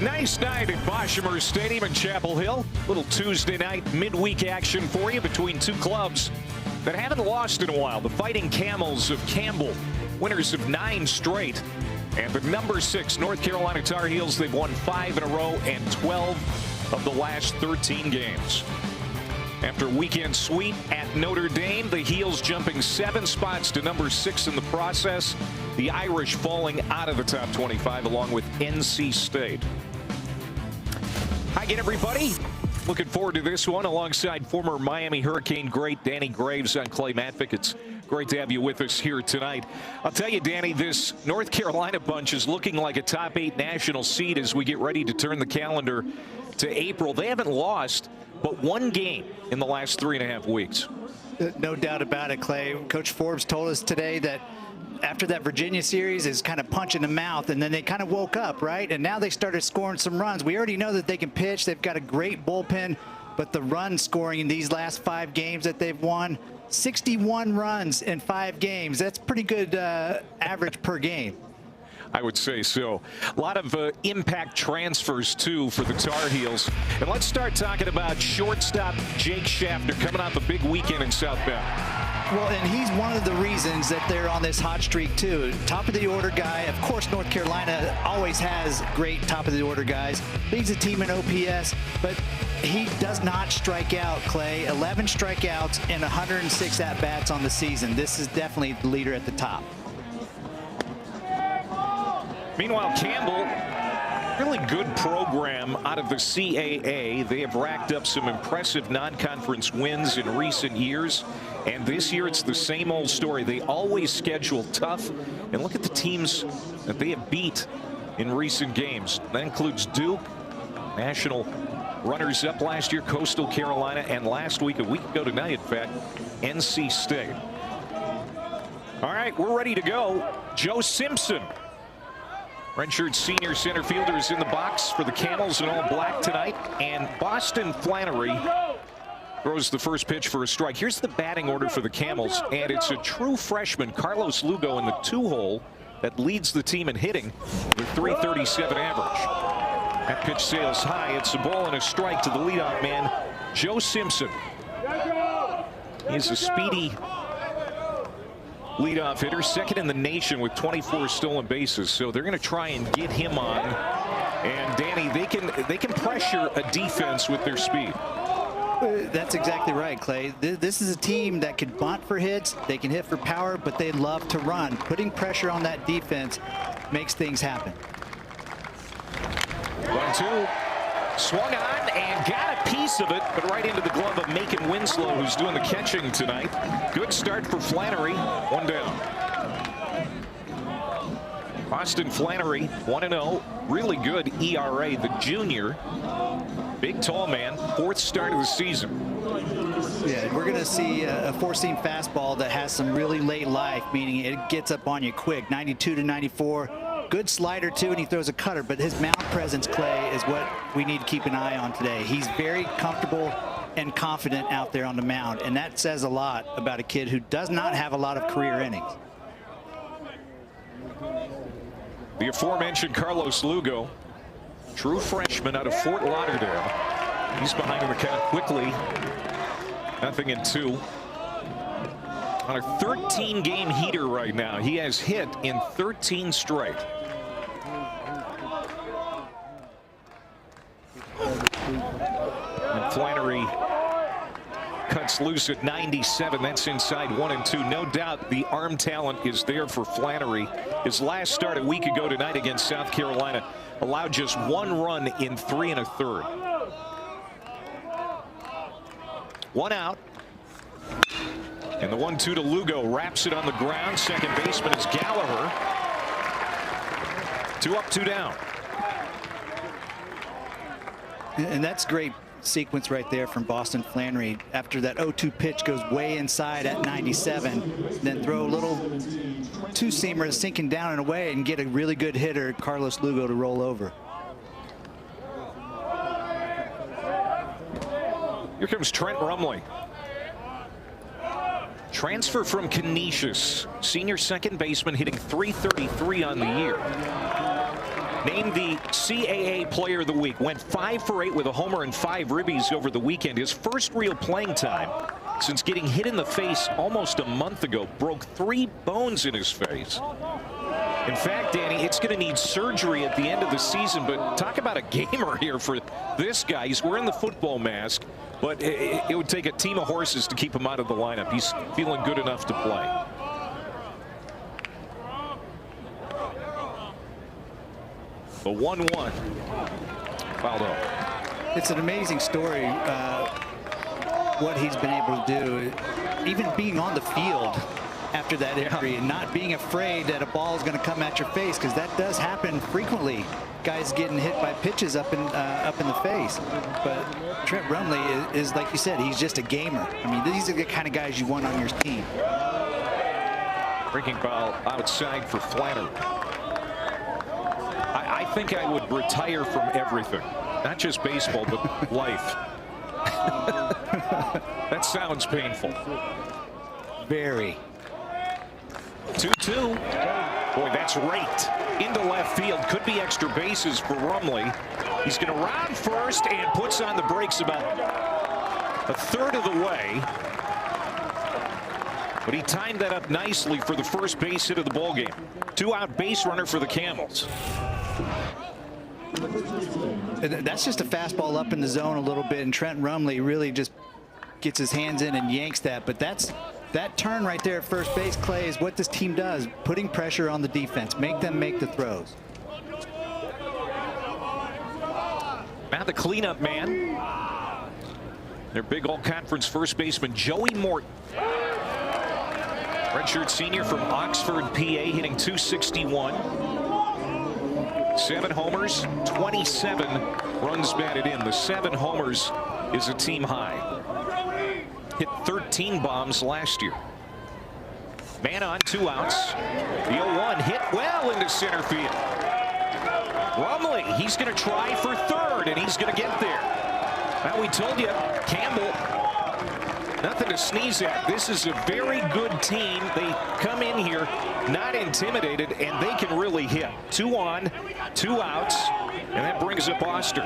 Nice night at Boshamer Stadium in Chapel Hill. Little Tuesday night midweek action for you between two clubs that haven't lost in a while. The Fighting Camels of Campbell, winners of 9 straight. And the number 6 North Carolina Tar Heels, they've won 5 in a row and 12 of the last 13 games. After a weekend sweep at Notre Dame, the Heels jumping 7 spots to number 6 in the process. The Irish falling out of the top 25 along with NC State. Hi again, everybody. Looking forward to this one alongside former Miami Hurricane great Danny Graves and Clay Matvick. It's great to have you with us here tonight. I'll tell you, Danny, this North Carolina bunch is looking like a top 8 national seed as we get ready to turn the calendar to April. They haven't lost but 1 game in the last 3.5 weeks. No doubt about it, Clay. Coach Forbes told us today that after that Virginia series is kind of punch in the mouth, and then they kind of woke up, right? And now they started scoring some runs. We already know that they can pitch. They've got a great bullpen, but the run scoring in these last 5 games that they've won, 61 runs in 5 games. That's pretty good average per game. I would say so. A lot of impact transfers, too, for the Tar Heels. And let's start talking about shortstop Jake Schaffner coming off a big weekend in South Bend. Well, and he's one of the reasons that they're on this hot streak, too. Top of the order guy. Of course, North Carolina always has great top of the order guys. Leads the team in OPS, but he does not strike out, Clay. 11 strikeouts and 106 at-bats on the season. This is definitely the leader at the top. Meanwhile, Campbell, really good program out of the CAA. They have racked up some impressive non-conference wins in recent years. And this year, it's the same old story. They always schedule tough. And look at the teams that they have beat in recent games. That includes Duke, national runners-up last year, Coastal Carolina, and last week, a week ago tonight, in fact, NC State. All right, we're ready to go. Joe Simpson, redshirt senior center fielder, is in the box for the Camels in all black tonight. And Boston Flannery throws the first pitch for a strike. Here's the batting order for the Camels, and it's a true freshman, Carlos Lugo, in the 2-hole that leads the team in hitting with .337 average. That pitch sails high. It's a ball and a strike to the leadoff man, Joe Simpson. He's a speedy leadoff hitter, second in the nation with 24 stolen bases. So they're going to try and get him on. And Danny, they can pressure a defense with their speed. That's exactly right, Clay. This is a team that can bunt for hits, they can hit for power, but they love to run. Putting pressure on that defense makes things happen. 1-2. Swung on and got a piece of it, but right into the glove of Macon Winslow, who's doing the catching tonight. Good start for Flannery. 1 down. Boston Flannery, 1-0. Really good ERA. The junior, big tall man, 4th start of the season. Yeah, we're going to see a 4-seam fastball that has some really late life, meaning it gets up on you quick. 92 to 94. Good slider, too, and he throws a cutter. But his mound presence, Clay, is what we need to keep an eye on today. He's very comfortable and confident out there on the mound, and that says a lot about a kid who does not have a lot of career innings. The aforementioned Carlos Lugo, true freshman out of Fort Lauderdale. He's behind in the count quickly. 0-2. On a 13-game heater right now. He has hit in 13 straight. And Flannery cuts loose at 97. That's inside 1-2. No doubt the arm talent is there for Flannery. His last start a week ago tonight against South Carolina allowed just 1 run in 3 1/3. 1 out. And the 1-2 to Lugo, wraps it on the ground. Second baseman is Gallagher. 2 up, 2 down. And that's great sequence right there from Boston Flannery. After that 0-2 pitch goes way inside at 97, then throw a little 2-seamer sinking down and away and get a really good hitter, Carlos Lugo, to roll over. Here comes Trent Rumley. Transfer from Canisius, senior second baseman, hitting .333 on the year. named the CAA Player of the Week. Went 5 for 8 with a homer and 5 ribbies over the weekend. His first real playing time since getting hit in the face almost a month ago. Broke 3 bones in his face. In fact, Danny, it's going to need surgery at the end of the season, but talk about a gamer here for this guy. He's wearing the football mask, but it would take a team of horses to keep him out of the lineup. He's feeling good enough to play. The 1-1. Fouled off. It's an amazing story, what he's been able to do, even being on the field after that injury and not being afraid that a ball is going to come at your face, because that does happen frequently. Guys getting hit by pitches up in the face. But Trent Rumley is, like you said, he's just a gamer. I mean, these are the kind of guys you want on your team. Breaking ball outside for Flannery. I think I would retire from everything, not just baseball, but life. That sounds painful. Very. 2-2. Boy, that's raked into left field. Could be extra bases for Rumley. He's going to round first and puts on the brakes about a third of the way. But he timed that up nicely for the first base hit of the ballgame. 2-out base runner for the Camels. That's just a fastball up in the zone a little bit, and Trent Rumley really just gets his hands in and yanks that. But that turn right there at first base, Clay, is what this team does, putting pressure on the defense, make them make the throws. Now the cleanup man, their big all-conference first baseman, Joey Morton. Redshirt senior from Oxford, PA, hitting .261. 7 homers, 27 runs batted in. The 7 homers is a team high. Hit 13 bombs last year. Man on, 2 outs. The 0-1 hit well into center field. Rumley, he's going to try for third, and he's going to get there. Now, we told you, Campbell, nothing to sneeze at. This is a very good team. They come in here not intimidated, and they can really hit. 2 on, 2 outs, and that brings up Oster.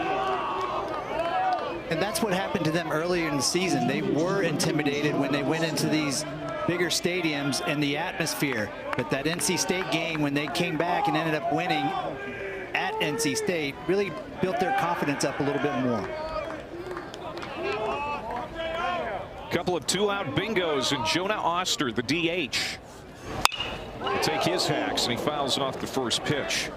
And that's what happened to them earlier in the season. They were intimidated when they went into these bigger stadiums and the atmosphere. But that NC State game, when they came back and ended up winning at NC State, really built their confidence up a little bit more. Couple of 2-out bingos, and Jonah Oster, the DH, will take his hacks, and he fouls off the first pitch.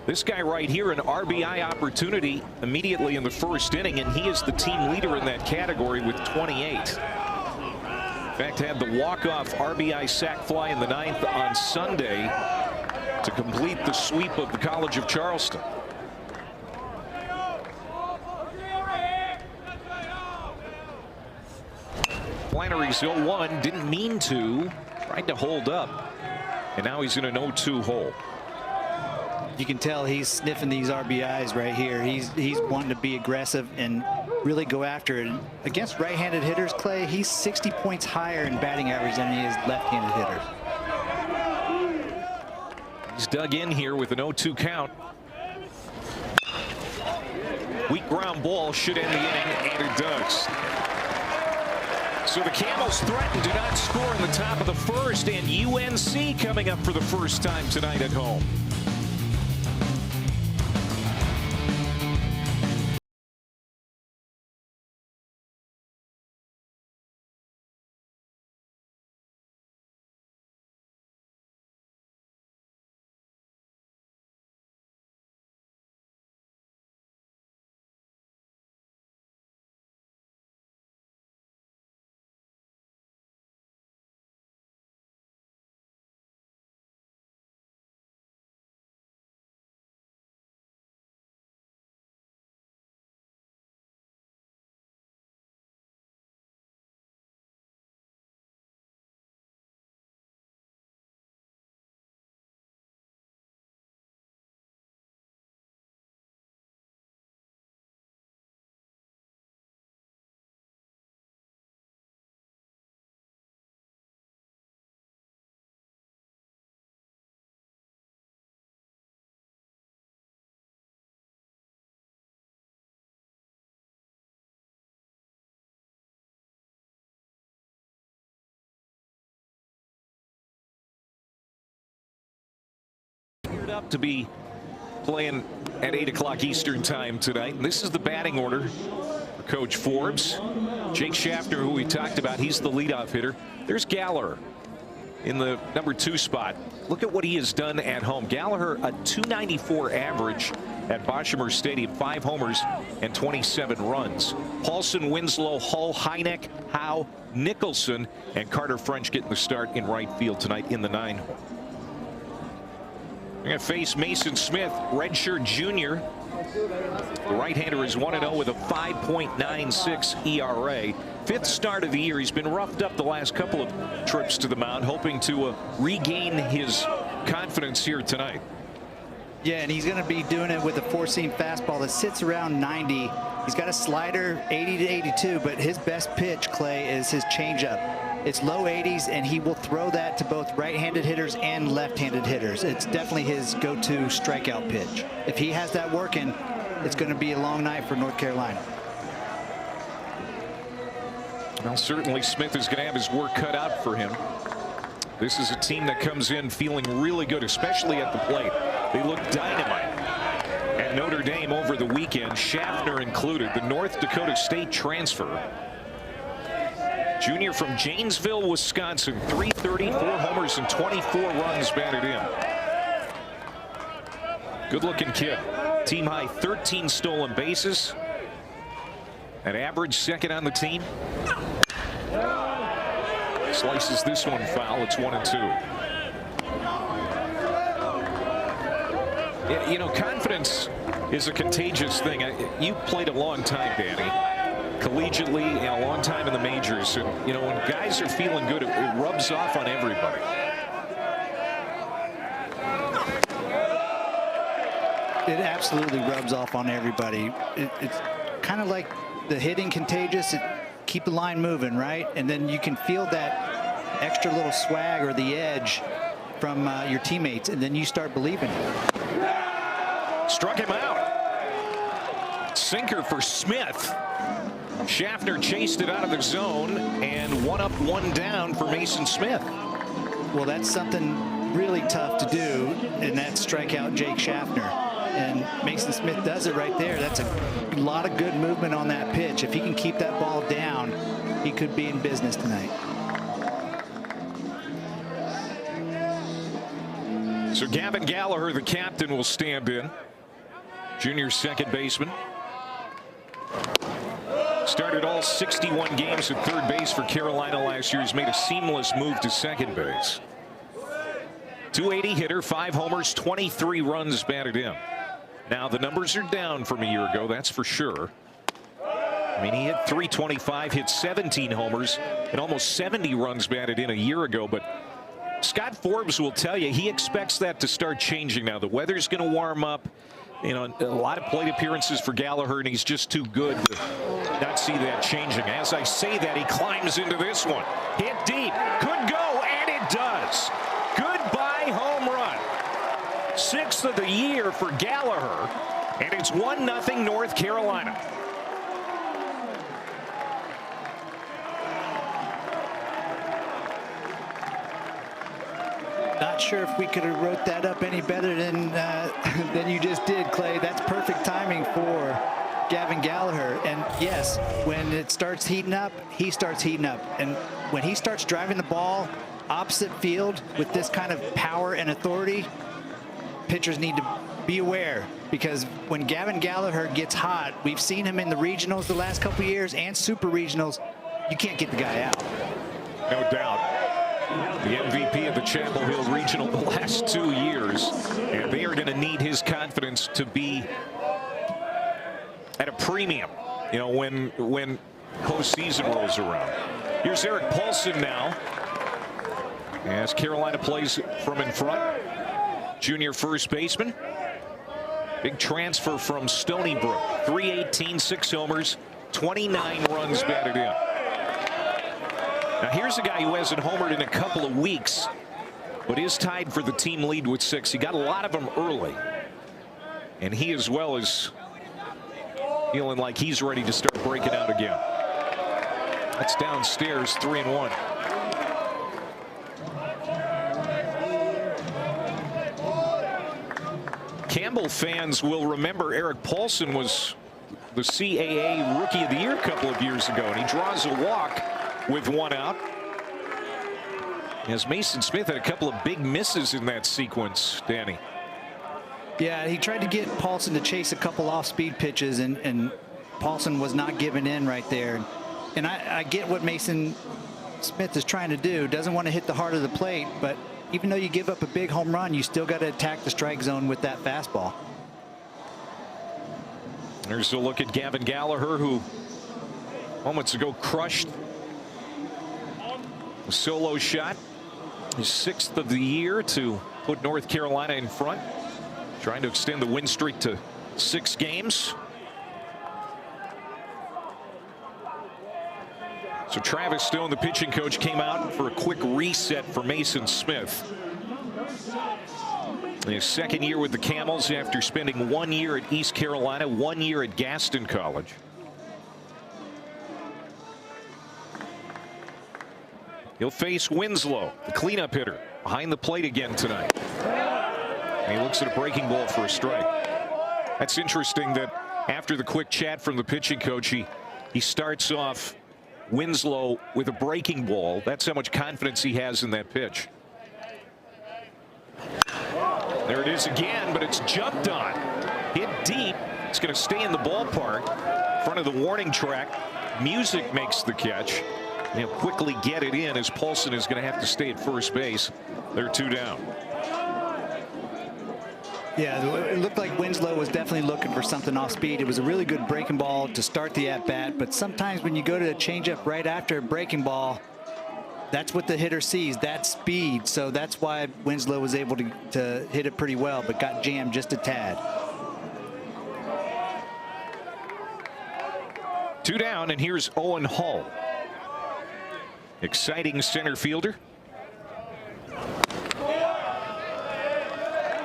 This guy right here, an RBI opportunity immediately in the first inning, and he is the team leader in that category with 28. In fact, had the walk-off RBI sac fly in the 9th on Sunday to complete the sweep of the College of Charleston. Flannery's 0-1, didn't mean to, tried to hold up, and now he's in an 0-2 hole. You can tell he's sniffing these RBIs right here. He's wanting to be aggressive and really go after it. Against right-handed hitters, Clay, he's 60 points higher in batting average than he is left-handed hitters. He's dug in here with an 0-2 count. Weak ground ball should end the inning, and it does. So the Camels threaten, do not score in the top of the first, and UNC coming up for the first time tonight at home. Geared up to be playing at 8 o'clock Eastern time tonight. And this is the batting order for Coach Forbes. Jake Schaffner, who we talked about, he's the leadoff hitter. There's Gallagher in the number 2 spot. Look at what he has done at home. Gallagher, a .294 average at Boshemer Stadium, 5 homers and 27 runs. Paulson, Winslow, Hull, Hynek, Howe, Nicholson, and Carter French getting the start in right field tonight in the 9 hole. We're going to face Mason Smith, redshirt junior. The right-hander is 1-0 with a 5.96 ERA. 5th start of the year. He's been roughed up the last couple of trips to the mound, hoping to regain his confidence here tonight. Yeah, and he's going to be doing it with a 4-seam fastball that sits around 90. He's got a slider 80 to 82, but his best pitch, Clay, is his changeup. It's low 80s, and he will throw that to both right-handed hitters and left-handed hitters. It's definitely his go-to strikeout pitch. If he has that working, it's going to be a long night for North Carolina. Well, certainly Smith is going to have his work cut out for him. This is a team that comes in feeling really good, especially at the plate. They look dynamite at Notre Dame over the weekend, Schaffner included, the North Dakota State transfer. Junior from Janesville, Wisconsin, .330, 4 homers and 24 runs batted in. Good-looking kid. Team high 13 stolen bases. An average second on the team. Slices this one foul. It's 1-2. Yeah, you know, confidence is a contagious thing. You played a long time, Danny, collegiately, and a long time in the majors. And, you know, when guys are feeling good, it rubs off on everybody. It absolutely rubs off on everybody. It's kind of like the hitting contagious. Keep the line moving, right? And then you can feel that extra little swag or the edge from your teammates, and then you start believing it. Struck him out. Sinker for Smith. Schaffner chased it out of the zone, and 1 up, 1 down for Mason Smith. Well, that's something really tough to do, and that's strike out Jake Schaffner. And Mason Smith does it right there. That's a lot of good movement on that pitch. If he can keep that ball down, he could be in business tonight. So Gavin Gallagher, the captain, will stand in. Junior second baseman. Started all 61 games at third base for Carolina last year. He's made a seamless move to second base. .280 hitter, 5 homers, 23 runs batted in. Now the numbers are down from a year ago, that's for sure. I mean, he hit .325, hit 17 homers, and almost 70 runs batted in a year ago. But Scott Forbes will tell you he expects that to start changing now. The weather's going to warm up. You know, a lot of plate appearances for Gallagher, and he's just too good to not see that changing. As I say that, he climbs into this one. Hit deep, could go, and it does. Goodbye home run. 6th of the year for Gallagher, and it's 1-0 North Carolina. Not sure if we could have wrote that up any better than you just did, Clay. That's perfect timing for Gavin Gallagher. And yes, when it starts heating up, he starts heating up. And when he starts driving the ball opposite field with this kind of power and authority, pitchers need to be aware, because when Gavin Gallagher gets hot, we've seen him in the regionals the last couple of years and super regionals, you can't get the guy out. No doubt. The MVP of the Chapel Hill Regional the last 2 years, and they are going to need his confidence to be at a premium, you know, when postseason rolls around. Here's Eric Paulson now as Carolina plays from in front. Junior first baseman. Big transfer from Stony Brook. .318, 6 homers, 29 runs batted in. Now here's a guy who hasn't homered in a couple of weeks, but is tied for the team lead with 6. He got a lot of them early, and he as well is feeling like he's ready to start breaking out again. That's downstairs, 3-1. Campbell fans will remember Eric Paulson was the CAA Rookie of the Year a couple of years ago, and he draws a walk with one out. As Mason Smith had a couple of big misses in that sequence, Danny. Yeah, he tried to get Paulson to chase a couple off-speed pitches, and Paulson was not giving in right there. And I get what Mason Smith is trying to do. Doesn't want to hit the heart of the plate, but even though you give up a big home run, you still got to attack the strike zone with that fastball. There's a look at Gavin Gallagher, who moments ago crushed a solo shot. His 6th of the year to put North Carolina in front. Trying to extend the win streak to 6 games. So Travis Stone, the pitching coach, came out for a quick reset for Mason Smith. His 2nd year with the Camels after spending 1 year at East Carolina, 1 year at Gaston College. He'll face Winslow, the cleanup hitter, behind the plate again tonight. And he looks at a breaking ball for a strike. That's interesting that after the quick chat from the pitching coach, he starts off Winslow with a breaking ball. That's how much confidence he has in that pitch. There it is again, but it's jumped on. Hit deep. It's going to stay in the ballpark. In front of the warning track. Music makes the catch. He'll quickly get it in as Paulson is going to have to stay at first base. They're 2 down. Yeah, it looked like Winslow was definitely looking for something off speed. It was a really good breaking ball to start the at-bat, but sometimes when you go to a changeup right after a breaking ball, that's what the hitter sees, that speed. So that's why Winslow was able to hit it pretty well, but got jammed just a tad. 2 down, and here's Owen Hall. Exciting center fielder.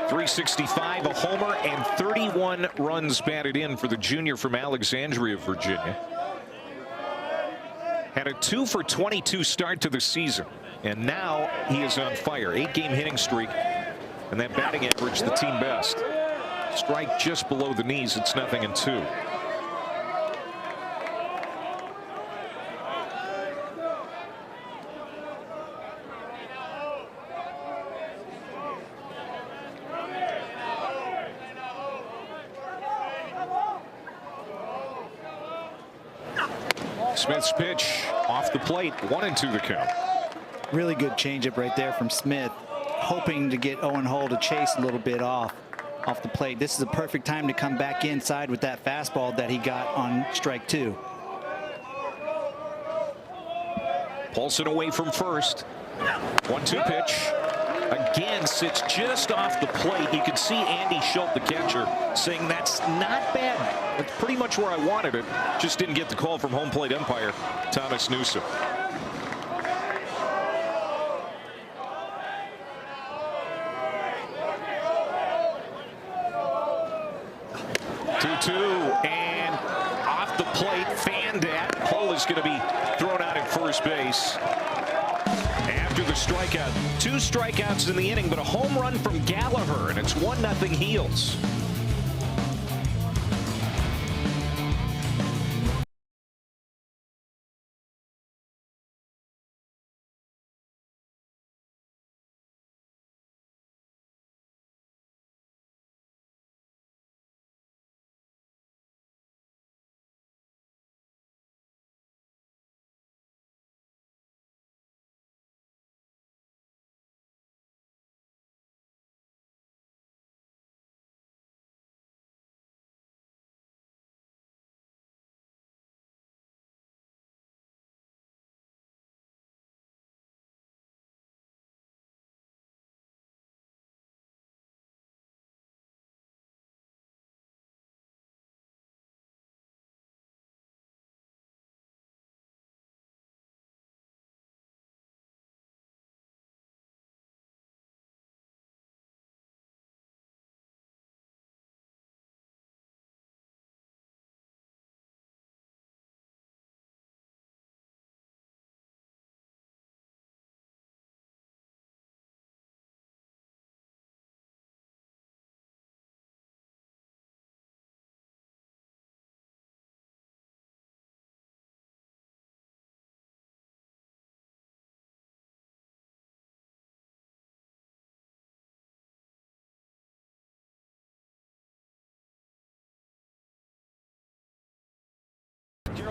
365, a homer, and 31 runs batted in for the junior from Alexandria, Virginia. Had a 2 for 22 start to the season, and now he is on fire. 8-game hitting streak, and that batting average the team best. Strike just below the knees. It's 0-2. Smith's pitch off the plate, 1-2 the count. Really good changeup right there from Smith, hoping to get Owen Hall to chase a little bit off the plate. This is a perfect time to come back inside with that fastball that he got on strike 2. Paulson away from first. 1-2 pitch. Again, sits just off the plate. You can see Andy Schultz, the catcher, saying that's not bad. That's pretty much where I wanted it. Just didn't get the call from home plate umpire Thomas Newsom. And off the plate, fanned at. Hull is going to be thrown out at first base. After the strikeout, 2 strikeouts in the inning, but a home run from Gallagher, and it's 1-0 Heels.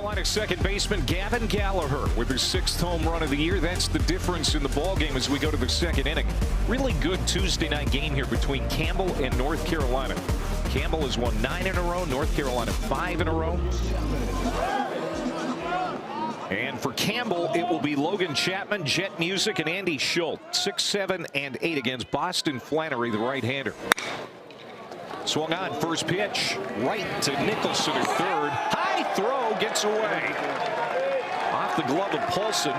Carolina second baseman Gavin Gallagher with his 6th home run of the year. That's the difference in the ball game as we go to the 2nd inning. Really good Tuesday night game here between Campbell and North Carolina. Campbell has won 9 in a row, North Carolina 5 in a row. And for Campbell, it will be Logan Chapman, Jet Music, and Andy Schultz. 6, 7, and 8 against Boston Flannery, the right-hander. Swung on, first pitch, right to Nicholson at third. High throw, gets away. Off the glove of Paulson.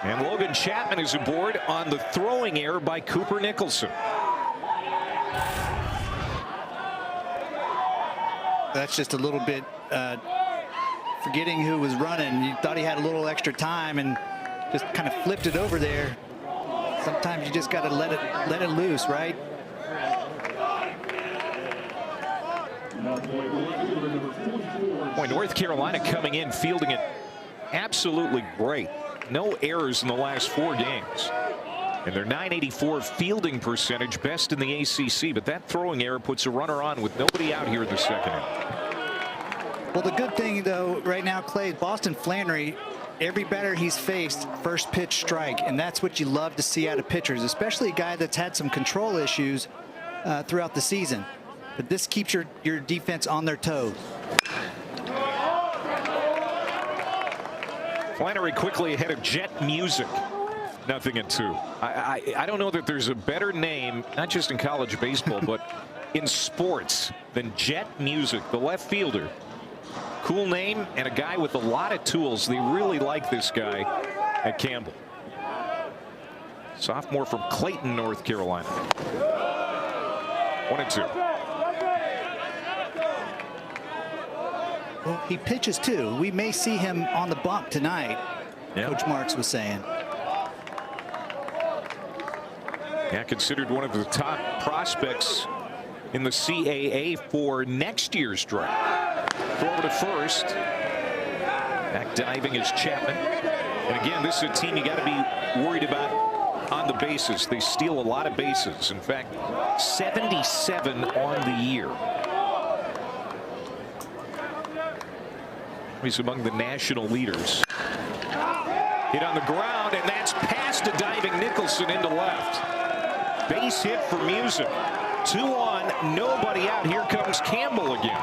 And Logan Chapman is aboard on the throwing error by Cooper Nicholson. That's just a little bit forgetting who was running. You thought he had a little extra time and just kind of flipped it over there. Sometimes you just got to let it loose, right? Boy, North Carolina coming in, fielding it absolutely great. No errors in the last 4 games. And their .984 fielding percentage, best in the ACC. But that throwing error puts a runner on with nobody out here in the 2nd inning. Well, the good thing, though, right now, Clay, Boston Flannery, every batter he's faced, first pitch strike. And that's what you love to see out of pitchers, especially a guy that's had some control issues throughout the season. But this keeps your defense on their toes. Flannery quickly ahead of Jet Music. 0-2. I don't know that there's a better name, not just in college baseball, but in sports, than Jet Music, the left fielder. Cool name and a guy with a lot of tools. They really like this guy at Campbell. Sophomore from Clayton, North Carolina. 1-2. Well, he pitches too. We may see him on the bump tonight, yeah. Coach Marks was saying. Yeah, considered one of the top prospects in the CAA for next year's draft. Throw over to first. Back diving is Chapman. And again, this is a team you got to be worried about on the bases. They steal a lot of bases. In fact, 77 on the year. He's among the national leaders. Hit on the ground, and that's past a diving Nicholson into left. Base hit for Music. 2 on, nobody out. Here comes Campbell again.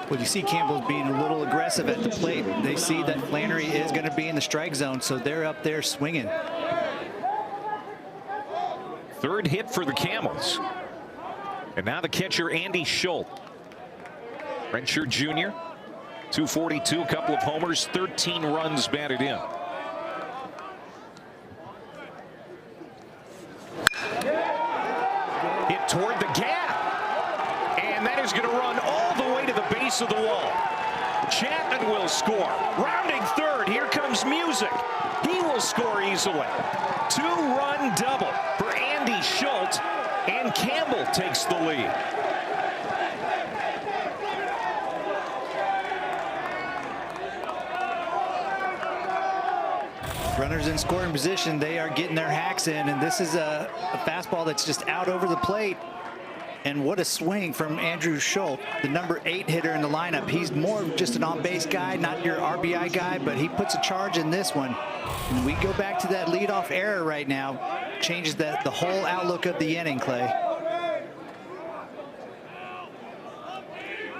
Well, you see Campbell's being a little aggressive at the plate. They see that Flannery is going to be in the strike zone, so they're up there swinging. 3rd hit for the Camels. And now the catcher, Andy Schultz. Redshirt junior. 242, a couple of homers, 13 runs batted in. Hit toward the gap. And that is going to run all the way to the base of the wall. Chapman will score. Rounding 3rd, here comes Music. He will score easily. 2-run double for Andy Schultz, and Campbell takes the lead. Runners in scoring position, they are getting their hacks in, and this is a fastball that's just out over the plate. And what a swing from Andrew Schultz, the number 8 hitter in the lineup. He's more of just an on-base guy, not your RBI guy, but he puts a charge in this one. And we go back to that leadoff error right now. Changes the whole outlook of the inning, Clay.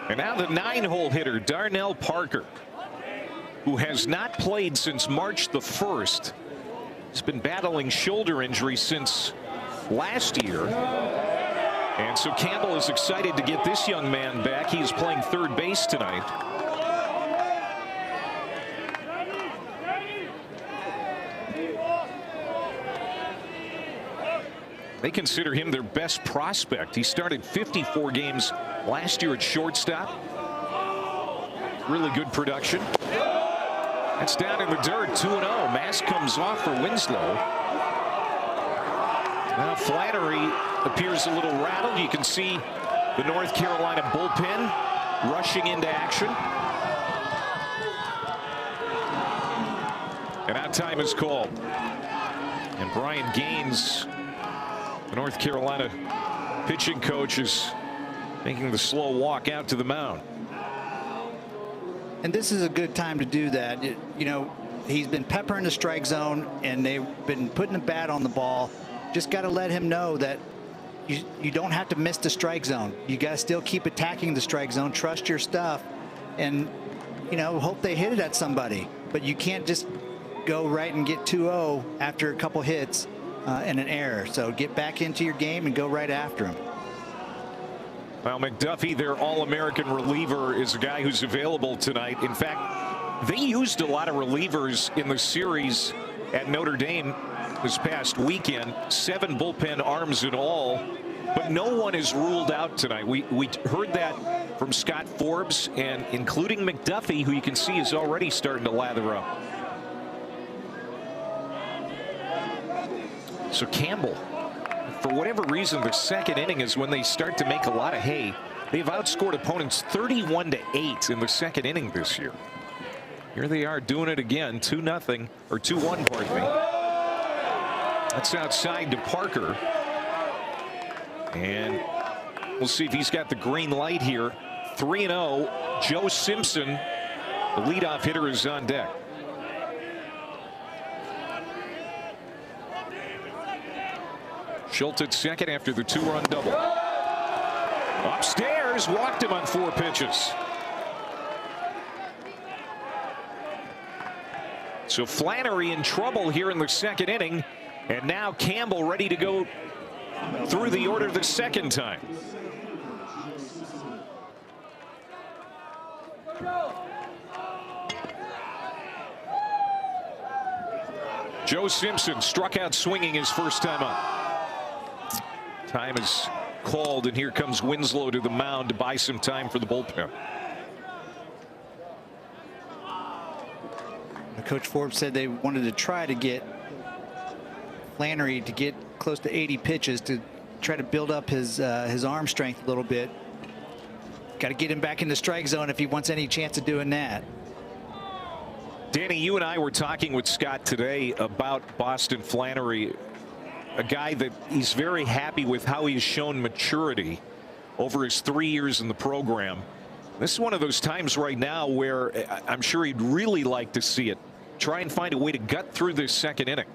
And now the 9-hole hitter, Darnell Parker, who has not played since March the 1st. He's been battling shoulder injury since last year. And so Campbell is excited to get this young man back. He's playing 3rd base tonight. They consider him their best prospect. He started 54 games last year at shortstop. Really good production. That's down in the dirt, 2-0. Mask comes off for Winslow. Now Flannery appears a little rattled. You can see the North Carolina bullpen rushing into action. And out time is called. And Brian Gaines The North Carolina pitching coach is making the slow walk out to the mound. And this is a good time to do that. You know, he's been peppering the strike zone, and they've been putting the bat on the ball. Just got to let him know that you don't have to miss the strike zone. You got to still keep attacking the strike zone. Trust your stuff, and you know, hope they hit it at somebody. But you can't just go right and get 2-0 after a couple hits and an error. So get back into your game and go right after him. Well, McDuffie, their All-American reliever, is a guy who's available tonight. In fact, they used a lot of relievers in the series at Notre Dame this past weekend. 7 bullpen arms in all, but no one is ruled out tonight. We heard that from Scott Forbes, and including McDuffie, who you can see is already starting to lather up. So Campbell, for whatever reason, the second inning is when they start to make a lot of hay. They've outscored opponents 31-8 in the second inning this year. Here they are doing it again, 2-0 or 2-1, pardon me. That's outside to Parker, and we'll see if he's got the green light here. 3-0. Joe Simpson, the leadoff hitter, is on deck. Schultz at second after the 2-run double. Upstairs, walked him on 4 pitches. So Flannery in trouble here in the second inning, and now Campbell ready to go through the order the second time. Joe Simpson struck out swinging his first time up. Time is called, and here comes Winslow to the mound to buy some time for the bullpen. Coach Forbes said they wanted to try to get Flannery to get close to 80 pitches to try to build up his arm strength a little bit. Got to get him back in the strike zone if he wants any chance of doing that. Danny, you and I were talking with Scott today about Boston Flannery, a guy that he's very happy with how he's shown maturity over his 3 years in the program. This is one of those times right now where I'm sure he'd really like to see it. Try and find a way to gut through this second inning.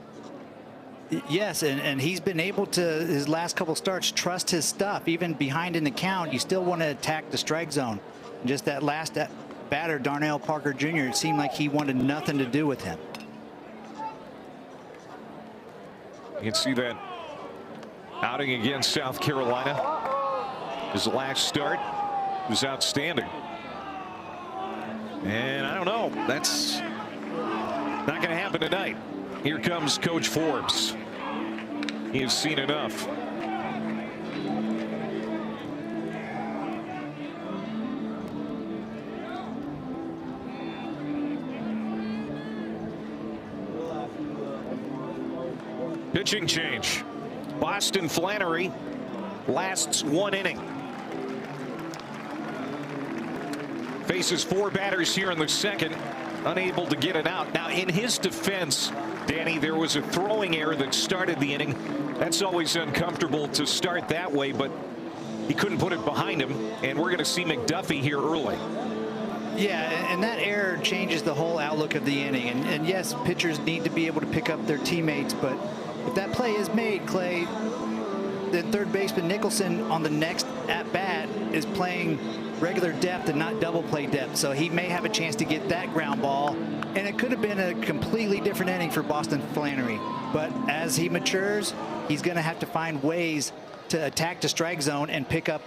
Yes, and he's been able to, his last couple starts, trust his stuff. Even behind in the count, you still want to attack the strike zone. And just that last batter, Darnell Parker Jr., it seemed like he wanted nothing to do with him. You can see that outing against South Carolina. His last start was outstanding. And I don't know, that's not going to happen tonight. Here comes Coach Forbes. He has seen enough. Pitching change. Boston Flannery lasts 1 inning. Faces 4 batters here in the second, unable to get it out. Now, in his defense, Danny, there was a throwing error that started the inning. That's always uncomfortable to start that way, but he couldn't put it behind him, and we're going to see McDuffie here early. Yeah, and that error changes the whole outlook of the inning. And yes, pitchers need to be able to pick up their teammates, but if that play is made, Clay, then third baseman Nicholson on the next at-bat is playing regular depth and not double play depth, so he may have a chance to get that ground ball, and it could have been a completely different inning for Boston Flannery. But as he matures, he's going to have to find ways to attack the strike zone and pick up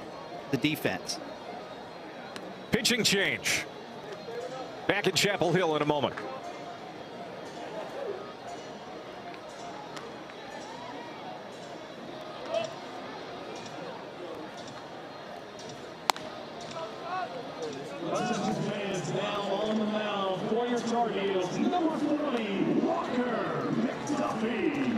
the defense. Pitching change. Back at Chapel Hill in a moment. Now on the mound for your Tar Heels, number 40, Walker McDuffie.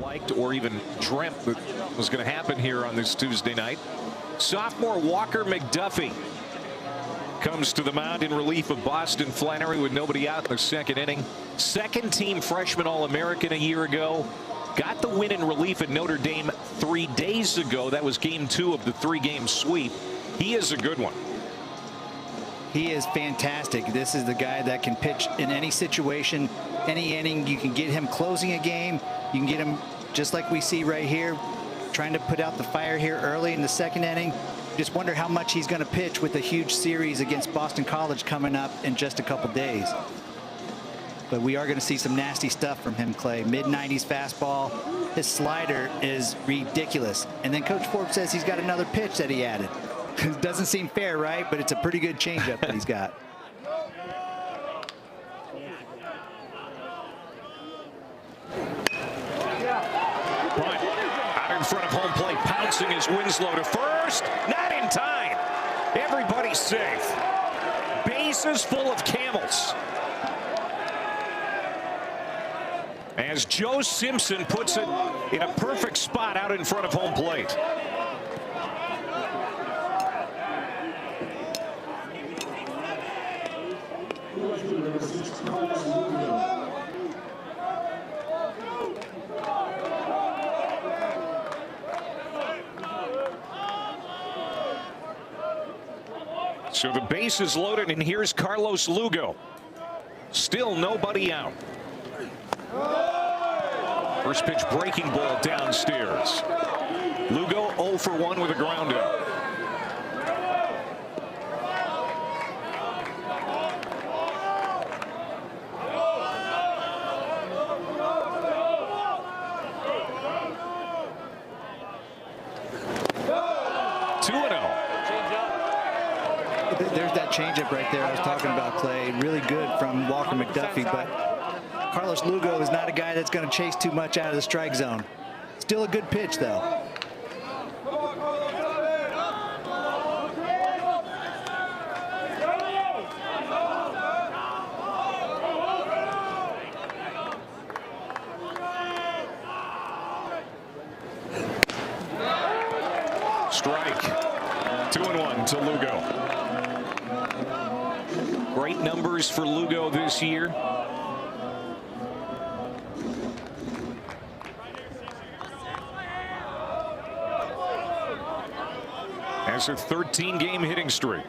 liked or even dreamt that was going to happen here on this Tuesday night. Sophomore Walker McDuffie comes to the mound in relief of Boston Flannery with nobody out in the second inning. Second-team freshman All-American a year ago. Got the win in relief at Notre Dame 3 days ago. That was game 2 of the 3-game sweep. He is a good one. He is fantastic. This is the guy that can pitch in any situation, any inning. You can get him closing a game. You can get him, just like we see right here, trying to put out the fire here early in the second inning. Just wonder how much he's going to pitch with a huge series against Boston College coming up in just a couple days. But we are going to see some nasty stuff from him, Clay. Mid-90s fastball. His slider is ridiculous. And then Coach Forbes says he's got another pitch that he added. It doesn't seem fair, right? But it's a pretty good changeup that he's got. But out in front of home plate, pouncing is Winslow to first. Not in time. Everybody's safe. Bases full of Camels. As Joe Simpson puts it in a perfect spot out in front of home plate. So the base is loaded, and here's Carlos Lugo. Still nobody out. First pitch breaking ball downstairs. Lugo 0 for 1 with a ground out. There's that changeup right there I was talking about, Clay. Really good from Walker McDuffie, but Carlos Lugo is not a guy that's going to chase too much out of the strike zone. Still a good pitch, though. Strike. 2-1 to Lugo. Great numbers for Lugo this year. Has a 13-game hitting streak.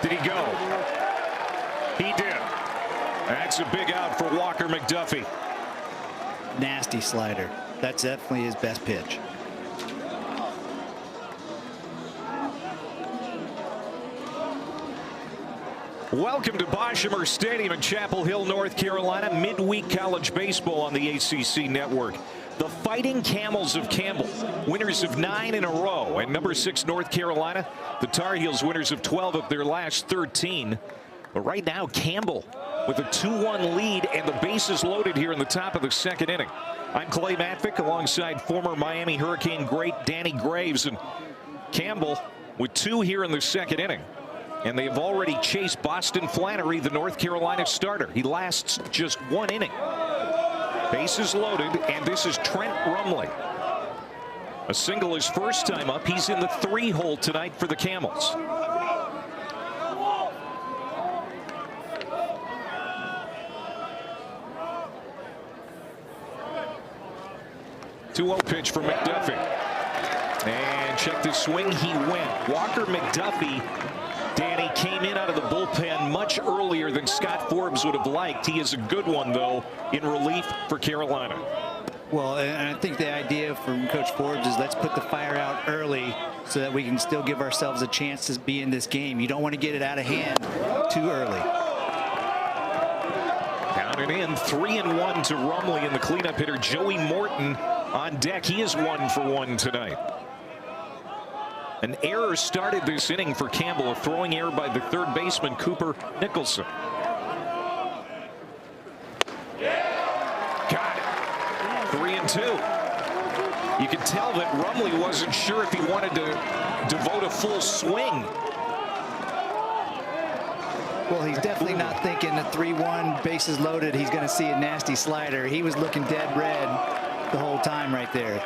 Did he go? He did. That's a big out for Walker McDuffie. Nasty slider. That's definitely his best pitch. Welcome to Boshamer Stadium in Chapel Hill, North Carolina. Midweek college baseball on the ACC network. The Fighting Camels of Campbell, winners of 9 in a row, and number 6 North Carolina, the Tar Heels, winners of 12 of their last 13. But right now, Campbell with a 2-1 lead, and the bases loaded here in the top of the second inning. I'm Clay Matvick alongside former Miami Hurricane great Danny Graves, and Campbell with 2 here in the second inning. And they have already chased Boston Flannery, the North Carolina starter. He lasts just 1 inning. Bases loaded, and this is Trent Rumley. A single his first time up. He's in the 3-hole tonight for the Camels. Two-0 pitch for McDuffie. And check the swing. He went. Walker McDuffie, Danny, came in out of the bullpen much earlier than Scott Forbes would have liked. He is a good one, though, in relief for Carolina. Well, and I think the idea from Coach Forbes is let's put the fire out early so that we can still give ourselves a chance to be in this game. You don't want to get it out of hand too early. Down and in. 3-1 to Rumley, and the cleanup hitter Joey Morton on deck. He is 1 for 1 tonight. An error started this inning for Campbell, a throwing error by the third baseman Cooper Nicholson. Got it. 3-2. You could tell that Rumley wasn't sure if he wanted to devote a full swing. Well, he's definitely not thinking at 3-1, bases loaded, he's going to see a nasty slider. He was looking dead red the whole time right there.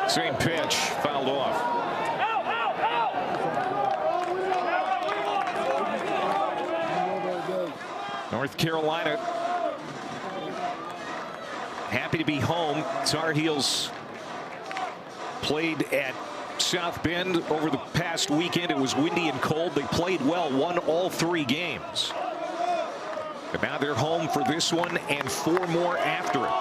Same pitch, fouled off. North Carolina happy to be home. Tar Heels played at South Bend over the past weekend. It was windy and cold. They played well, won all 3 games. But now they're home for this one and 4 more after it.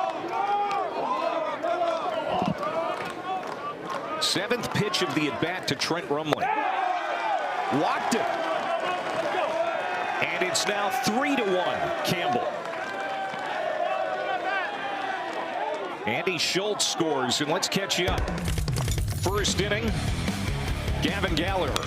7th pitch of the at-bat to Trent Rumley. Walked it. And it's now 3-1 Campbell. Andy Schultz scores, and let's catch you up. First inning, Gavin Gallagher,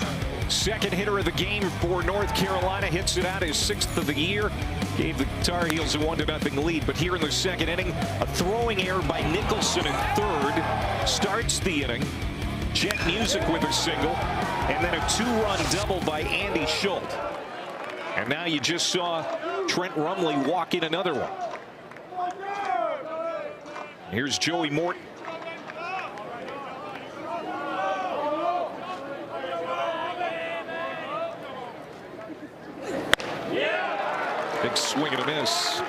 second hitter of the game for North Carolina, hits it out, his 6th of the year. Gave the Tar Heels a 1-0 lead. But here in the second inning, a throwing error by Nicholson in third starts the inning. Jet Music with a single, and then a 2-run double by Andy Schultz. And now you just saw Trent Rumley walk in another one. Here's Joey Morton. Big swing and a miss.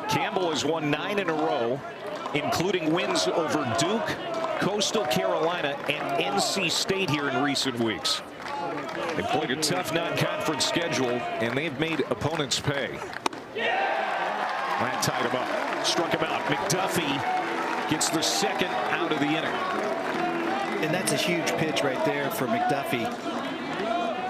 Campbell has won 9 in a row, including wins over Duke, Coastal Carolina, and NC State here in recent weeks. They've played a tough non-conference schedule, and they've made opponents pay. That tied him up. Struck him out. McDuffie gets the second out of the inning. And that's a huge pitch right there for McDuffie.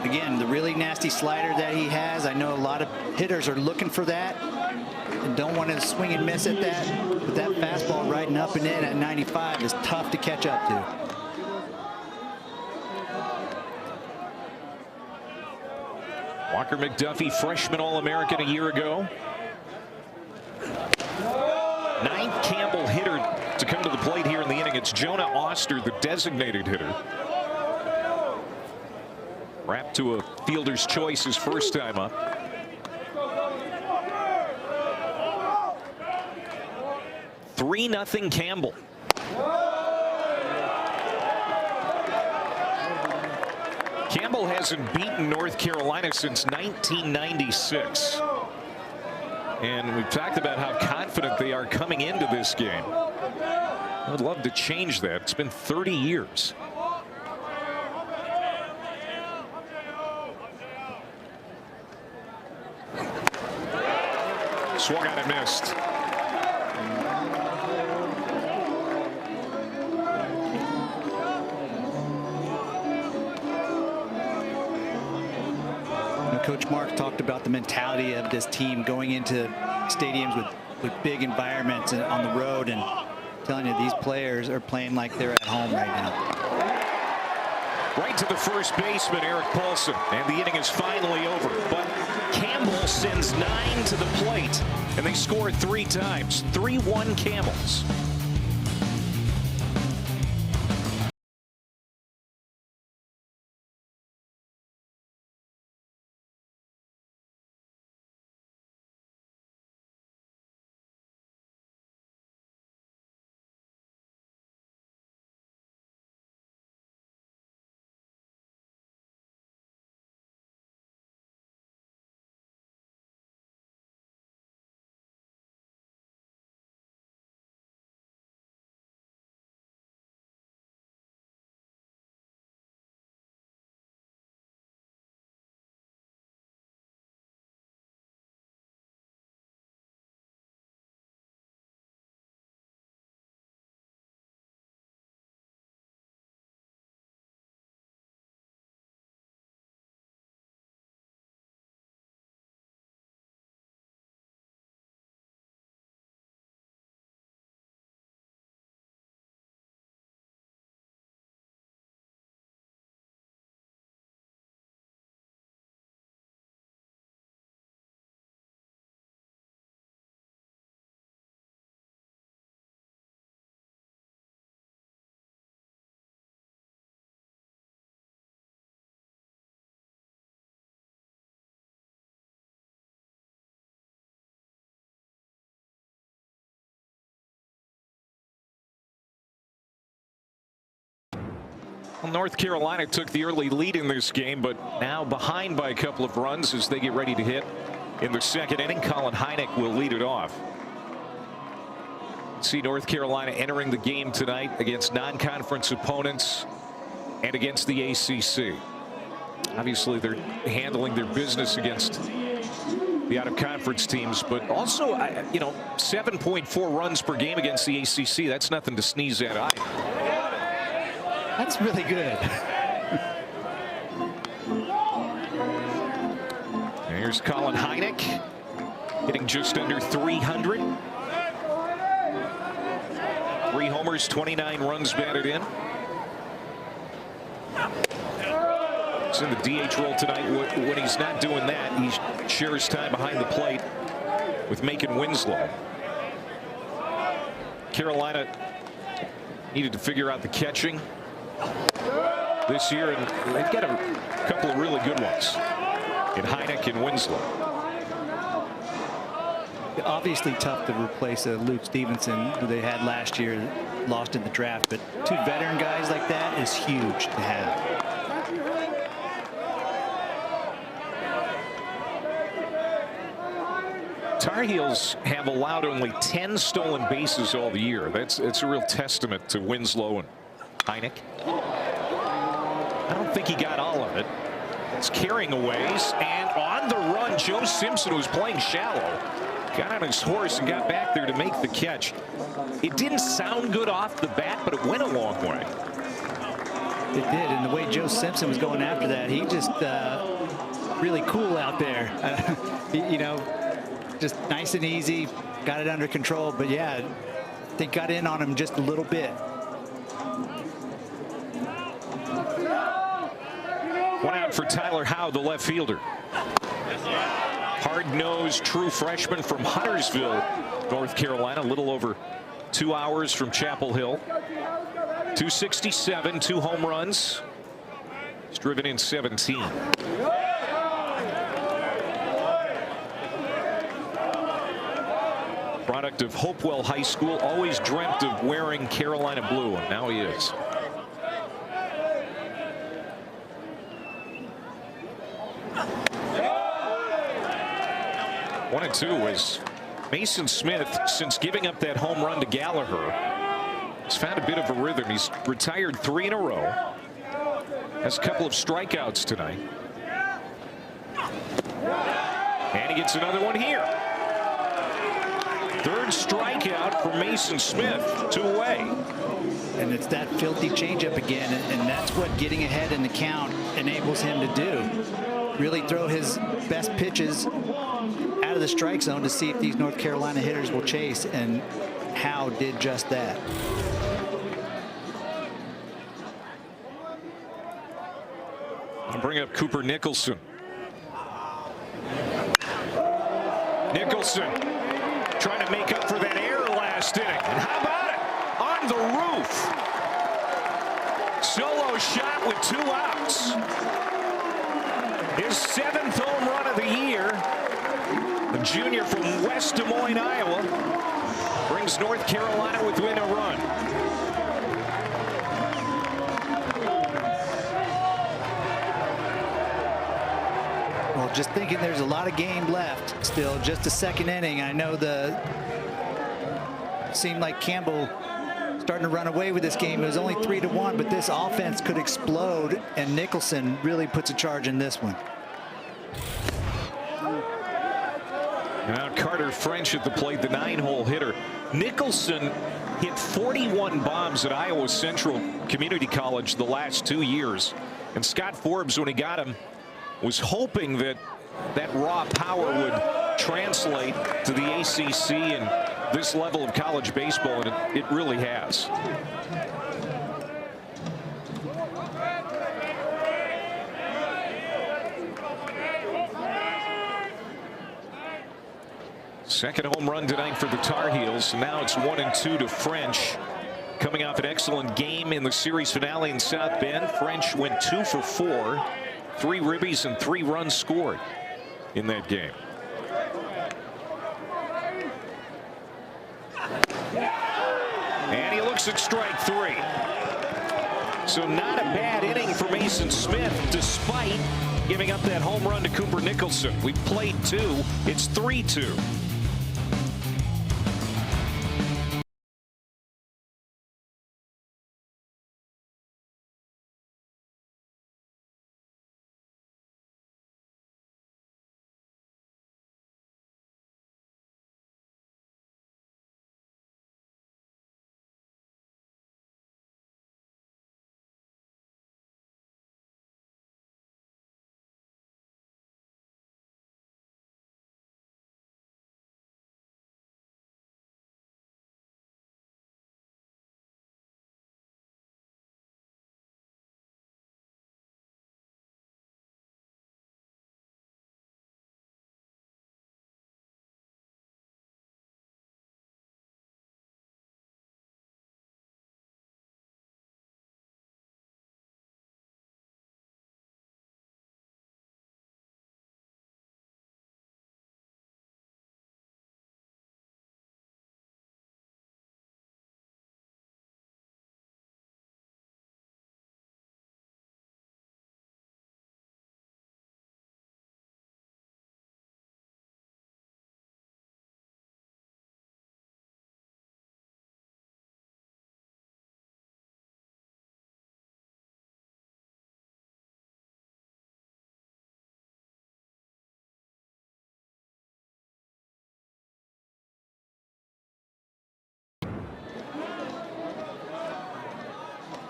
Again, the really nasty slider that he has. I know a lot of hitters are looking for that and don't want to swing and miss at that. But that fastball riding up and in at 95 is tough to catch up to. Walker McDuffie, freshman All-American a year ago. 9th Campbell hitter to come to the plate here in the inning. It's Jonah Oster, the designated hitter. Wrapped to a fielder's choice his first time up. "3-0 Campbell." Campbell hasn't beaten North Carolina since 1996. And we've talked about how confident they are coming into this game. I would love to change that. It's been 30 years. Swung on and missed. Coach Mark talked about the mentality of this team going into stadiums with big environments and on the road, and telling you these players are playing like they're at home right now. Right to the first baseman, Eric Paulson, and the inning is finally over. But Campbell sends 9 to the plate, and they score 3 times. 3-1 Camels. Well, North Carolina took the early lead in this game, but now behind by a couple of runs as they get ready to hit in the second inning. Colin Hynek will lead it off. See North Carolina entering the game tonight against non-conference opponents and against the ACC. Obviously, they're handling their business against the out-of-conference teams, but also, 7.4 runs per game against the ACC. That's nothing to sneeze at either. That's really good. Here's Colin Hynek hitting just under 300. 3 homers, 29 runs batted in. He's in the DH role tonight. When he's not doing that, he shares time behind the plate with Macon Winslow. Carolina needed to figure out the catching this year, and they've got a couple of really good ones in Hynek and Winslow. Obviously tough to replace Luke Stevenson, who they had last year, lost in the draft, but 2 veteran guys like that is huge to have. Tar Heels have allowed only 10 stolen bases all the year. It's a real testament to Winslow and Hynek. I don't think he got all of it. It's carrying aways, and on the run, Joe Simpson, was playing shallow, got on his horse and got back there to make the catch. It didn't sound good off the bat, but it went a long way. It did, and the way Joe Simpson was going after that, he just really cool out there. Just nice and easy, got it under control. But yeah, they got in on him just a little bit. One out for Tyler Howe, the left fielder. Hard-nosed true freshman from Huntersville, North Carolina, a little over 2 hours from Chapel Hill. 267, 2 home runs. He's driven in 17. Product of Hopewell High School, always dreamt of wearing Carolina blue, and now he is. One and two is Mason Smith, since giving up that home run to Gallagher, has found a bit of a rhythm. He's retired 3 in a row. Has a couple of strikeouts tonight. And he gets another one here. 3rd strikeout for Mason Smith, 2 away. And it's that filthy changeup again, and that's what getting ahead in the count enables him to do. Really throw his best pitches out of the strike zone to see if these North Carolina hitters will chase, and Howe did just that. I'll bring up Cooper Nicholson. Nicholson trying to make up for that error last inning. And how about it? On the roof. Solo shot with 2 outs. His 7th home run of the year. The junior from West Des Moines, Iowa, brings North Carolina within a run. Well, just thinking there's a lot of game left still, just a 2nd inning. I know seemed like Campbell starting to run away with this game. It was only 3-1, but this offense could explode, and Nicholson really puts a charge in this one. Now Carter French at the plate, the 9-hole hitter. Nicholson hit 41 bombs at Iowa Central Community College the last 2 years. And Scott Forbes, when he got him, was hoping that raw power would translate to the ACC and this level of college baseball, and it really has. Second home run tonight for the Tar Heels. Now it's 1-2 to French. Coming off an excellent game in the series finale in South Bend. French went 2 for 4. 3 ribbies and 3 runs scored in that game. And he looks at strike 3. So not a bad inning for Mason Smith, despite giving up that home run to Cooper Nicholson. We played 2. It's 3-2.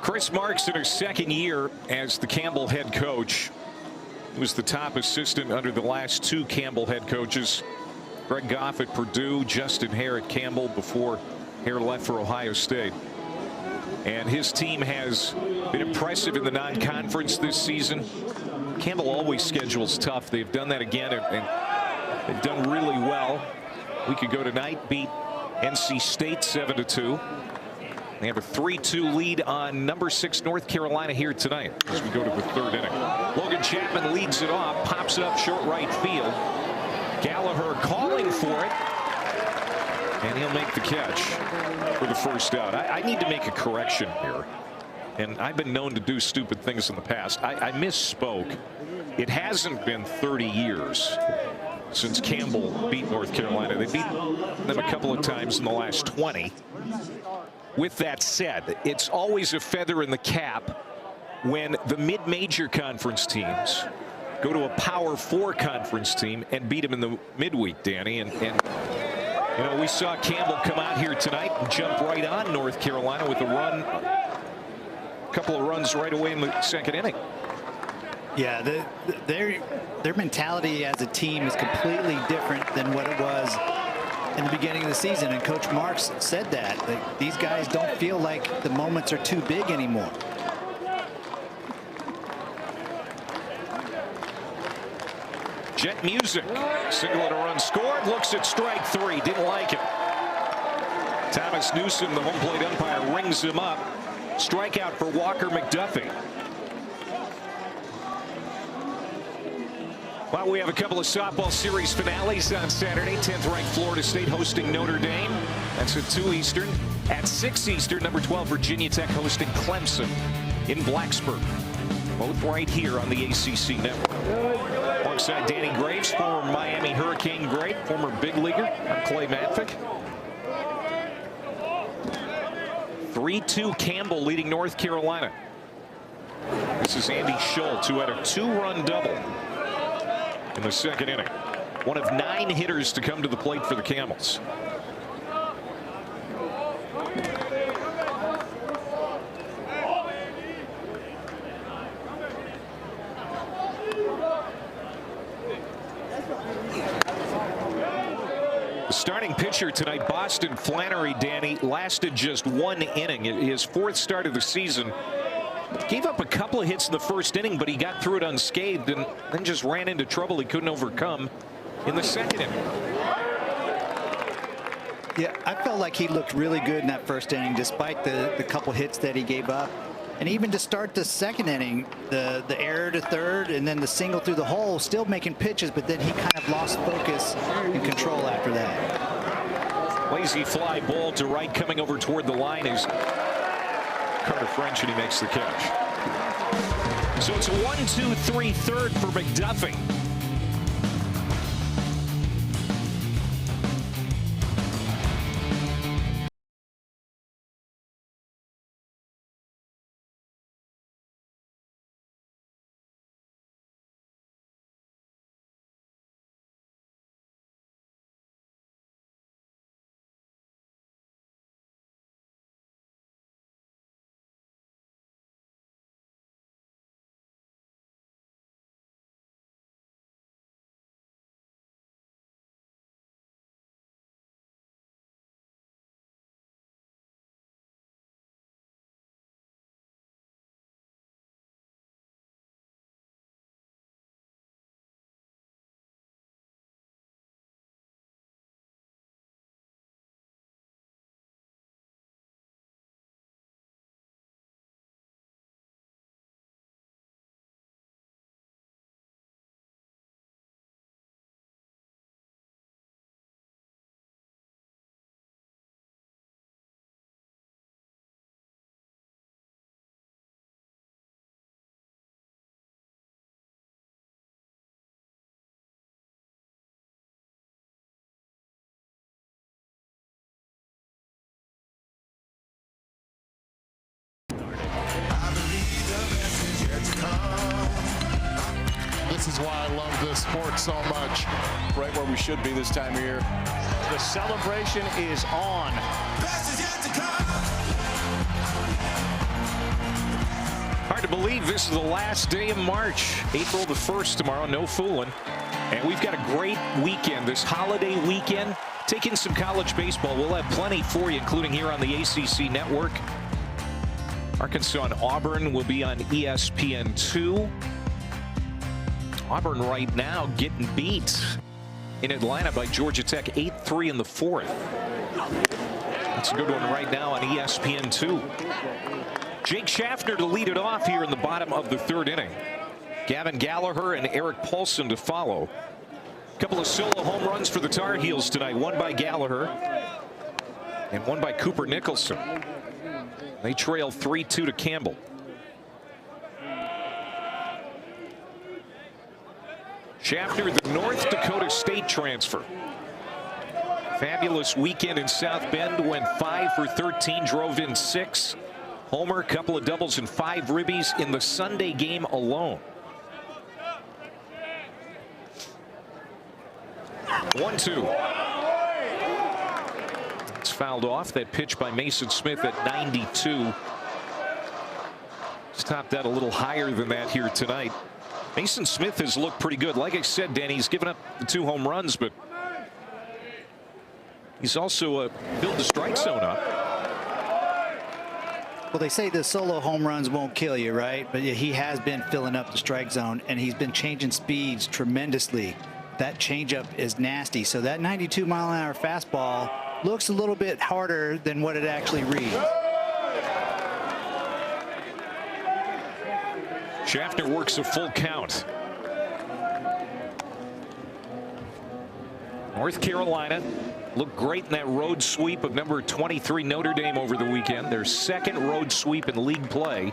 Chris Marks in her second year as the Campbell head coach. He was the top assistant under the last 2 Campbell head coaches. Greg Goff at Purdue, Justin Hare at Campbell before Hare left for Ohio State. And his team has been impressive in the non-conference this season. Campbell always schedules tough. They've done that again, and they've done really well. We could go tonight, beat NC State 7-2. They have a 3-2 lead on number 6 North Carolina here tonight as we go to the 3rd inning. Logan Chapman leads it off, pops it up short right field. Gallagher calling for it, and he'll make the catch for the first out. I need to make a correction here, and I've been known to do stupid things in the past. I misspoke. It hasn't been 30 years since Campbell beat North Carolina. They beat them a couple of times in the last 20. With that said, it's always a feather in the cap when the mid-major conference teams go to a Power 4 conference team and beat them in the midweek, Danny. And you know, we saw Campbell come out here tonight and jump right on North Carolina with a couple of runs right away in the 2nd inning. Yeah, their mentality as a team is completely different than what it was in the beginning of the season, and Coach Marks said that these guys don't feel like the moments are too big anymore. Jet music, single and a run scored, looks at strike 3, didn't like it. Thomas Newsom, the home plate umpire, rings him up. Strikeout for Walker McDuffie. Well, we have a couple of softball series finales on Saturday. 10th ranked Florida State hosting Notre Dame. That's at 2 Eastern. At 6 Eastern, number 12 Virginia Tech hosting Clemson in Blacksburg. Both right here on the ACC network. Alongside Danny Graves, former Miami Hurricane great, former big leaguer. I'm Clay Matvick. 3-2 Campbell leading North Carolina. This is Andy Schultz, who had a 2-run double in the 2nd inning. One of 9 hitters to come to the plate for the Camels. The starting pitcher tonight, Boston Flannery, Danny, lasted just 1 inning. His 4th start of the season. Gave up a couple of hits in the 1st inning, but he got through it unscathed and then just ran into trouble he couldn't overcome in the 2nd inning. Yeah, I felt like he looked really good in that 1st inning, despite the couple hits that he gave up. And even to start the 2nd inning, the error to 3rd and then the single through the hole, still making pitches, but then he kind of lost focus and control after that. Lazy fly ball to right, coming over toward the line is Carter French, and he makes the catch. So it's a 1-2-3 third for McDuffie. This is why I love this sport so much. Right where we should be this time of year. The celebration is on. Hard to believe this is the last day of March. April the 1st tomorrow, no fooling. And we've got a great weekend, this holiday weekend. Taking some college baseball. We'll have plenty for you, including here on the ACC network. Arkansas and Auburn will be on ESPN2. Auburn right now getting beat in Atlanta by Georgia Tech 8-3 in the 4th. That's a good one right now on ESPN2. Jake Schaffner to lead it off here in the bottom of the 3rd inning. Gavin Gallagher and Eric Paulson to follow. A couple of solo home runs for the Tar Heels tonight. One by Gallagher and one by Cooper Nicholson. They trail 3-2 to Campbell. Schaffner, the North Dakota State transfer. Fabulous weekend in South Bend. Went 5 for 13, drove in 6. Homer, couple of doubles and 5 ribbies in the Sunday game alone. 1-2. It's fouled off. That pitch by Mason Smith at 92. He's topped that a little higher than that here tonight. Mason Smith has looked pretty good. Like I said, Danny, he's given up the 2 home runs, but he's also filled the strike zone up. Well, they say the solo home runs won't kill you, right? But he has been filling up the strike zone, and he's been changing speeds tremendously. That changeup is nasty. So that 92-mile-an-hour fastball looks a little bit harder than what it actually reads. Schaffner works a full count. North Carolina looked great in that road sweep of number 23 Notre Dame over the weekend. Their 2nd road sweep in league play.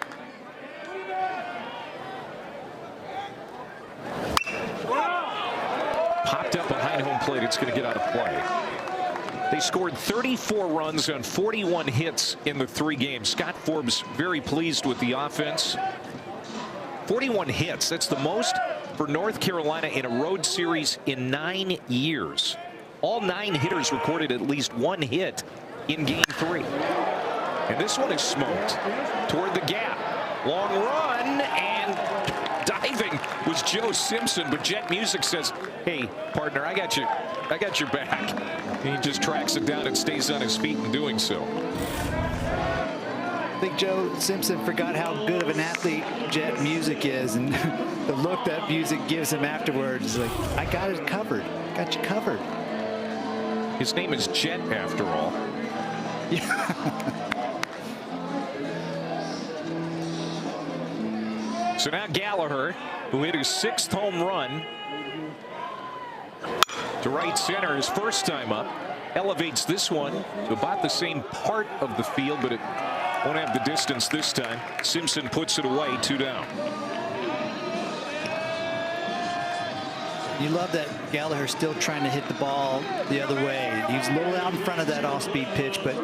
Popped up behind home plate. It's going to get out of play. They scored 34 runs on 41 hits in the 3 games. Scott Forbes very pleased with the offense. 41 hits. That's the most for North Carolina in a road series in 9 years. All 9 hitters recorded at least 1 hit in game 3. And this one is smoked toward the gap. Long run, and diving was Joe Simpson, but Jet Music says, hey, partner, I got your back. And he just tracks it down and stays on his feet in doing so. I think Joe Simpson forgot how good of an athlete Jet Music is, and the look that Music gives him afterwards is like, I got it covered. Got you covered. His name is Jet, after all. Yeah. So now Gallagher, who hit his 6th home run to right center his first time up, elevates this one to about the same part of the field, but it Won't have the distance this time. Simpson puts it away, 2 down. You love that Gallagher's still trying to hit the ball the other way. He's a little out in front of that off-speed pitch, but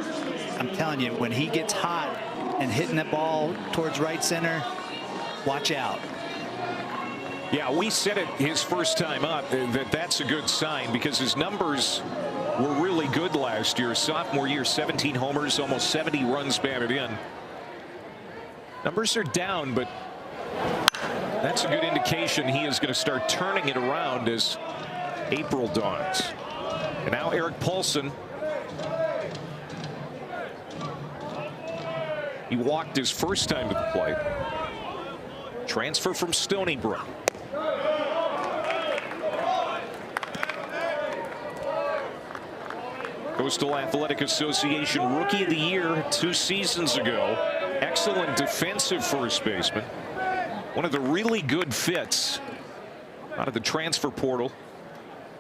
I'm telling you, when he gets hot and hitting that ball towards right center, watch out. Yeah, we said it his first time up that's a good sign because his numbers were really good last year. Sophomore year, 17 homers, almost 70 runs batted in. Numbers are down, but that's a good indication he is going to start turning it around as April dawns. And now Eric Paulson. He walked his first time to the plate. Transfer from Stony Brook. Coastal Athletic Association Rookie of the Year 2 seasons ago. Excellent defensive first baseman. One of the really good fits out of the transfer portal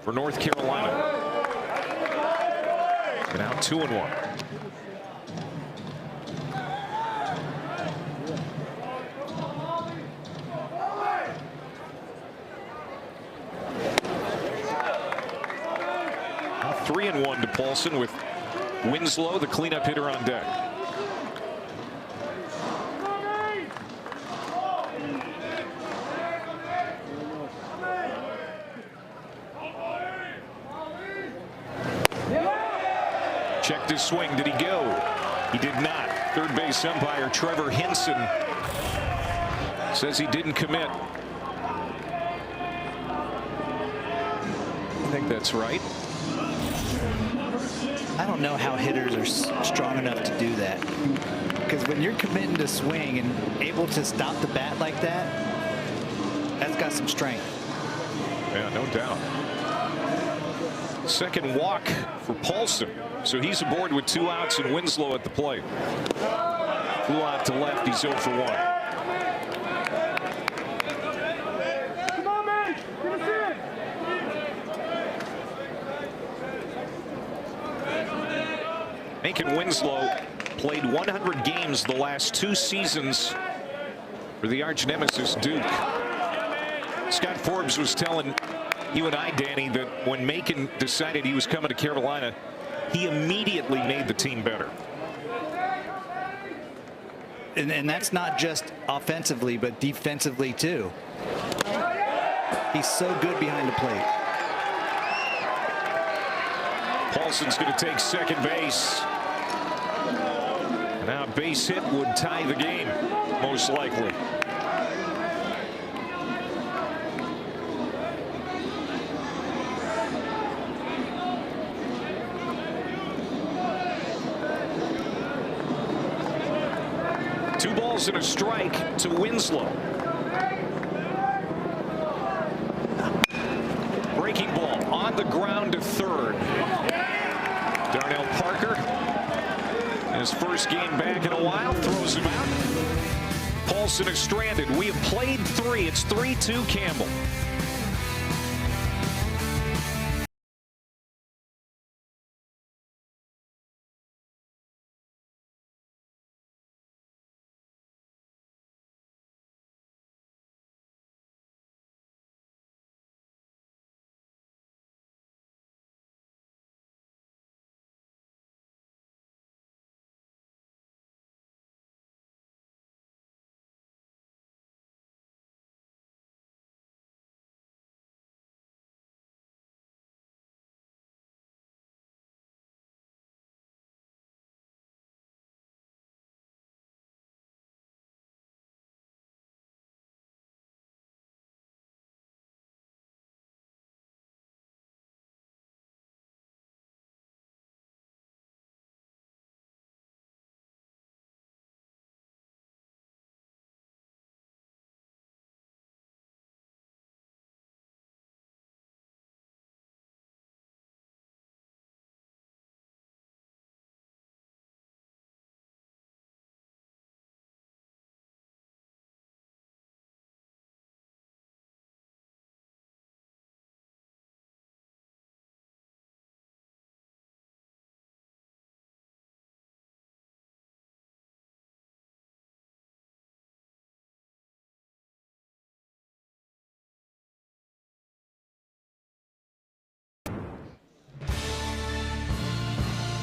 for North Carolina. And now 2-1. Now 3-1 to Paulson with Winslow, the cleanup hitter, on deck. Checked his swing. Did he go? He did not. Third base umpire Trevor Hinson says he didn't commit. I think that's right. I don't know how hitters are strong enough to do that. Because when you're committing to swing and able to stop the bat like that, that's got some strength. Yeah, no doubt. Second walk for Paulson. So he's aboard with 2 outs and Winslow at the plate. Flew out to left. He's 0 for 1. Come on, man. Get us in. Macon Winslow played 100 games the last 2 seasons for the arch nemesis Duke. Scott Forbes was telling you and I, Danny, that when Macon decided he was coming to Carolina, he immediately made the team better. And that's not just offensively, but defensively too. He's so good behind the plate. Paulson's going to take second base. Now a base hit would tie the game, most likely. Two balls and a strike to Winslow. Breaking ball on the ground to third. Darnell Parker, his first game back in a while, throws him out. Paulson is stranded. We have played 3. It's 3-2 Campbell.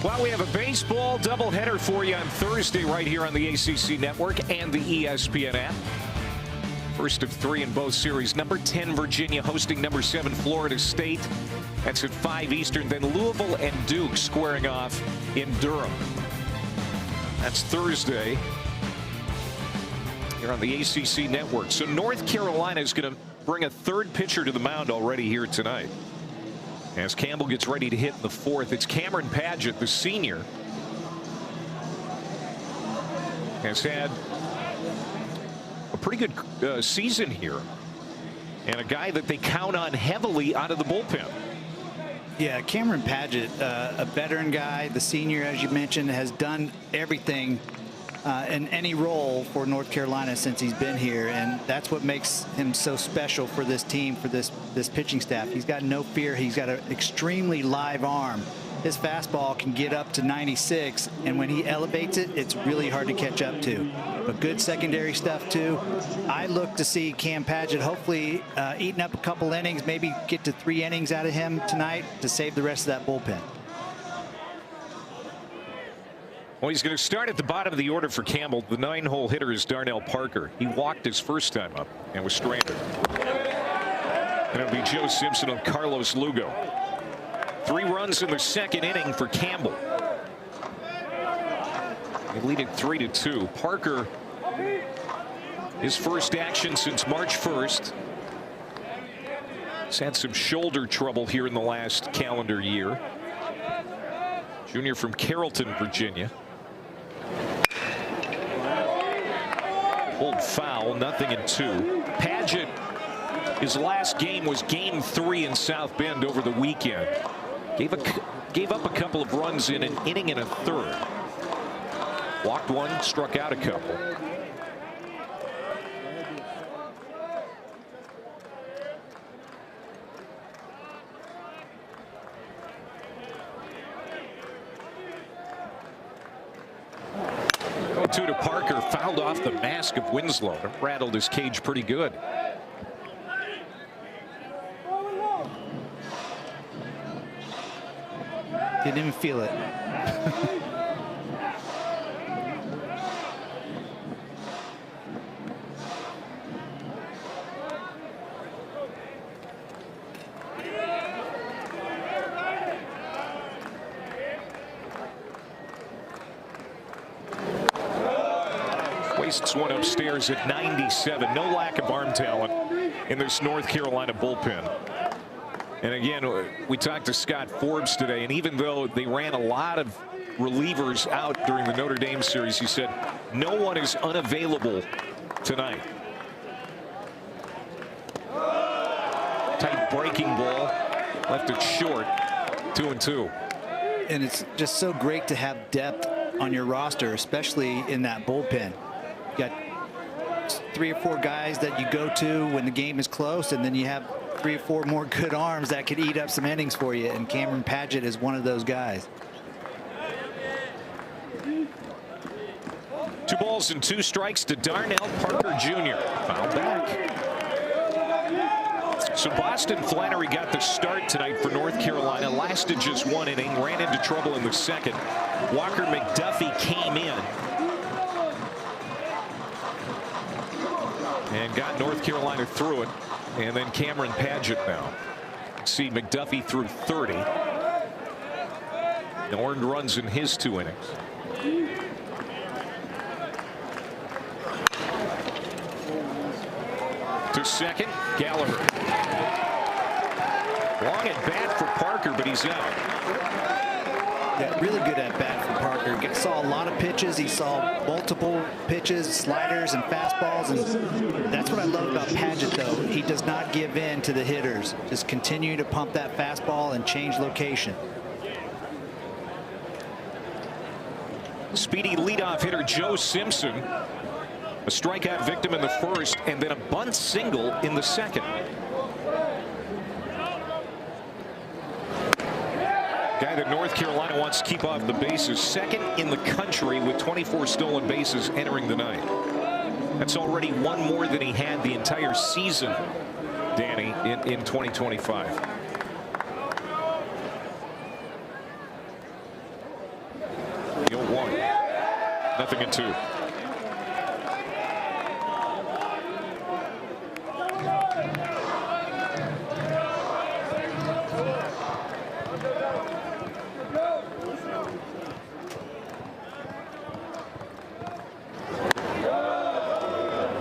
Well, we have a baseball doubleheader for you on Thursday right here on the ACC Network and the ESPN app. First of 3 in both series. Number 10, Virginia hosting number 7, Florida State. That's at 5 Eastern. Then Louisville and Duke squaring off in Durham. That's Thursday here on the ACC Network. So North Carolina is going to bring a third pitcher to the mound already here tonight. As Campbell gets ready to hit in the 4th, it's Cameron Padgett, the senior, has had a pretty good season here, and a guy that they count on heavily out of the bullpen. Yeah, Cameron Padgett, a veteran guy, the senior, as you mentioned, has done everything in any role for North Carolina since he's been here, and that's what makes him so special for this team, for this pitching staff. He's got no fear. He's got an extremely live arm. His fastball can get up to 96, and when he elevates it, it's really hard to catch up to. But good secondary stuff too. I look to see Cam Padgett hopefully eating up a couple innings, maybe get to 3 innings out of him tonight to save the rest of that bullpen. Well, he's going to start at the bottom of the order for Campbell. The 9-hole hitter is Darnell Parker. He walked his first time up and was stranded. And it'll be Joe Simpson of Carlos Lugo. 3 runs in the 2nd inning for Campbell. They lead it 3-2. Parker, his first action since March 1st. He's had some shoulder trouble here in the last calendar year. Junior from Carrollton, Virginia. Pulled foul, 0-2. Padgett, his last game was game 3 in South Bend over the weekend. Gave up a couple of runs in an inning and a 1/3. Walked 1, struck out a couple. Two to Parker, fouled off the mask of Winslow. It rattled his cage pretty good. Didn't even feel it. Wastes one upstairs at 97. No lack of arm talent in this North Carolina bullpen. And again, we talked to Scott Forbes today, and even though they ran a lot of relievers out during the Notre Dame series, he said no one is unavailable tonight. Tight breaking ball, left it short, 2-2. And it's just so great to have depth on your roster, especially in that bullpen. You got 3 or 4 guys that you go to when the game is close, and then you have 3 or 4 more good arms that could eat up some innings for you, and Cameron Padgett is one of those guys. 2 balls and 2 strikes to Darnell Parker Jr. Foul back. So Boston Flannery got the start tonight for North Carolina. Lasted just 1 inning, ran into trouble in the 2nd. Walker McDuffie came in and got North Carolina through it. And then Cameron Padgett now. See, McDuffie threw 30. No earned runs in his 2 innings. To second, Gallagher. Long at bat for Parker, but he's out. Yeah, really good at bat for Parker. Saw a lot of pitches. He saw multiple pitches, sliders and fastballs, and that's what I love about Padgett, though. He does not give in to the hitters. Just continue to pump that fastball and change location. Speedy leadoff hitter Joe Simpson. A strikeout victim in the 1st, and then a bunt single in the 2nd. Guy that North Carolina wants to keep off the bases, 2nd in the country with 24 stolen bases entering the night. That's already 1 more than he had the entire season, Danny, in 2025. 0-2.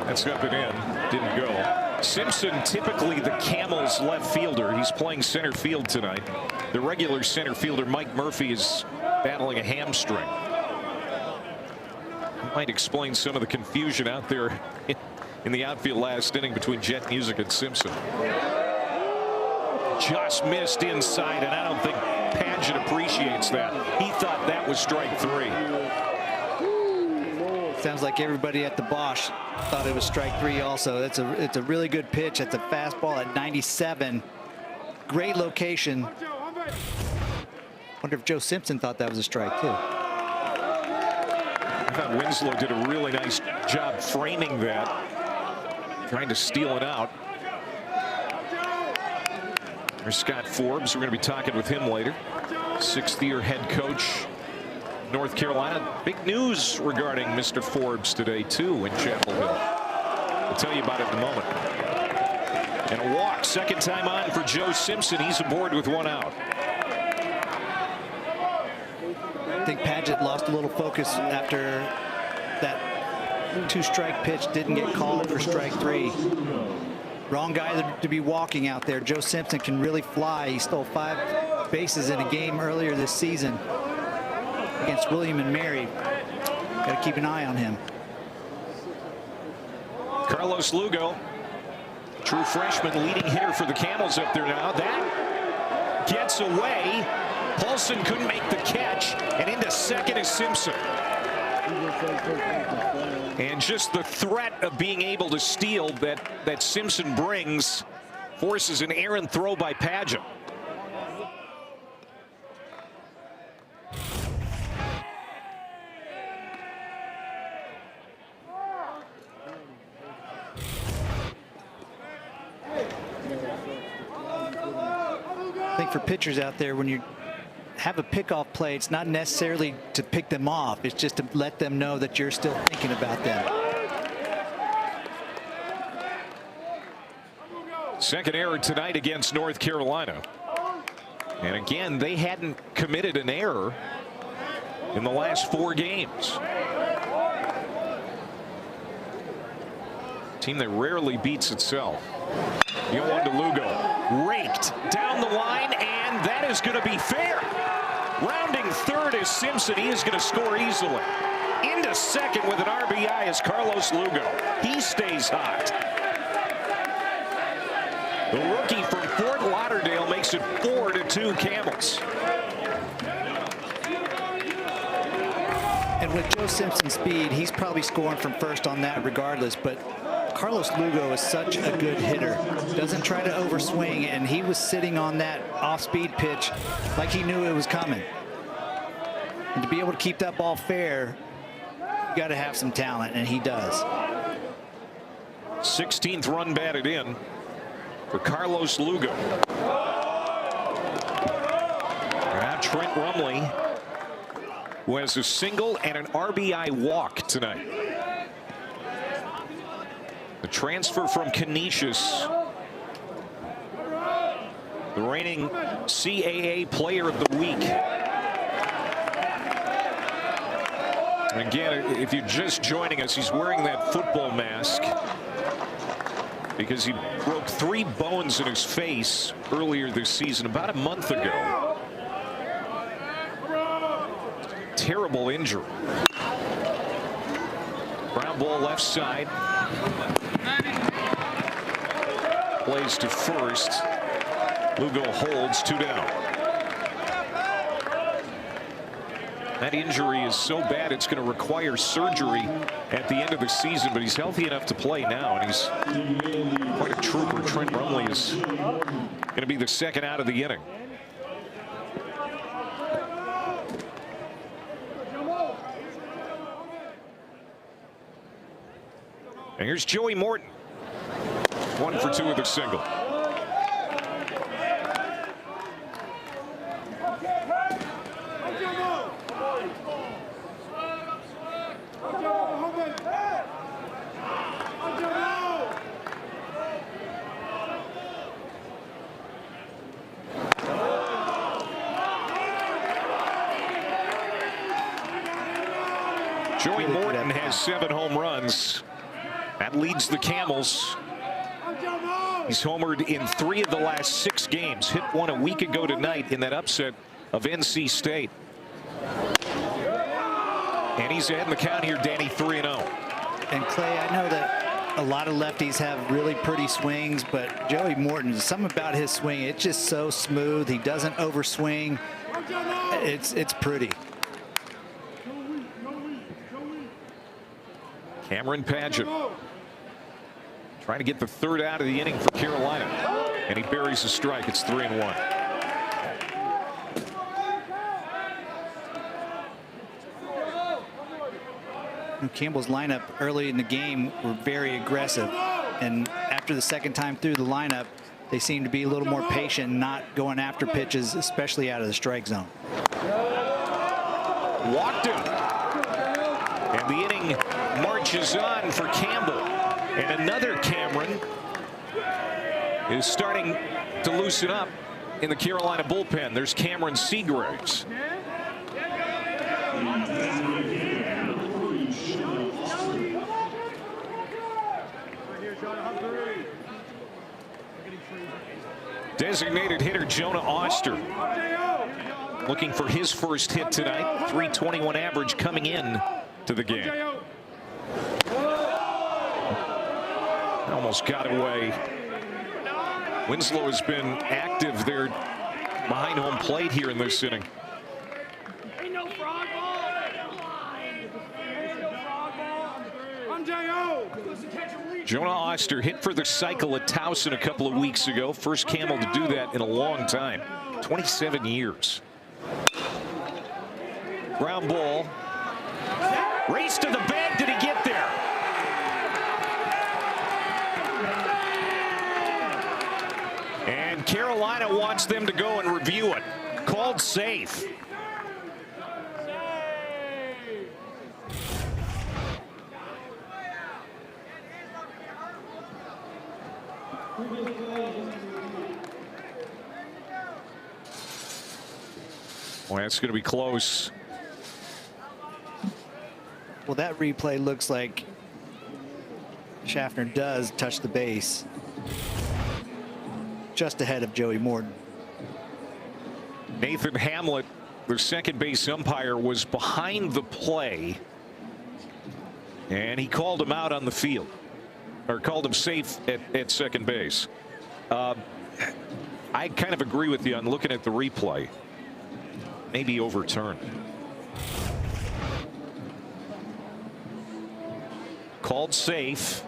That's up and in. Didn't go. Simpson, typically the Camels left fielder. He's playing center field tonight. The regular center fielder, Mike Murphy, is battling a hamstring. Might explain some of the confusion out there in the outfield last inning between Jet Music and Simpson. Just missed inside, and I don't think Padgett appreciates that. He thought that was strike 3. Sounds like everybody at the Bosch thought it was strike 3 also. It's a really good pitch. It's a fastball at 97. Great location. Wonder if Joe Simpson thought that was a strike too. I thought Winslow did a really nice job framing that, trying to steal it out. There's Scott Forbes. We're going to be talking with him later. 6th-year head coach, North Carolina. Big news regarding Mr. Forbes today, too, in Chapel Hill. I'll tell you about it in a moment. And a walk, second time on for Joe Simpson. He's aboard with 1 out. I think Padgett lost a little focus after that 2-strike pitch didn't get called for strike 3. Wrong guy to be walking out there. Joe Simpson can really fly. He stole 5 bases in a game earlier this season against William and Mary. Got to keep an eye on him. Carlos Lugo, true freshman, leading hitter for the Camels up there now. That gets away. Paulson couldn't make the catch, and into second is Simpson. And just the threat of being able to steal that Simpson brings forces an errant throw by Padgett. I think for pitchers out there, when you have a pickoff play, it's not necessarily to pick them off. It's just to let them know that you're still thinking about them. Second error tonight against North Carolina. And again, they hadn't committed an error in the last 4 games. Team that rarely beats itself. The 0-1 to Lugo. Raked down the line, and that is going to be fair. Rounding third is Simpson. He is going to score easily. Into second with an RBI is Carlos Lugo. He stays hot. The rookie from Fort Lauderdale makes it 4-2 Camels. And with Joe Simpson's speed, he's probably scoring from first on that regardless. But Carlos Lugo is such a good hitter. Doesn't try to overswing, and he was sitting on that off-speed pitch like he knew it was coming. And to be able to keep that ball fair, you got to have some talent, and he does. 16th run batted in for Carlos Lugo. Now Trent Rumley, who has a single and an RBI walk tonight. The transfer from Canisius, the reigning CAA Player of the Week. And again, if you're just joining us, he's wearing that football mask because he broke 3 bones in his face earlier this season, about a month ago. Terrible injury. Ground ball left side. Plays to first. Lugo holds 2 down. That injury is so bad it's going to require surgery at the end of the season, but he's healthy enough to play now, and he's quite a trooper. Trent Rumley is going to be the second out of the inning. And here's Joey Morton. 1 for 2 with a single. Joey Morton has 7 home runs. That leads the Camels. He's homered in 3 of the last 6 games. Hit one a week ago tonight in that upset of NC State. And he's ahead in the count here, Danny, 3-0. And Clay, I know that a lot of lefties have really pretty swings, but Joey Morton, something about his swing, it's just so smooth. He doesn't overswing. It's pretty. Cameron Paget trying to get the 3rd out of the inning for Carolina, and he buries a strike. It's 3-1. Campbell's lineup early in the game were very aggressive, and after the second time through the lineup, they seem to be a little more patient, not going after pitches, especially out of the strike zone. Walked him, and the inning marches on for Campbell. And another Cameron is starting to loosen up in the Carolina bullpen. There's Cameron Seagraves. Designated hitter Jonah Oster looking for his first hit tonight. .321 average coming in to the game. Almost got away. Winslow has been active there behind home plate here in this inning. Jonah Oster hit for the cycle at Towson a couple of weeks ago. First Campbell to do that in a long time. 27 years. Ground ball. Race to the bag. Did he get there? And Carolina wants them to go and review it. Called safe. Well, that's going to be close. Well, that replay looks like Schaffner does touch the base just ahead of Joey Morton. Nathan Hamlet, the second base umpire, was behind the play, and he called him out on the field, or called him safe at second base. I kind of agree with you on looking at the replay. Maybe overturned. Called safe.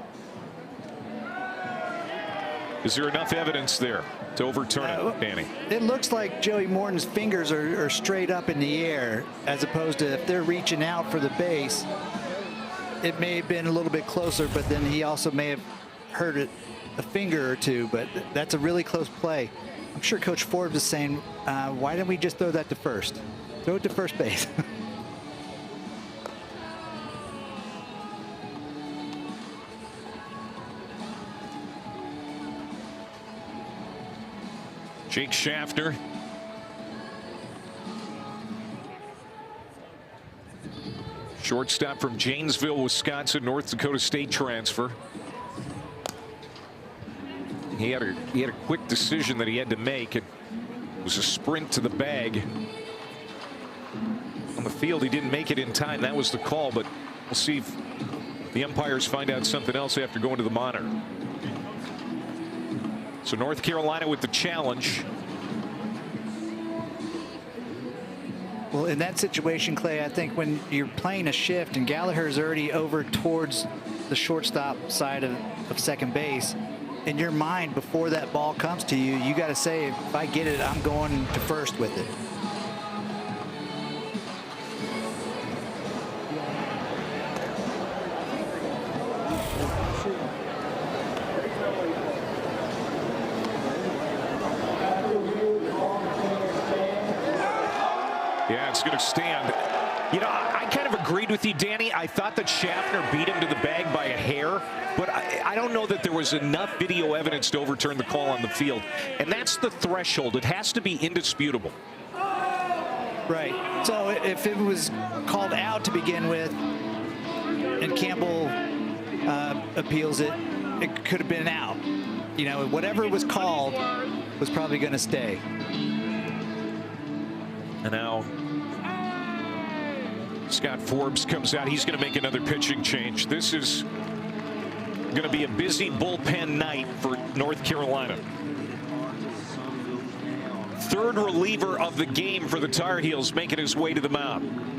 Is there enough evidence there to overturn it, Danny? It looks like Joey Morton's fingers are straight up in the air, as opposed to if they're reaching out for the base. It may have been a little bit closer, but then he also may have hurt it a finger or two. But that's a really close play. I'm sure Coach Forbes is saying, why didn't we just throw that to first? Throw it to first base. Jake Schaffner. Shortstop from Janesville, Wisconsin, North Dakota State transfer. He had a quick decision that he had to make. It was a sprint to the bag. On the field, he didn't make it in time. That was the call, but we'll see if the umpires find out something else after going to the monitor. So North Carolina with the challenge. Well, in that situation, Clay, I think when you're playing a shift and Gallagher's already over towards the shortstop side of second base, in your mind before that ball comes to you, you got to say, if I get it, I'm going to first with it. Yeah, it's going to stand. You know, I kind of agreed with you, Danny. I thought that Schaffner beat him to the bag by a hair, but I don't know that there was enough video evidence to overturn the call on the field. And that's the threshold. It has to be indisputable. Right. So if it was called out to begin with, and Campbell appeals it, it could have been out. You know, whatever was called was probably going to stay. And now Scott Forbes comes out. He's going to make another pitching change. This is going to be a busy bullpen night for North Carolina. Third reliever of the game for the Tar Heels making his way to the mound.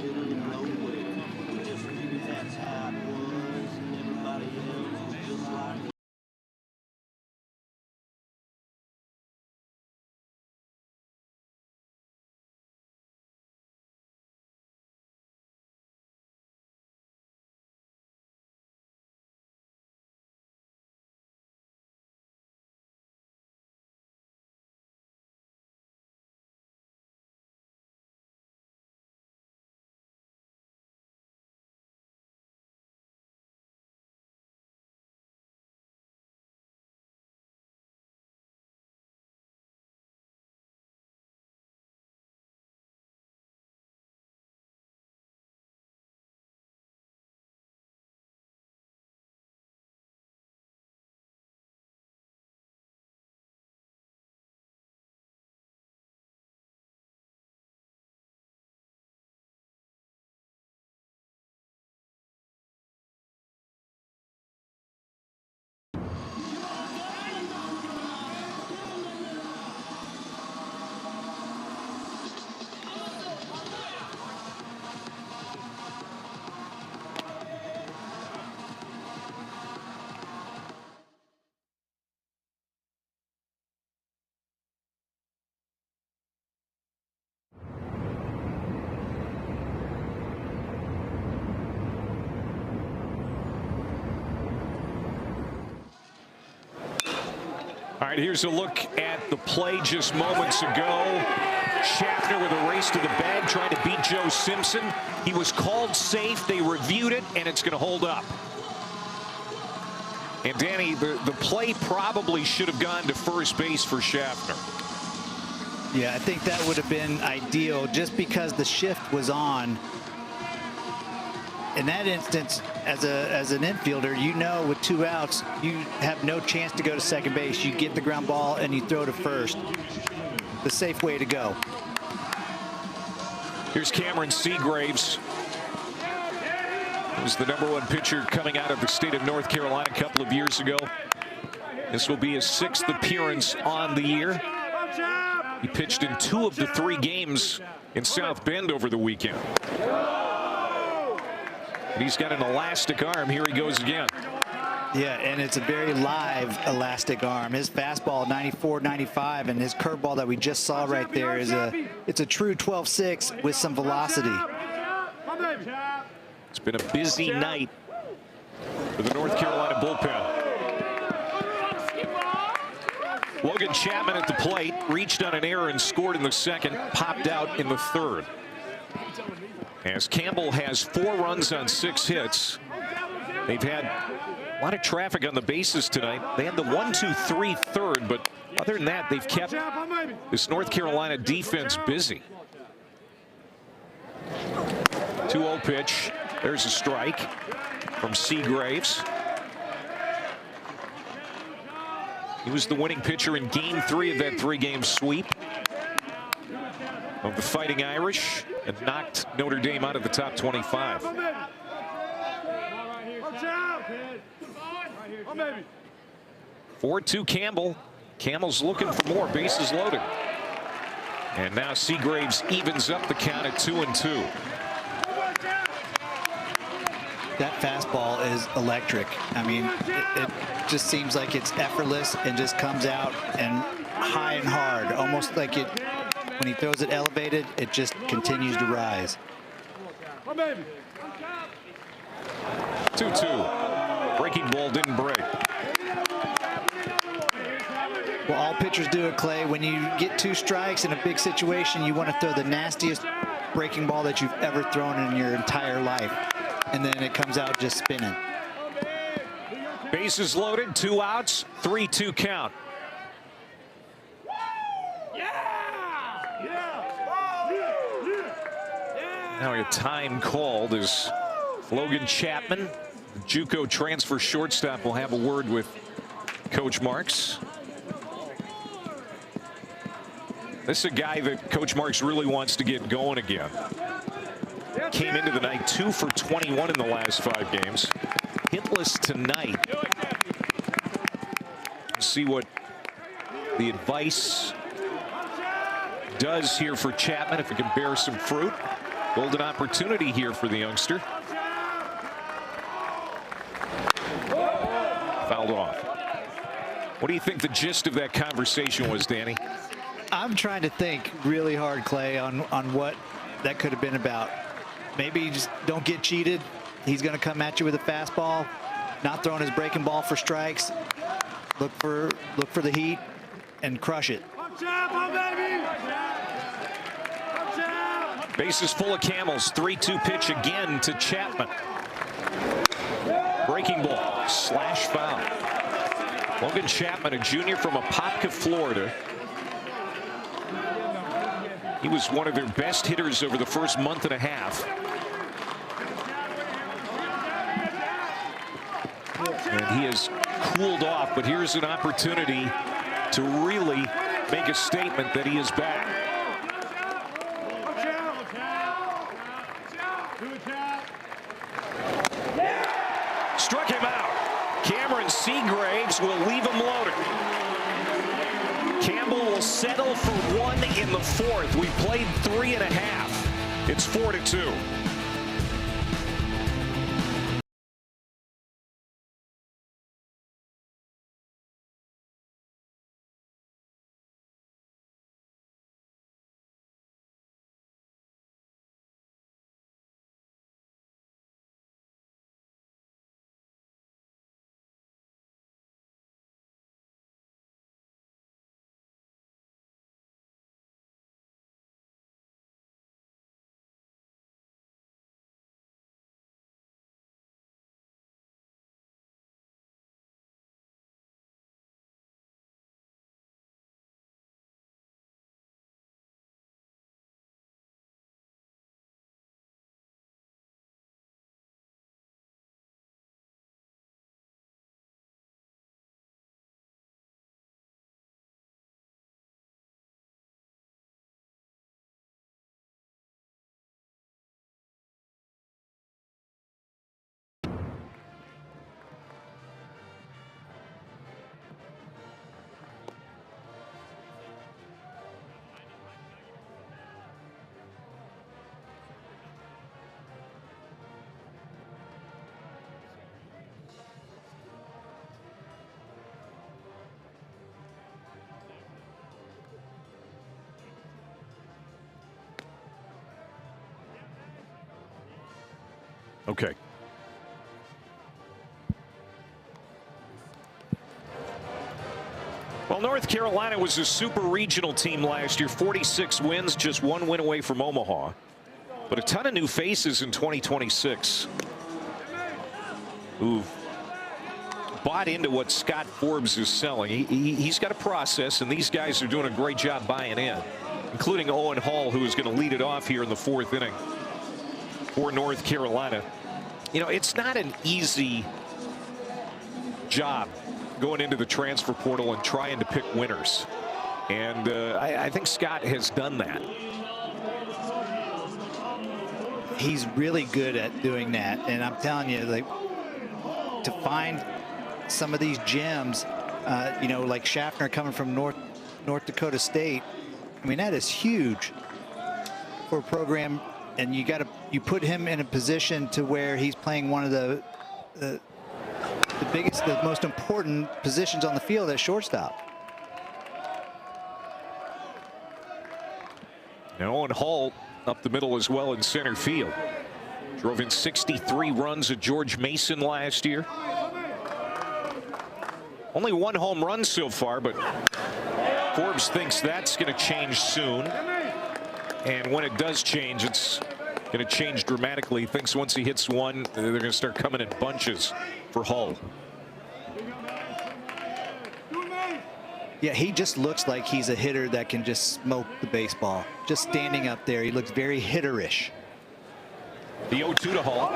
All right, here's a look at the play just moments ago. Schaffner with a race to the bag, trying to beat Joe Simpson. He was called safe. They reviewed it, and it's going to hold up. And Danny, the play probably should have gone to first base for Schaffner. Yeah, I think that would have been ideal just because the shift was on. In that instance, as an infielder, you know with 2 outs, you have no chance to go to second base. You get the ground ball and you throw to first. The safe way to go. Here's Cameron Seagraves. He was the #1 pitcher coming out of the state of North Carolina a couple of years ago. This will be his 6th appearance on the year. He pitched in 2 of the 3 games in South Bend over the weekend. He's got an elastic arm. Here he goes again. Yeah, and it's a very live elastic arm. His fastball 94, 95, and his curveball that we just saw right there is it's a true 12-6 with some velocity. It's been a busy night for the North Carolina bullpen. Logan Chapman at the plate, reached on an error and scored in the second, popped out in the third. As Campbell has 4 runs on 6 hits. They've had a lot of traffic on the bases tonight. They had the 1-2-3 third, but other than that, they've kept this North Carolina defense busy. 2-0 pitch. There's a strike from Seagraves. He was the winning pitcher in Game 3 of that 3-game sweep of the Fighting Irish and knocked Notre Dame out of the top 25. 4-2 Campbell. Campbell's looking for more. Bases loaded. And now Seagraves evens up the count at 2-2. That fastball is electric. I mean, it just seems like it's effortless and just comes out and high and hard, almost like it. When he throws it elevated, it just continues to rise. 2-2. Breaking ball didn't break. Well, all pitchers do it, Clay. When you get 2 strikes in a big situation, you want to throw the nastiest breaking ball that you've ever thrown in your entire life. And then it comes out just spinning. Bases loaded, 2 outs, 3-2 count. Now a time called as Logan Chapman, JUCO transfer shortstop, will have a word with Coach Marks. This is a guy that Coach Marks really wants to get going again. Came into the night 2 for 21 in the last 5 games. Hitless tonight. See what the advice does here for Chapman, if it can bear some fruit. Golden opportunity here for the youngster. Fouled off. What do you think the gist of that conversation was, Danny? I'm trying to think really hard, Clay, on what that could have been about. Maybe you just don't get cheated. He's going to come at you with a fastball, not throwing his breaking ball for strikes. Look for the heat and crush it. Bases full of Camels. 3-2 pitch again to Chapman. Breaking ball, slash foul. Logan Chapman, a junior from Apopka, Florida. He was one of their best hitters over the first month and a half. And he has cooled off, but here's an opportunity to really make a statement that he is back. Struck him out. Cameron Seagraves will leave him loaded. Campbell will settle for 1 in the 4th. We played 3.5. It's 4-2. Okay. Well, North Carolina was a super regional team last year. 46 wins, just 1 win away from Omaha. But a ton of new faces in 2026 who've bought into what Scott Forbes is selling. He's got a process, and these guys are doing a great job buying in, including Owen Hall, who is going to lead it off here in the 4th inning for North Carolina. You know, it's not an easy job going into the transfer portal and trying to pick winners. And I think Scott has done that. He's really good at doing that. And I'm telling you, like, to find some of these gems, you know, like Schaffner coming from North Dakota State. I mean, that is huge for a program. And you put him in a position to where he's playing one of the biggest, the most important positions on the field at shortstop. And Owen Hall up the middle as well in center field. Drove in 63 runs at George Mason last year. Only 1 home run so far, but Forbes thinks that's going to change soon. And when it does change, it's going to change dramatically. He thinks once he hits 1, they're going to start coming in bunches for Hull. Yeah, he just looks like he's a hitter that can just smoke the baseball. Just standing up there, he looks very hitterish. The 0-2 to Hull.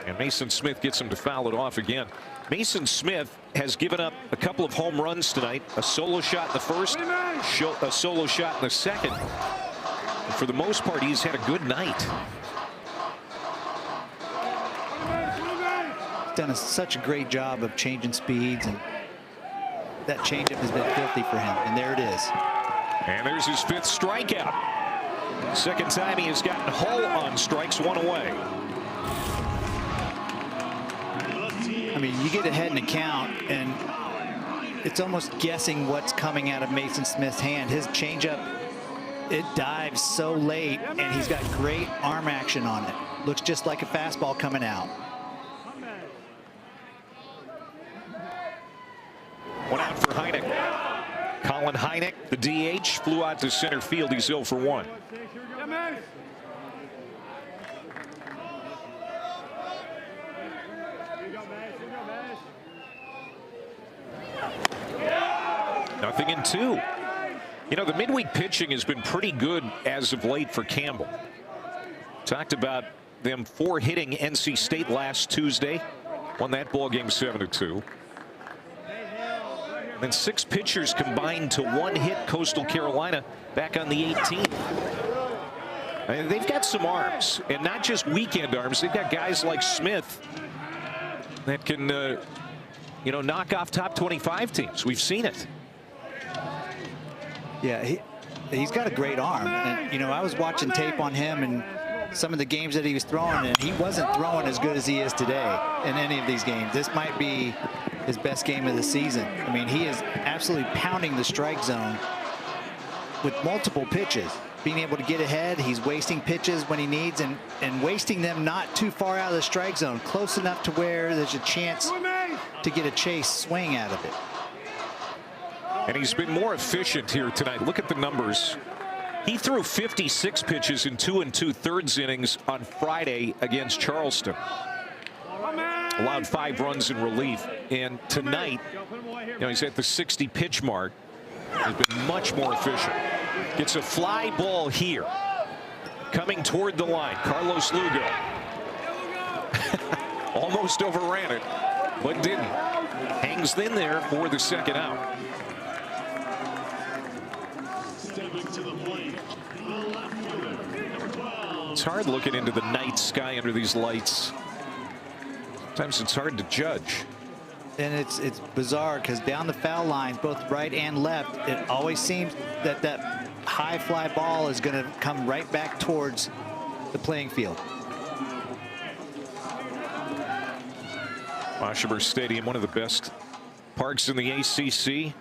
And Mason Smith gets him to foul it off again. Mason Smith has given up a couple of home runs tonight. A solo shot in the first, a solo shot in the second. And for the most part, he's had a good night. Done such a great job of changing speeds, and that changeup has been filthy for him. And there it is. And there's his 5th strikeout. Second time he has gotten Hull on strikes, 1 away. I mean, you get ahead in the count, and it's almost guessing what's coming out of Mason Smith's hand. His changeup, it dives so late, and he's got great arm action on it. Looks just like a fastball coming out. One out for Heineck. Colin Heineck, the DH, flew out to center field. He's 0 for 1. Nothing in 2. You know, the midweek pitching has been pretty good as of late for Campbell. Talked about them 4-hitting NC State last Tuesday. Won that ball game 7-2. Then 6 pitchers combined to 1 hit Coastal Carolina back on the 18th. I mean, they've got some arms, and not just weekend arms. They've got guys like Smith that can, you know, knock off top 25 teams. We've seen it. Yeah, he's got a great arm. And, you know, I was watching tape on him and some of the games that he was throwing, and he wasn't throwing as good as he is today in any of these games. This might be his best game of the season. I mean, he is absolutely pounding the strike zone with multiple pitches. Being able to get ahead, he's wasting pitches when he needs, and wasting them not too far out of the strike zone, close enough to where there's a chance to get a chase swing out of it. And he's been more efficient here tonight. Look at the numbers. He threw 56 pitches in 2 2/3 innings on Friday against Charleston. Allowed 5 runs in relief. And tonight, you know, he's at the 60 pitch mark. He's been much more efficient. Gets a fly ball here. Coming toward the line. Carlos Lugo. Almost overran it, but didn't. Hangs in there for the second out. It's hard looking into the night sky under these lights. Sometimes it's hard to judge. And it's bizarre because down the foul lines, both right and left, it always seems that that high fly ball is going to come right back towards the playing field. Oshaber Stadium, one of the best parks in the ACC.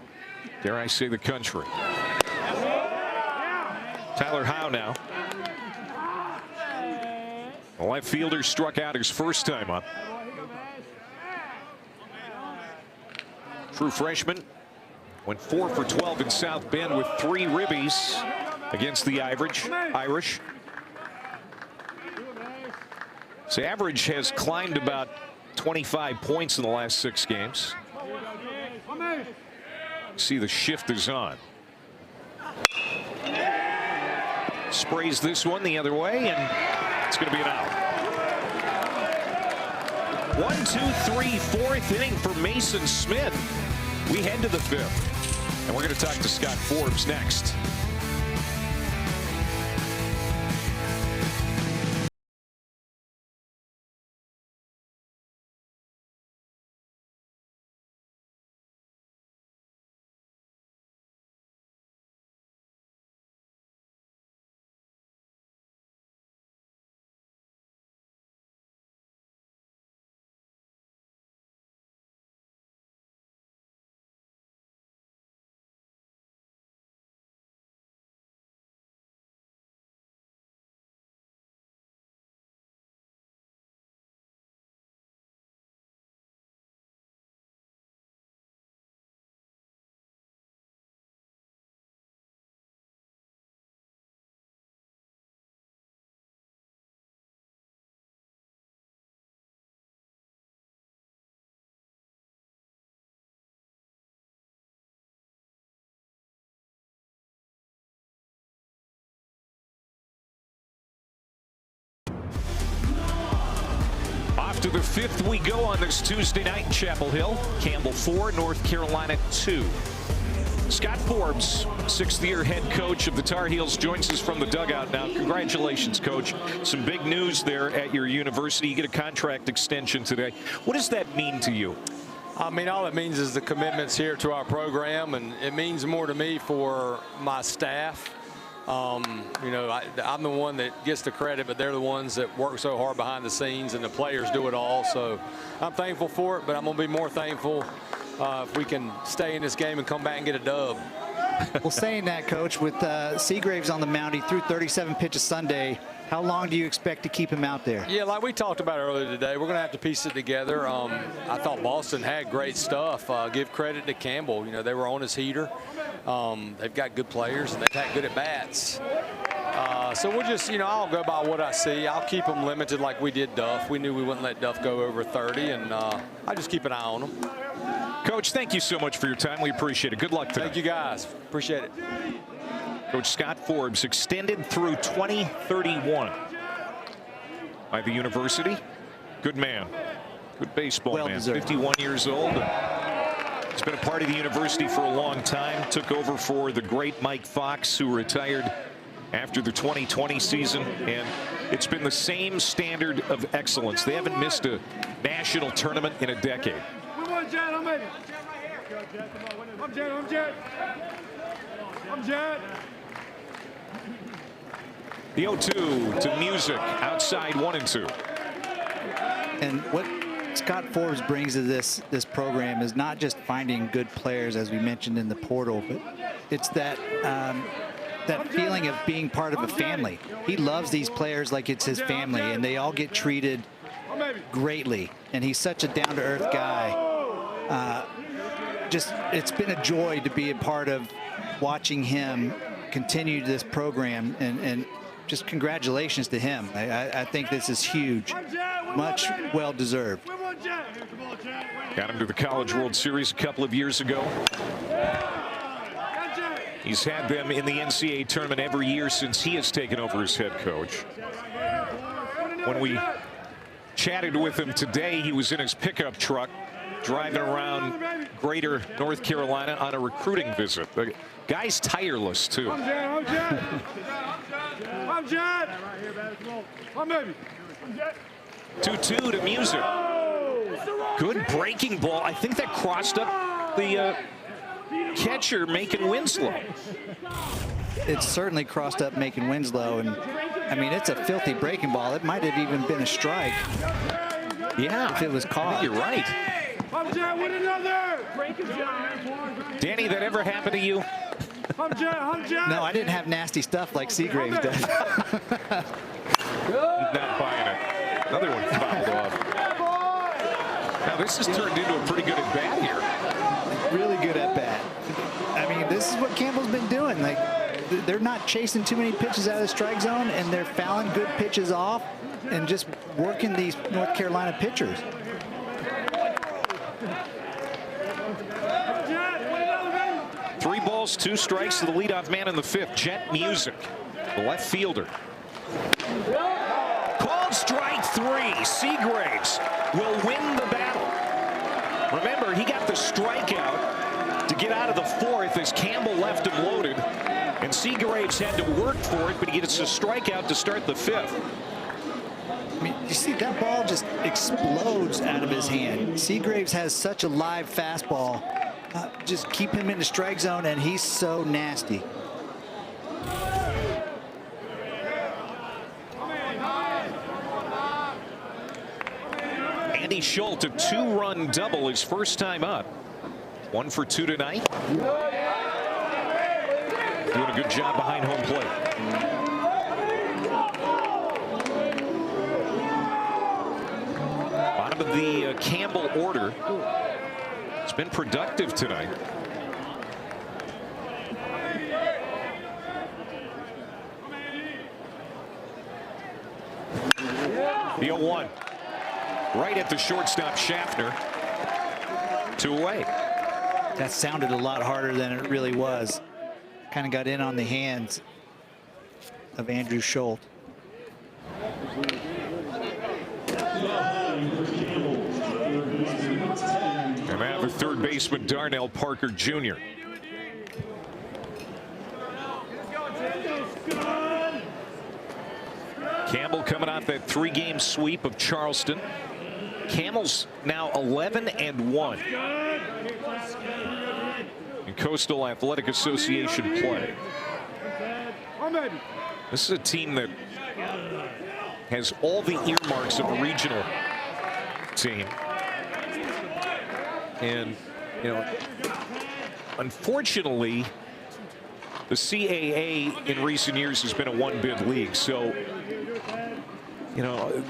Dare I say the country. Tyler Howe now. The left fielder struck out his first time up. True freshman. Went 4 for 12 in South Bend with 3 ribbies against the Irish. His average has climbed about 25 points in the last 6 games. See, the shift is on. Sprays this one the other way, and it's going to be an out. 1, 2, 3, 4th inning for Mason Smith. We head to the 5th, and we're going to talk to Scott Forbes next. To the 5th we go on this Tuesday night in Chapel Hill. Campbell 4, North Carolina 2. Scott Forbes, 6th-year head coach of the Tar Heels, joins us from the dugout now. Congratulations, Coach. Some big news there at your university. You get a contract extension today. What does that mean to you? I mean, all it means is the commitments here to our program, and it means more to me for my staff. You know, I'm the one that gets the credit, but they're the ones that work so hard behind the scenes, and the players do it all. So I'm thankful for it, but I'm going to be more thankful if we can stay in this game and come back and get a dub. Well, saying that, Coach, with Seagraves on the mound, he threw 37 pitches Sunday. How long do you expect to keep him out there? Yeah, like we talked about earlier today, we're going to have to piece it together. I thought Boston had great stuff. Give credit to Campbell. You know, they were on his heater. They've got good players, and they've had good at-bats. So we'll just, you know, I'll go by what I see. I'll keep them limited like we did Duff. We knew we wouldn't let Duff go over 30, and I just keep an eye on them. Coach, thank you so much for your time. We appreciate it. Good luck today. Thank you, guys. Appreciate it. Coach Scott Forbes extended through 2031 by the university. Good man. Good baseball Well man. deserved. 51 years old. He's been a part of the university for a long time. Took over for the great Mike Fox, who retired after the 2020 season. And it's been the same standard of excellence. They haven't missed a national tournament in a decade. I'm Jet. The 0-2 to Music, outside 1 and 2. And what Scott Forbes brings to this program is not just finding good players, as we mentioned in the portal, but it's that that feeling of being part of a family. He loves these players like it's his family, and they all get treated greatly. And he's such a down-to-earth guy. It's been a joy to be a part of watching him continue this program, and just congratulations to him. I think this is huge, much well deserved. Got him to the College World Series a couple of years ago. He's had them in the NCAA tournament every year since he has taken over as head coach. When we chatted with him today, he was in his pickup truck driving around greater North Carolina on a recruiting visit. The guy's tireless, too. I'm Jet. 2-2 to Music. Good breaking ball. I think that crossed up the catcher, Macon Winslow. It certainly crossed up Macon Winslow, and I mean, it's a filthy breaking ball. It might have even been a strike. Yeah, if it was caught. You're right. Danny, that ever happened to you? No, I didn't have nasty stuff like Seagraves does. Not buying it. Another one fouled off. Now this has turned into a pretty good at bat here. Really good at bat. I mean, this is what Campbell's been doing. Like, they're not chasing too many pitches out of the strike zone, and they're fouling good pitches off and just working these North Carolina pitchers. Three balls, 2 strikes to the leadoff man in the 5th, Jet Music, the left fielder. Called strike 3. Seagraves will win the battle. Remember, he got the strikeout to get out of the 4th as Campbell left him loaded, and Seagraves had to work for it, but he gets a strikeout to start the 5th. I mean, you see that ball just explodes out of his hand. Seagraves has such a live fastball. Just keep him in the strike zone, and he's so nasty. Andy Schultz, a 2-run double his first time up. 1 for 2 tonight. Doing a good job behind home plate. Bottom of the Campbell order. It's been productive tonight. The 0-1. Right at the shortstop, Schaffner. 2 away. That sounded a lot harder than it really was. Kind of got in on the hands of Andrew Schultz. the third baseman, Darnell Parker Jr. Campbell coming off that 3-game sweep of Charleston. Camels now 11-1 in Coastal Athletic Association play. This is a team that has all the earmarks of a regional team. And, you know, unfortunately, the CAA in recent years has been a one-bid league. So, you know,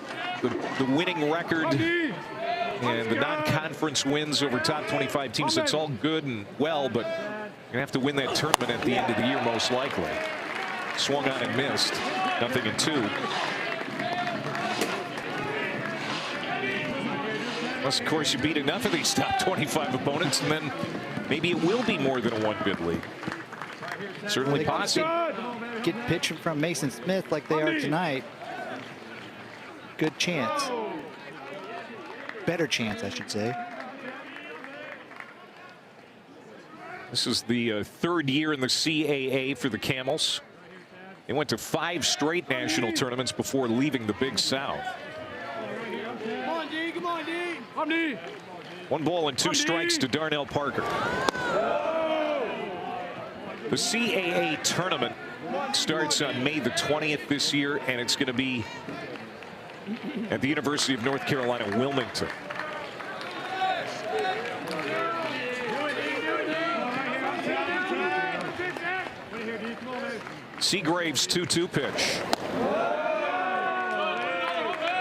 the winning record and the non-conference wins over top 25 teams, it's all good and well, but you're going to have to win that tournament at the end of the year most likely. Swung on and missed. 0-2. Unless, of course, you beat enough of these top 25 opponents, and then maybe it will be more than a one-bid league. Certainly possible. Get pitching from Mason Smith like they are tonight. Good chance. Better chance, I should say. This is the third year in the CAA for the Camels. They went to 5 straight national tournaments before leaving the Big South. Come on, D. Come on, D. Come D. 1 ball and 2 strikes to Darnell Parker. The CAA tournament starts on May the 20th this year, and it's going to be at the University of North Carolina, Wilmington. Seagrave's 2-2 pitch.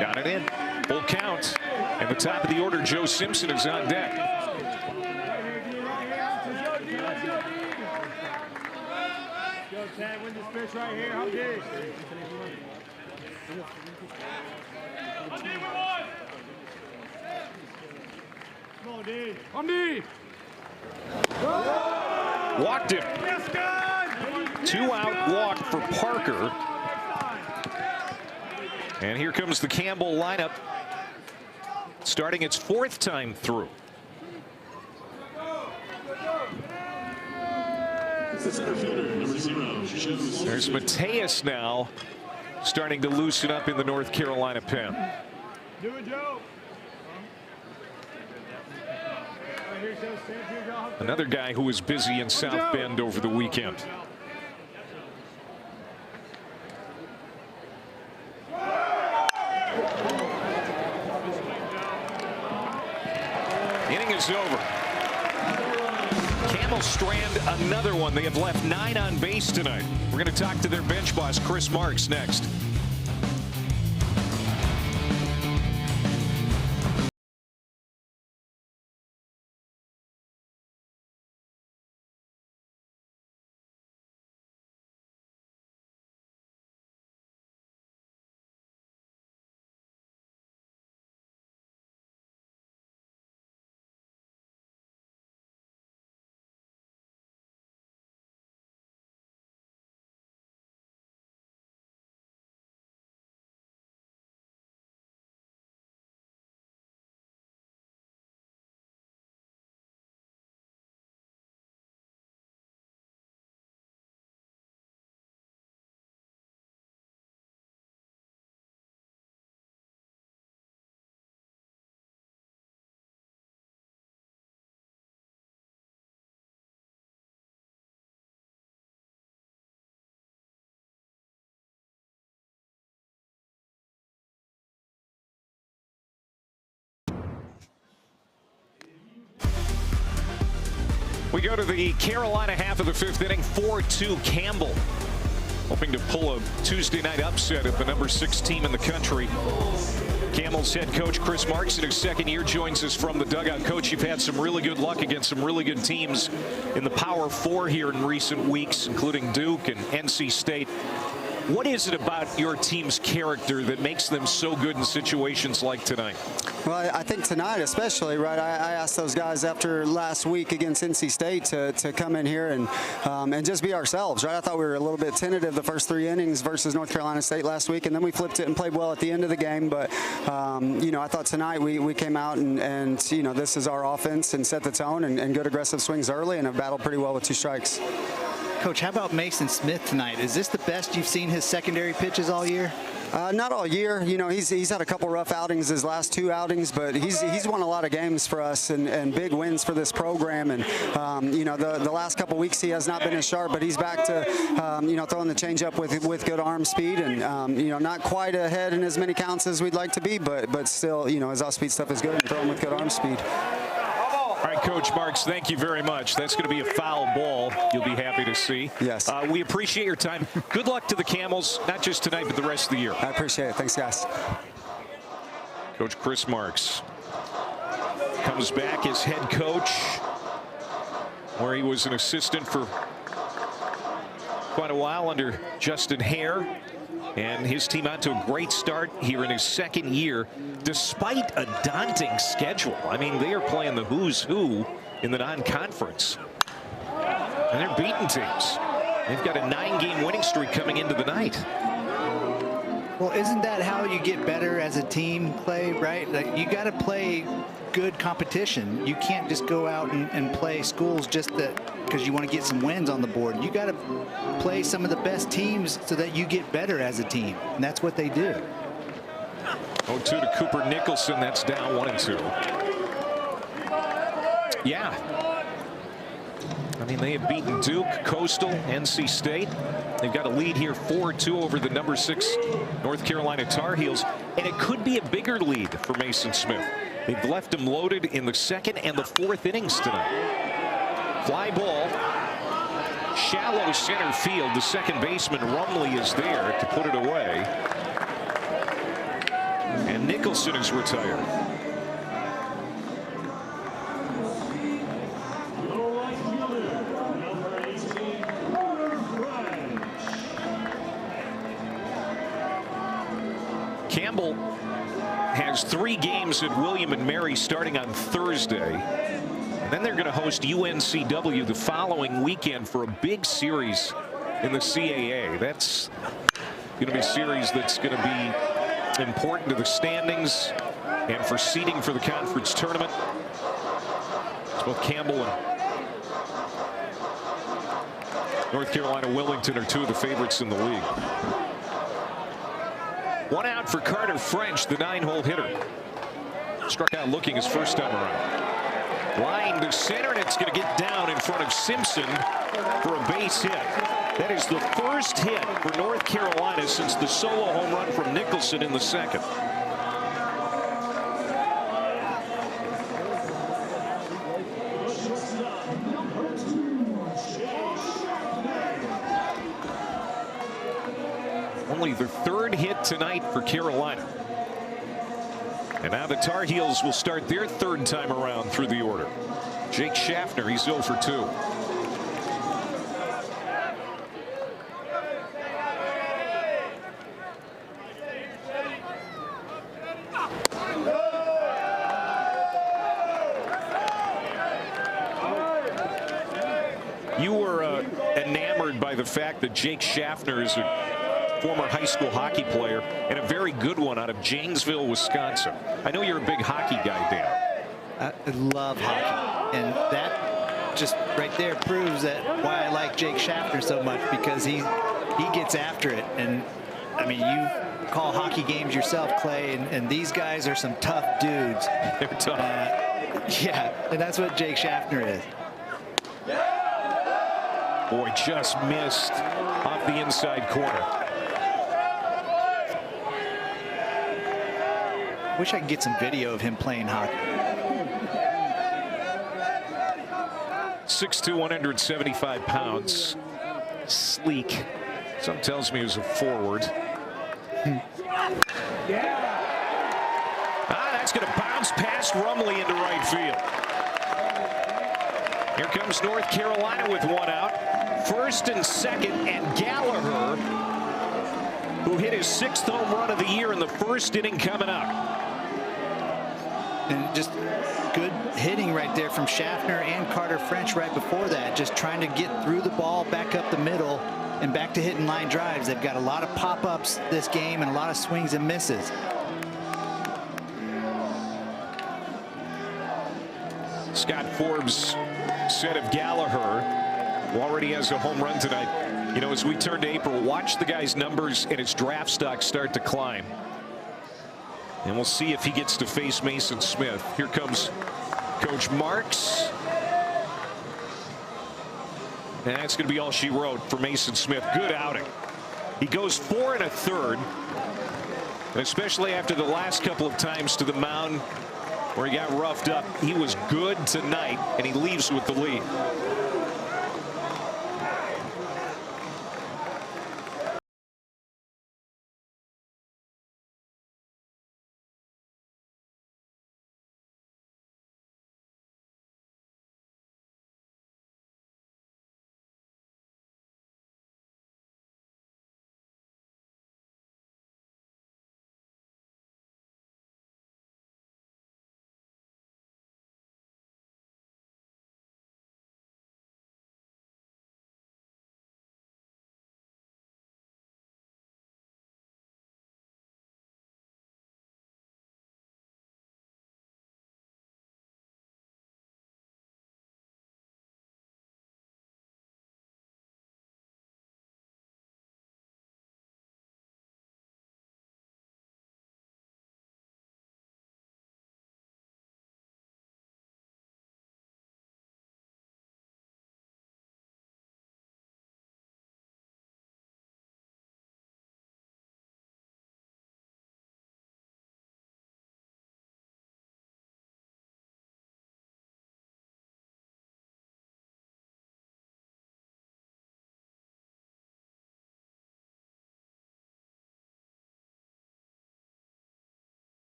Got it in. Full count. And the top of the order, Joe Simpson, is on deck. Win this pitch right here. How big? Come on, D. I'm D. Walked him. 2-out walk for Parker. And here comes the Campbell lineup, starting its 4th time through. There's Mateus now starting to loosen up in the North Carolina pen. Do it, Joe. Another guy who was busy in South Bend over the weekend. Inning is over. Camels strand another one. They have left 9 on base tonight. We're going to talk to their bench boss, Chris Marks, next. We go to the Carolina half of the 5th inning. 4-2 Campbell, hoping to pull a Tuesday night upset at the number 6 team in the country. Camels head coach Chris Marks, in his 2nd year, joins us from the dugout. Coach, you've had some really good luck against some really good teams in the Power 4 here in recent weeks, including Duke and NC State. What is it about your team's character that makes them so good in situations like tonight? Well, I think tonight especially, right, I asked those guys after last week against NC State to come in here and just be ourselves, right? I thought we were a little bit tentative the first 3 innings versus North Carolina State last week, and then we flipped it and played well at the end of the game. But, you know, I thought tonight we came out and, you know, this is our offense and set the tone and good aggressive swings early and have battled pretty well with 2 strikes. Coach, how about Mason Smith tonight? Is this the best you've seen his secondary pitches all year? Not all year. You know, he's had a couple rough outings his last 2 outings, but he's won a lot of games for us and big wins for this program. And, you know, the last couple weeks he has not been as sharp, but he's back to, you know, throwing the changeup with good arm speed and, you know, not quite ahead in as many counts as we'd like to be, but still, you know, his off-speed stuff is good and throwing with good arm speed. All right, Coach Marks, thank you very much. That's going to be a foul ball you'll be happy to see. Yes. We appreciate your time. Good luck to the Camels, not just tonight, but the rest of the year. I appreciate it. Thanks, guys. Coach Chris Marks comes back as head coach, where he was an assistant for quite a while under Justin Hare. And his team out to a great start here in his second year, despite a daunting schedule. I mean, they are playing the who's who in the non-conference. And they're beating teams. They've got a 9-game winning streak coming into the night. Well, isn't that how you get better as a team, Clay, right? Like, you got to play good competition. You can't just go out and play schools just because you want to get some wins on the board. You got to play some of the best teams so that you get better as a team. And that's what they do. 0-2 to Cooper Nicholson. That's down 1-2. Yeah. I mean, they have beaten Duke, Coastal, NC State. They've got a lead here 4-2 over the number 6 North Carolina Tar Heels. And it could be a bigger lead for Mason Smith. They've left him loaded in the 2nd and the 4th innings tonight. Fly ball. Shallow center field. The second baseman, Rumley, is there to put it away. And Nicholson is retired. Campbell has 3 games at William and Mary starting on Thursday. And then they're going to host UNCW the following weekend for a big series in the CAA. That's going to be a series that's going to be important to the standings and for seeding for the conference tournament. It's both Campbell and North Carolina Willington are 2 of the favorites in the league. 1 out for Carter French, the 9-hole hitter. Struck out looking his first time around. Line to center, and it's going to get down in front of Simpson for a base hit. That is the first hit for North Carolina since the solo home run from Nicholson in the 2nd. Only the 3rd hit tonight for Carolina. And now the Tar Heels will start their 3rd time around through the order. Jake Schaffner, he's 0 for 2. You were enamored by the fact that Jake Schaffner is a former high school hockey player and a very good one out of Janesville, Wisconsin. I know you're a big hockey guy, Dan. I love hockey, and that just right there proves that why I like Jake Schaffner so much, because he gets after it. And I mean, you call hockey games yourself, Clay, and these guys are some tough dudes. They're tough. Yeah, and that's what Jake Schaffner is. Boy, just missed off the inside corner. Wish I could get some video of him playing hockey. 6'2", 175 pounds. Sleek. Some tells me he was a forward. That's going to bounce past Rumley into right field. Here comes North Carolina with 1 out. 1st and 2nd, and Gallagher who hit his 6th home run of the year in the first inning coming up. And just good hitting right there from Schaffner and Carter French right before that. Just trying to get through the ball, back up the middle, and back to hitting line drives. They've got a lot of pop-ups this game and a lot of swings and misses. Scott Forbes said of Gallagher, who already has a home run tonight, you know, as we turn to April, watch the guy's numbers and his draft stock start to climb. And we'll see if he gets to face Mason Smith. Here comes Coach Marks. And that's going to be all she wrote for Mason Smith. Good outing. He goes 4 1/3. And especially after the last couple of times to the mound where he got roughed up, he was good tonight, and he leaves with the lead.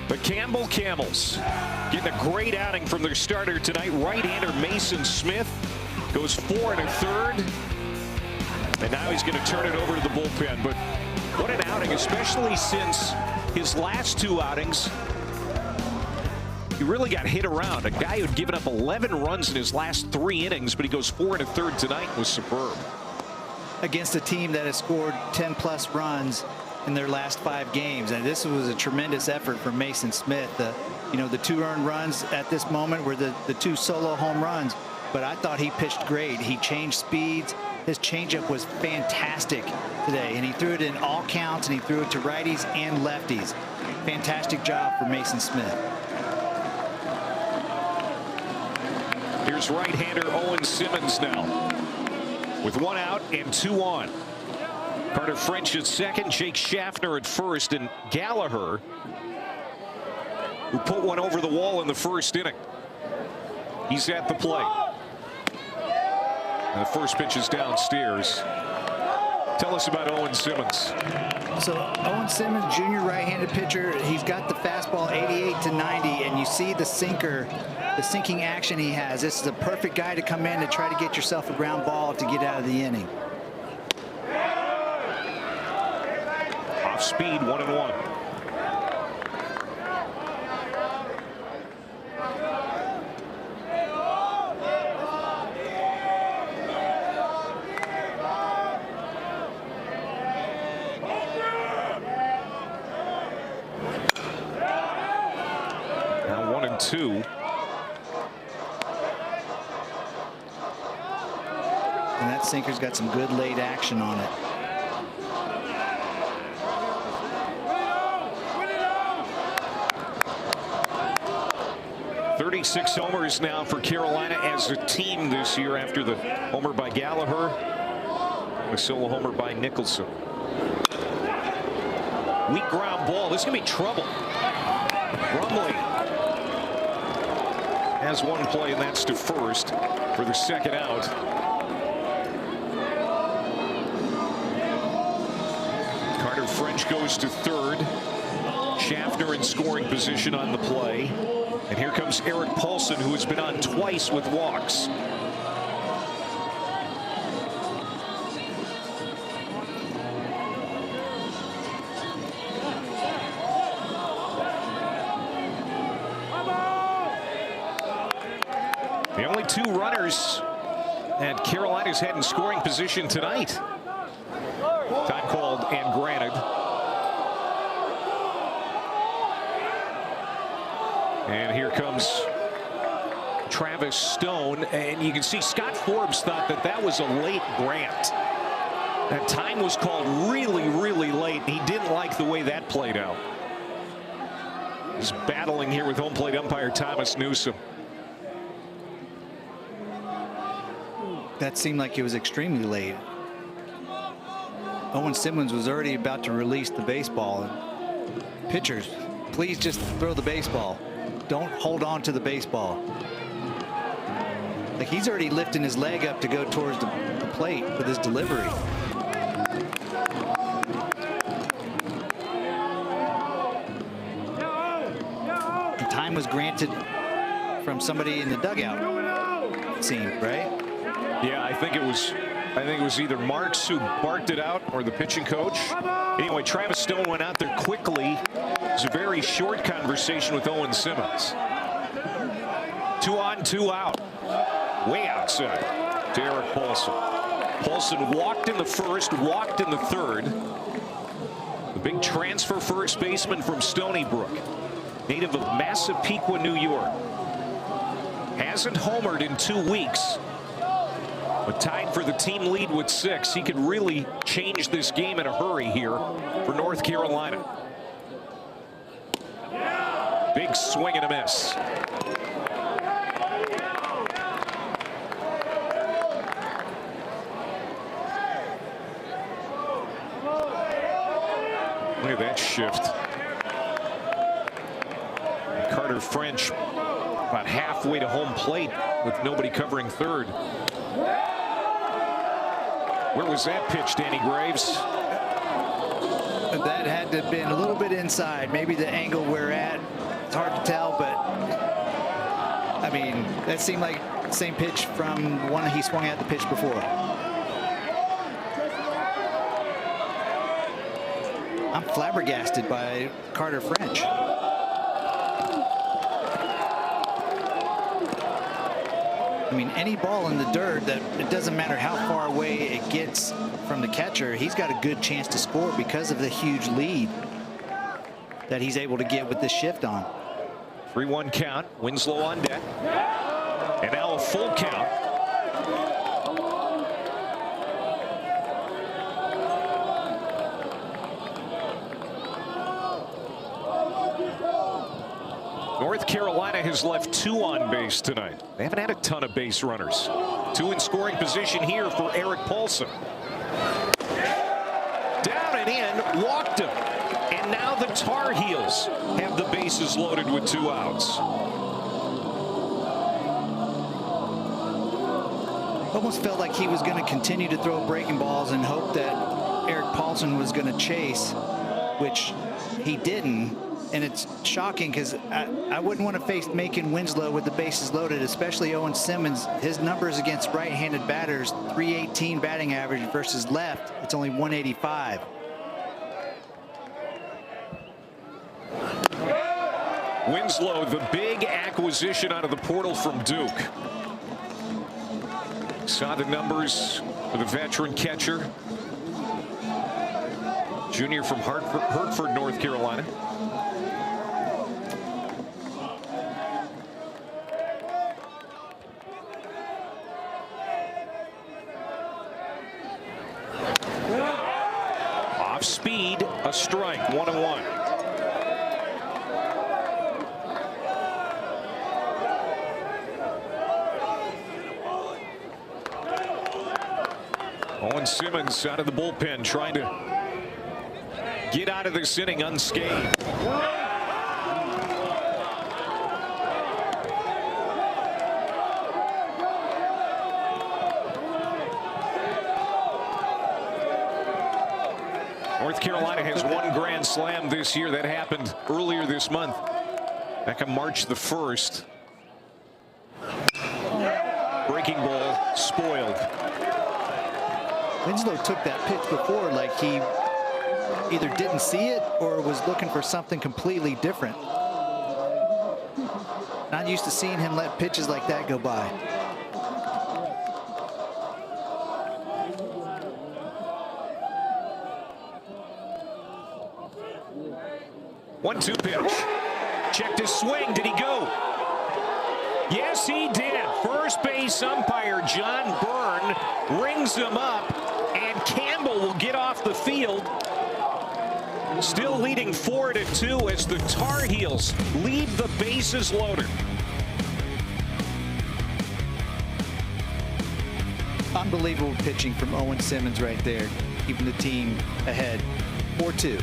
The Campbell Camels getting a great outing from their starter tonight. Right-hander Mason Smith goes 4 1/3. And now he's going to turn it over to the bullpen. But what an outing, especially since his last 2 outings, he really got hit around. A guy who'd given up 11 runs in his last 3 innings, but he goes 4 1/3 tonight, was superb. Against a team that has scored 10+ runs in their last 5 games, and this was a tremendous effort from Mason Smith. The 2 earned runs at this moment were the 2 solo home runs, but I thought he pitched great. He changed speeds. His changeup was fantastic today, and he threw it in all counts, and he threw it to righties and lefties. Fantastic job for Mason Smith. Here's right-hander Owen Simmons now with 1 out and 2 on. Carter French at second, Jake Schaffner at first, and Gallagher, who put one over the wall in the first inning. He's at the plate. And the first pitch is downstairs. Tell us about Owen Simmons. So Owen Simmons, junior right-handed pitcher, he's got the fastball 88 to 90, and you see the sinker, the sinking action he has. This is a perfect guy to come in to try to get yourself a ground ball to get out of the inning. Off speed, 1-1. Now 1-2. And that sinker's got some good late action on it. Six homers now for Carolina as a team this year after the homer by Gallagher, a solo homer by Nicholson. Weak ground ball. This is going to be trouble. Brumley has one play, and that's to first for the second out. French goes to third. Schaffner in scoring position on the play. And here comes Eric Paulson, who has been on twice with walks. The only two runners that Carolina's had in scoring position tonight. Time called and granted. And here comes Travis Stone. And you can see Scott Forbes thought that that was a late grant. That time was called really, really late. He didn't like the way that played out. He's battling here with home plate umpire Thomas Newsom. That seemed like it was extremely late. Owen Simmons was already about to release the baseball. And pitchers, please just throw the baseball. Don't hold on to the baseball. Like, he's already lifting his leg up to go towards the plate with his delivery. The time was granted from somebody in the dugout, it seemed, right? Yeah, I think it was either Marks who barked it out or the pitching coach. Anyway, Travis Stone went out there quickly. It was a very short conversation with Owen Simmons. 2 on, 2 out. Way outside to Eric Paulson. Paulson walked in the first, walked in the third. The big transfer first baseman from Stony Brook, native of Massapequa, New York. Hasn't homered in 2 weeks. But tied for the team lead with 6. He could really change this game in a hurry here for North Carolina. Big swing and a miss. Look at that shift. And Carter French about halfway to home plate with nobody covering third. Where was that pitch, Danny Graves? That had to have been a little bit inside. Maybe the angle we're at, it's hard to tell, but I mean, that seemed like the same pitch from the one he swung at the pitch before. I'm flabbergasted by Carter French. I mean, any ball in the dirt, that it doesn't matter how far away it gets from the catcher, he's got a good chance to score because of the huge lead that he's able to get with this shift on. 3-1 count. Winslow on deck. And now a full count. North Carolina has left 2 on base tonight. They haven't had a ton of base runners. 2 in scoring position here for Eric Paulson. Down and in, walked him. And now the Tar Heels have the bases loaded with 2 outs. Almost felt like he was going to continue to throw breaking balls and hope that Eric Paulson was going to chase, which he didn't. And it's shocking because I wouldn't want to face Macon Winslow with the bases loaded, especially Owen Simmons. His numbers against right-handed batters, .318 batting average versus left, it's only .185. Winslow, the big acquisition out of the portal from Duke. Saw the numbers for the veteran catcher. Junior from Hertford, North Carolina. Off speed, a strike, 1-1. Owen Simmons out of the bullpen trying to get out of this inning unscathed. North North Carolina has one grand slam this year. That happened earlier this month, back on March the 1st. Breaking ball spoiled. Winslow took that pitch before like he either didn't see it or was looking for something completely different. Not used to seeing him let pitches like that go by. 1-2 pitch. Checked his swing. Did he go? Yes, he did. First base umpire John Byrne rings him up, and Campbell will get off the field. Still leading 4-2 as the Tar Heels leave the bases loaded. Unbelievable pitching from Owen Simmons right there, keeping the team ahead. 4-2.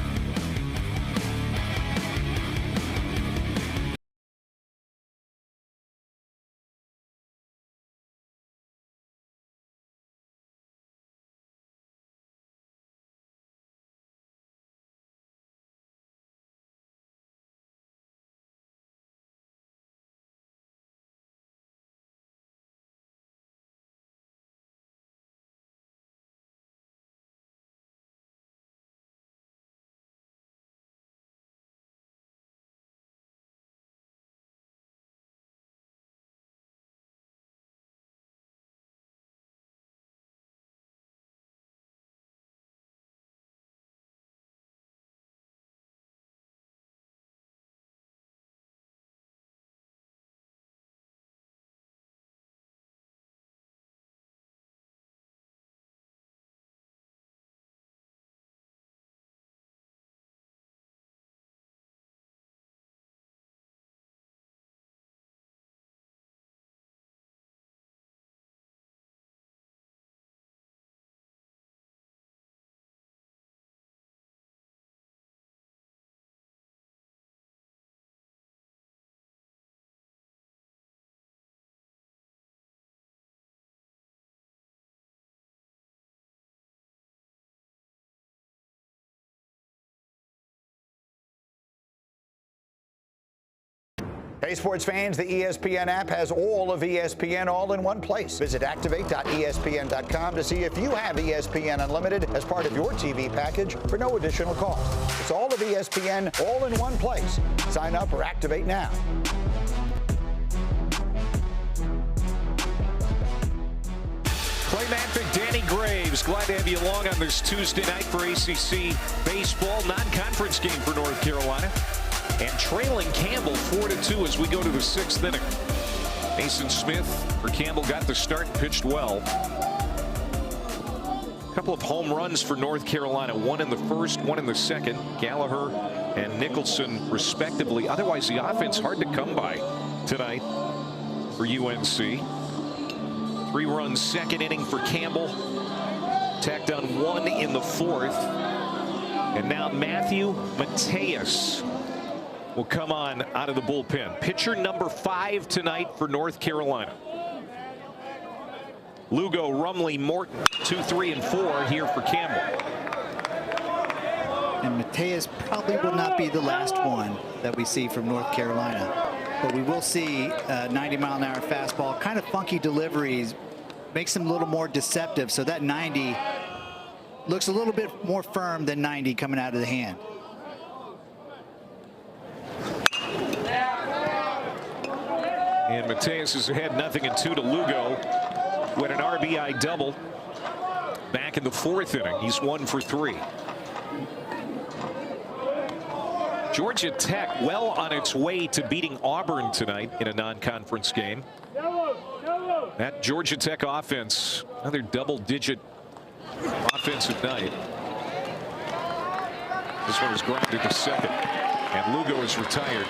Hey, sports fans, the ESPN app has all of ESPN all in one place. Visit activate.espn.com to see if you have ESPN Unlimited as part of your TV package for no additional cost. It's all of ESPN all in one place. Sign up or activate now. Clay Matvick, Danny Graves, glad to have you along on this Tuesday night for ACC baseball. Non-conference game for North Carolina. And trailing Campbell 4-2 as we go to the 6th inning. Mason Smith for Campbell got the start and pitched well. A couple of home runs for North Carolina. One in the first, one in the second. Gallagher and Nicholson respectively. Otherwise, the offense hard to come by tonight for UNC. 3 runs second inning for Campbell. Tacked on 1 in the 4th. And now Matthew Mateus will come on out of the bullpen. Pitcher number 5 tonight for North Carolina. Lugo, Rumley, Morton, 2, 3, and 4 here for Campbell. And Mateus probably will not be the last one that we see from North Carolina. But we will see 90-mile-an-hour fastball, kind of funky deliveries, makes him a little more deceptive. So that 90 looks a little bit more firm than 90 coming out of the hand. And Mateus is ahead 0-2 to Lugo with an RBI double back in the 4th inning. He's 1 for 3. Georgia Tech well on its way to beating Auburn tonight in a non-conference game. That Georgia Tech offense, another double-digit offensive night. This one is grounded to second, and Lugo is retired.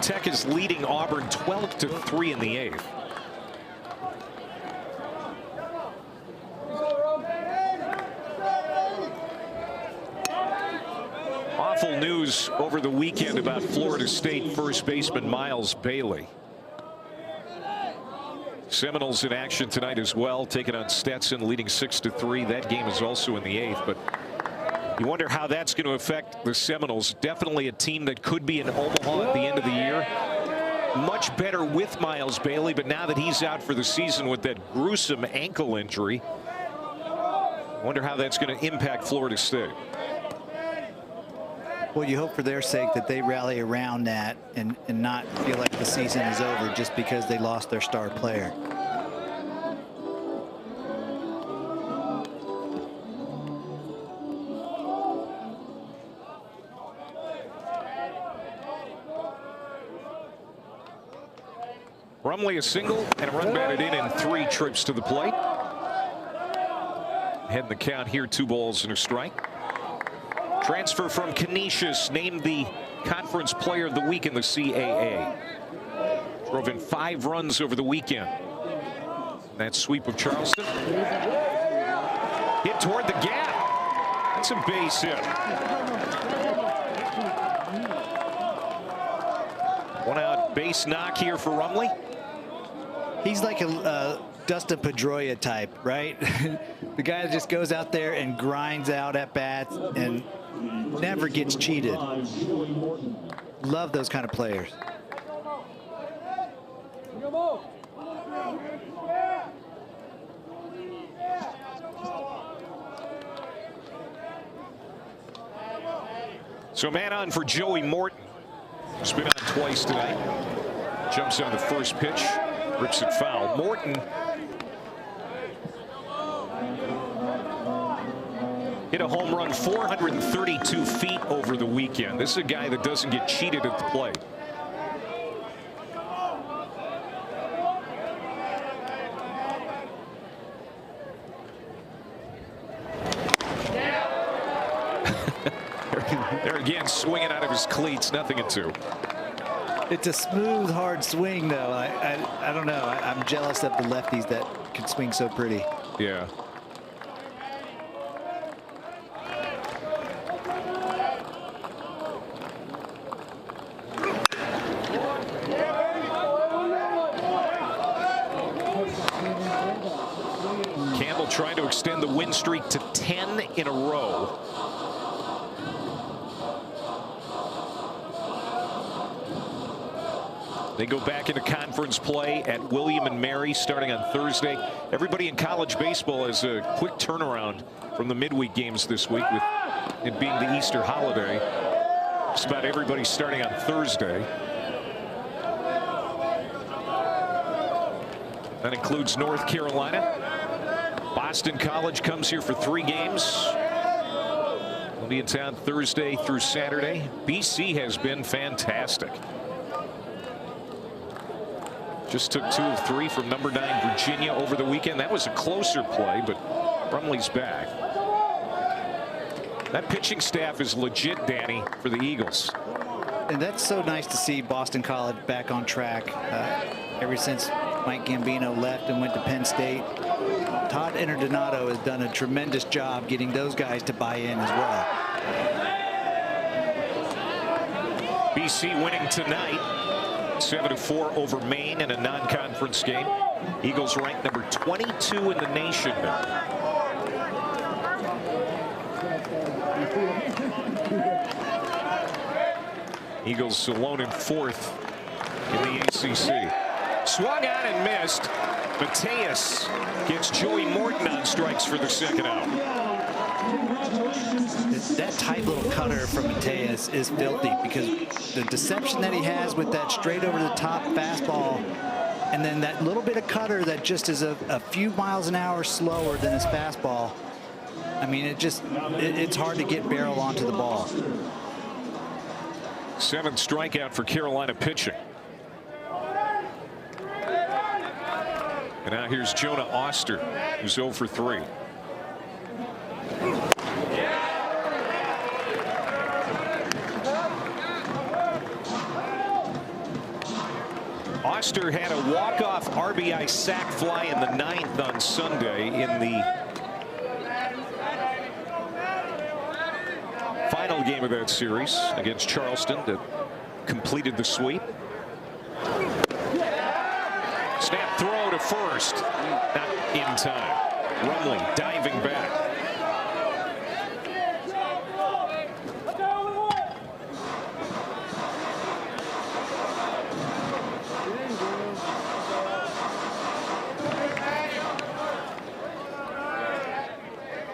Tech is leading Auburn 12-3 in the 8th. Awful news over the weekend about Florida State first baseman Miles Bailey. Seminoles in action tonight as well, taking on Stetson, leading 6-3. That game is also in the 8th, but You wonder how that's going to affect the Seminoles. Definitely a team that could be in Omaha at the end of the year. Much better with Miles Bailey, but now that he's out for the season with that gruesome ankle injury, I wonder how that's going to impact Florida State. Well, you hope for their sake that they rally around that and not feel like the season is over just because they lost their star player. Rumley a single and a run batted in 3 trips to the plate. Heading the count here, 2 balls and a strike. Transfer from Canisius, named the Conference Player of the Week in the CAA. Drove in 5 runs over the weekend. That sweep of Charleston. Hit toward the gap. That's a base hit. 1 out base knock here for Rumley. He's like a Dustin Pedroia type, right? The guy that just goes out there and grinds out at bats and never gets cheated. Love those kind of players. So man on for Joey Morton. He's been on twice tonight. Jumps on the first pitch, rips it foul. Morton hit a home run 432 feet over the weekend. This is a guy that doesn't get cheated at the plate. There again, swinging out of his cleats, nothing at 2. It's a smooth, hard swing, though. I don't know. I'm jealous of the lefties that can swing so pretty. Yeah. Campbell trying to extend the win streak to 10 in a row. They go back into conference play at William and Mary starting on Thursday. Everybody in college baseball has a quick turnaround from the midweek games this week, with it being the Easter holiday. Just about everybody starting on Thursday. That includes North Carolina. Boston College comes here for 3 games. They'll be in town Thursday through Saturday. BC has been fantastic. Just took 2 of 3 from number 9 Virginia over the weekend. That was a closer play, but Rumley's back. That pitching staff is legit, Danny, for the Eagles. And that's so nice to see Boston College back on track. Ever since Mike Gambino left and went to Penn State, Todd Interdonato has done a tremendous job getting those guys to buy in as well. BC winning tonight. 7-4 over Maine in a non-conference game. Eagles ranked number 22 in the nation now. Eagles alone in 4th in the ACC. Swung on and missed. Mateus gets Joey Morton on strikes for the 2nd out. That tight little cutter from Mateus is filthy, because the deception that he has with that straight over the top fastball, and then that little bit of cutter that just is a few miles an hour slower than his fastball. I mean, it's hard to get barrel onto the ball. 7th strikeout for Carolina pitching. And now here's Jonah Oster, who's 0 for 3. Oster had a walk-off RBI sac fly in the 9th on Sunday in the final game of that series against Charleston that completed the sweep. Snap throw to first, not in time. Rumley diving back.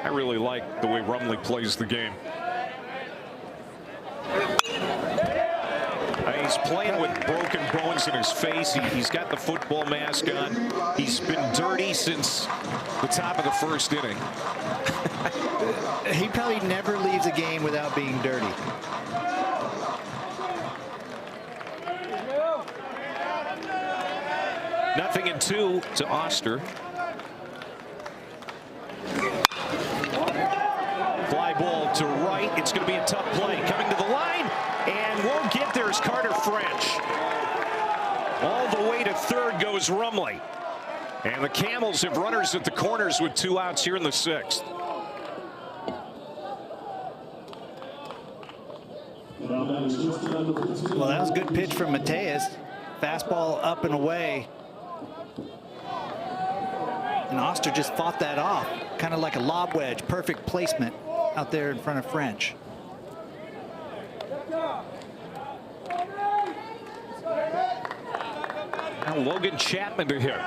I really like the way Rumley plays the game. He's playing with broken bones in his face. He's got the football mask on. He's been dirty since the top of the first inning. He probably never leaves a game without being dirty. Nothing in 2 to Oster. Fly ball to right. It's going to be a tough play. Coming to the line and won't get there is Carter French. All the way to third goes Rumley. And the Camels have runners at the corners with 2 outs here in the 6th. Well, that was a good pitch from Mateus. Fastball up and away. And Oster just fought that off. Kind of like a lob wedge. Perfect placement out there in front of French. Now Logan Chapman to hit.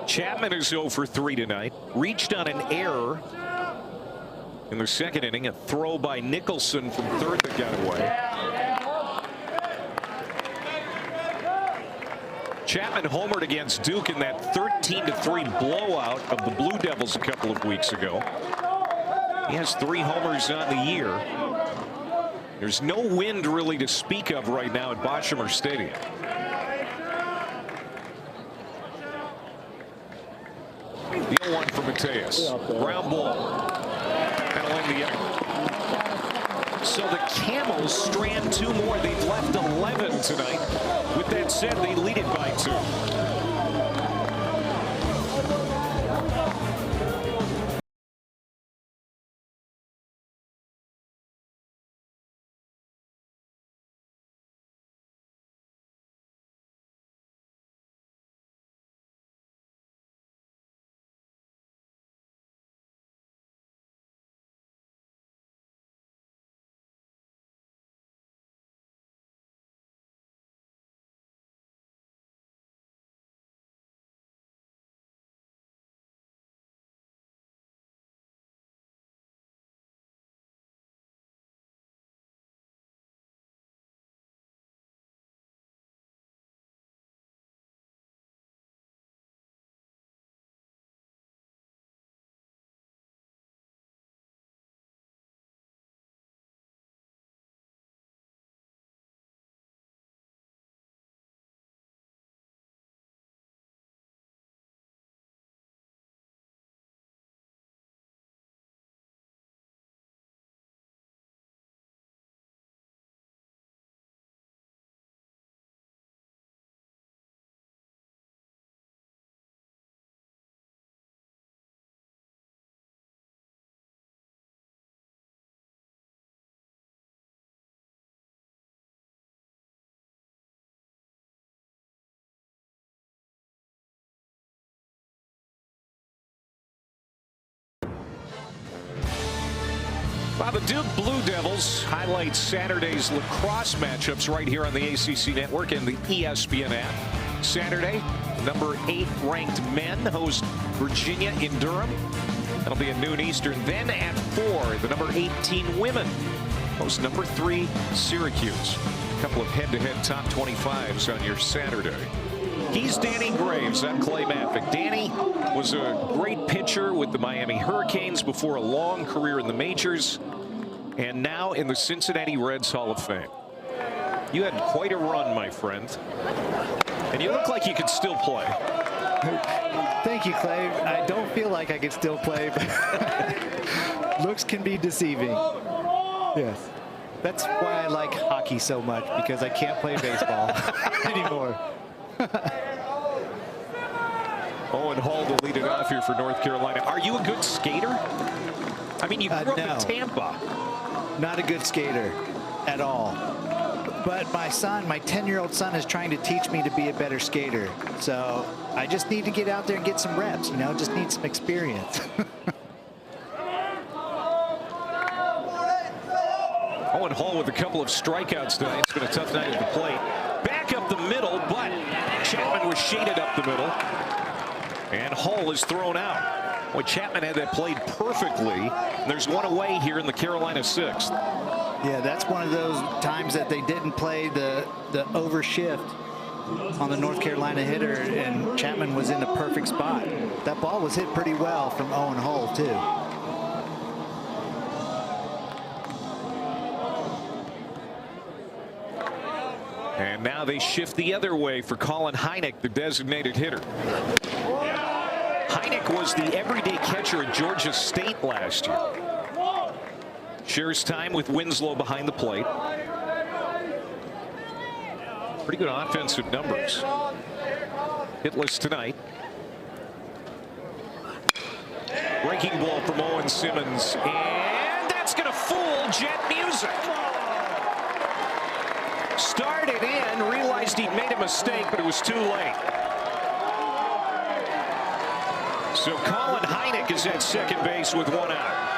Chapman is 0 for 3 tonight. Reached on an error in the 2nd inning. A throw by Nicholson from third that got away. Chapman homered against Duke in that 13-3 blowout of the Blue Devils a couple of weeks ago. He has 3 homers on the year. There's no wind really to speak of right now at Boshamer Stadium. The 0-1 for Mateus. Ground ball. That'll end the inning. So the Camels strand 2 more. They've left 11 tonight. With that said, they lead it by 2. Well, the Duke Blue Devils highlight Saturday's lacrosse matchups right here on the ACC Network and the ESPN app. Saturday, number 8 ranked men host Virginia in Durham. That'll be at noon Eastern. Then at 4, the number 18 women host number 3 Syracuse. A couple of head-to-head top 25s on your Saturday. He's Danny Graves. I'm Clay Matvick. Danny was a great pitcher with the Miami Hurricanes before a long career in the majors, and now in the Cincinnati Reds Hall of Fame. You had quite a run, my friend, and you look like you could still play. Thank you, Clay. I don't feel like I can still play, but looks can be deceiving. Yes. That's why I like hockey so much, because I can't play baseball anymore. Owen Hall to lead it off here for North Carolina. Are you a good skater? I mean, you grew up in Tampa. Not a good skater at all. But my son, my 10-year-old son, is trying to teach me to be a better skater. So I just need to get out there and get some reps, you know, just need some experience. Owen Hall with a couple of strikeouts tonight. It's been a tough night at the plate. Back up the middle, but Chapman was was shaded up the middle. And Hull is thrown out. Boy, Chapman had that played perfectly. There's one away here in the Carolina 6th. Yeah, that's one of those times that they didn't play the overshift on the North Carolina hitter, and Chapman was in a perfect spot. That ball was hit pretty well from Owen Hull, too. And now they shift the other way for Colin Hynek, the designated hitter. Hynek was the everyday catcher at Georgia State last year. Shares time with Winslow behind the plate. Pretty good offensive numbers. Hitless tonight. Breaking ball from Owen Simmons, and that's going to fool Jet Music. Started in, realized he'd made a mistake, but it was too late. So Colin Hynek is at second base with one out.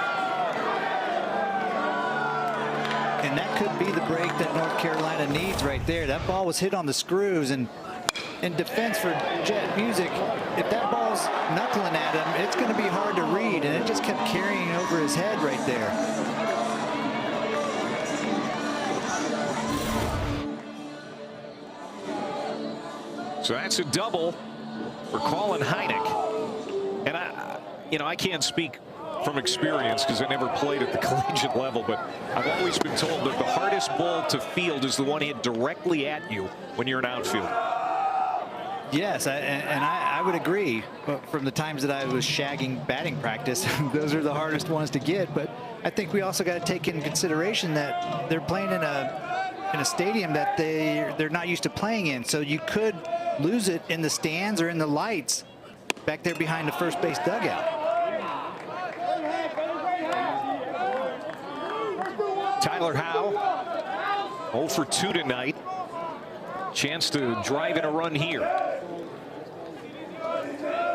And that could be the break that North Carolina needs right there. That ball was hit on the screws, and in defense for Jet Music, if that ball's knuckling at him, it's going to be hard to read, and it just kept carrying over his head right there. So that's a double for Colin Hynek. And I can't speak from experience because I never played at the collegiate level, but I've always been told that the hardest ball to field is the one hit directly at you when you're an outfielder. Yes, I would agree. But from the times that I was shagging batting practice, those are the hardest ones to get. But I think we also got to take into consideration that they're playing in a stadium that they're not used to playing in. So you could lose it in the stands or in the lights back there behind the first base dugout. Tyler Howe, 0 for 2 tonight. Chance to drive in a run here.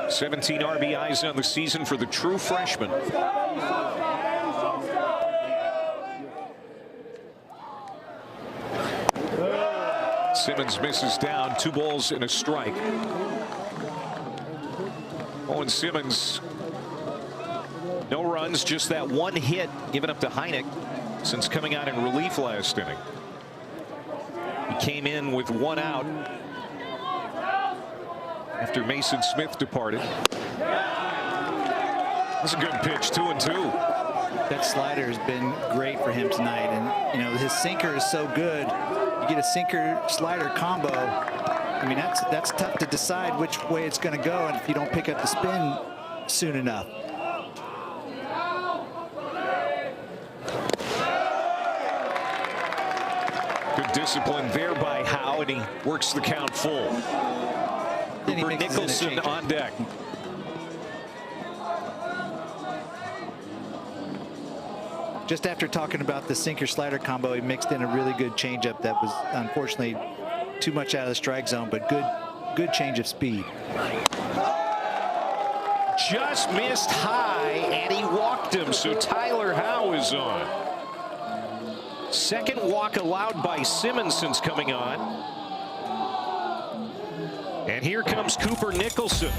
17 RBIs on the season for the true freshman. Simmons misses down, 2 balls and a strike. Owen Simmons, no runs, just that one hit given up to Hynek since coming out in relief last inning. He came in with 1 out after Mason Smith departed. That's a good pitch, 2-2. That slider has been great for him tonight, and his sinker is so good. You get a sinker slider combo. I mean, that's tough to decide which way it's going to go, and if you don't pick up the spin soon enough. Good discipline there by Howe, and he works the count full. Cooper Nicholson on deck. Just after talking about the sinker slider combo, he mixed in a really good changeup that was unfortunately too much out of the strike zone, but good change of speed. Just missed high, and he walked him, so Tyler Howe is on. Second walk allowed by Simmons since coming on. And here comes Cooper Nicholson.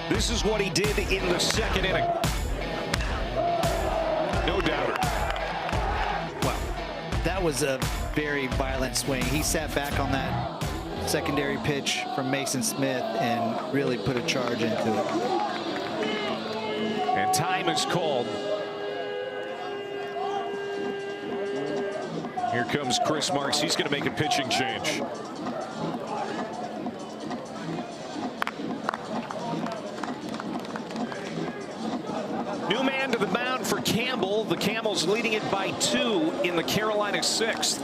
This is what he did in the second inning. No doubter. Well, that was a very violent swing. He sat back on that secondary pitch from Mason Smith and really put a charge into it. And time is called. Here comes Chris Marks. He's going to make a pitching change. New man to the mound for Campbell. The Camels leading it by 2 in the Carolina 6th.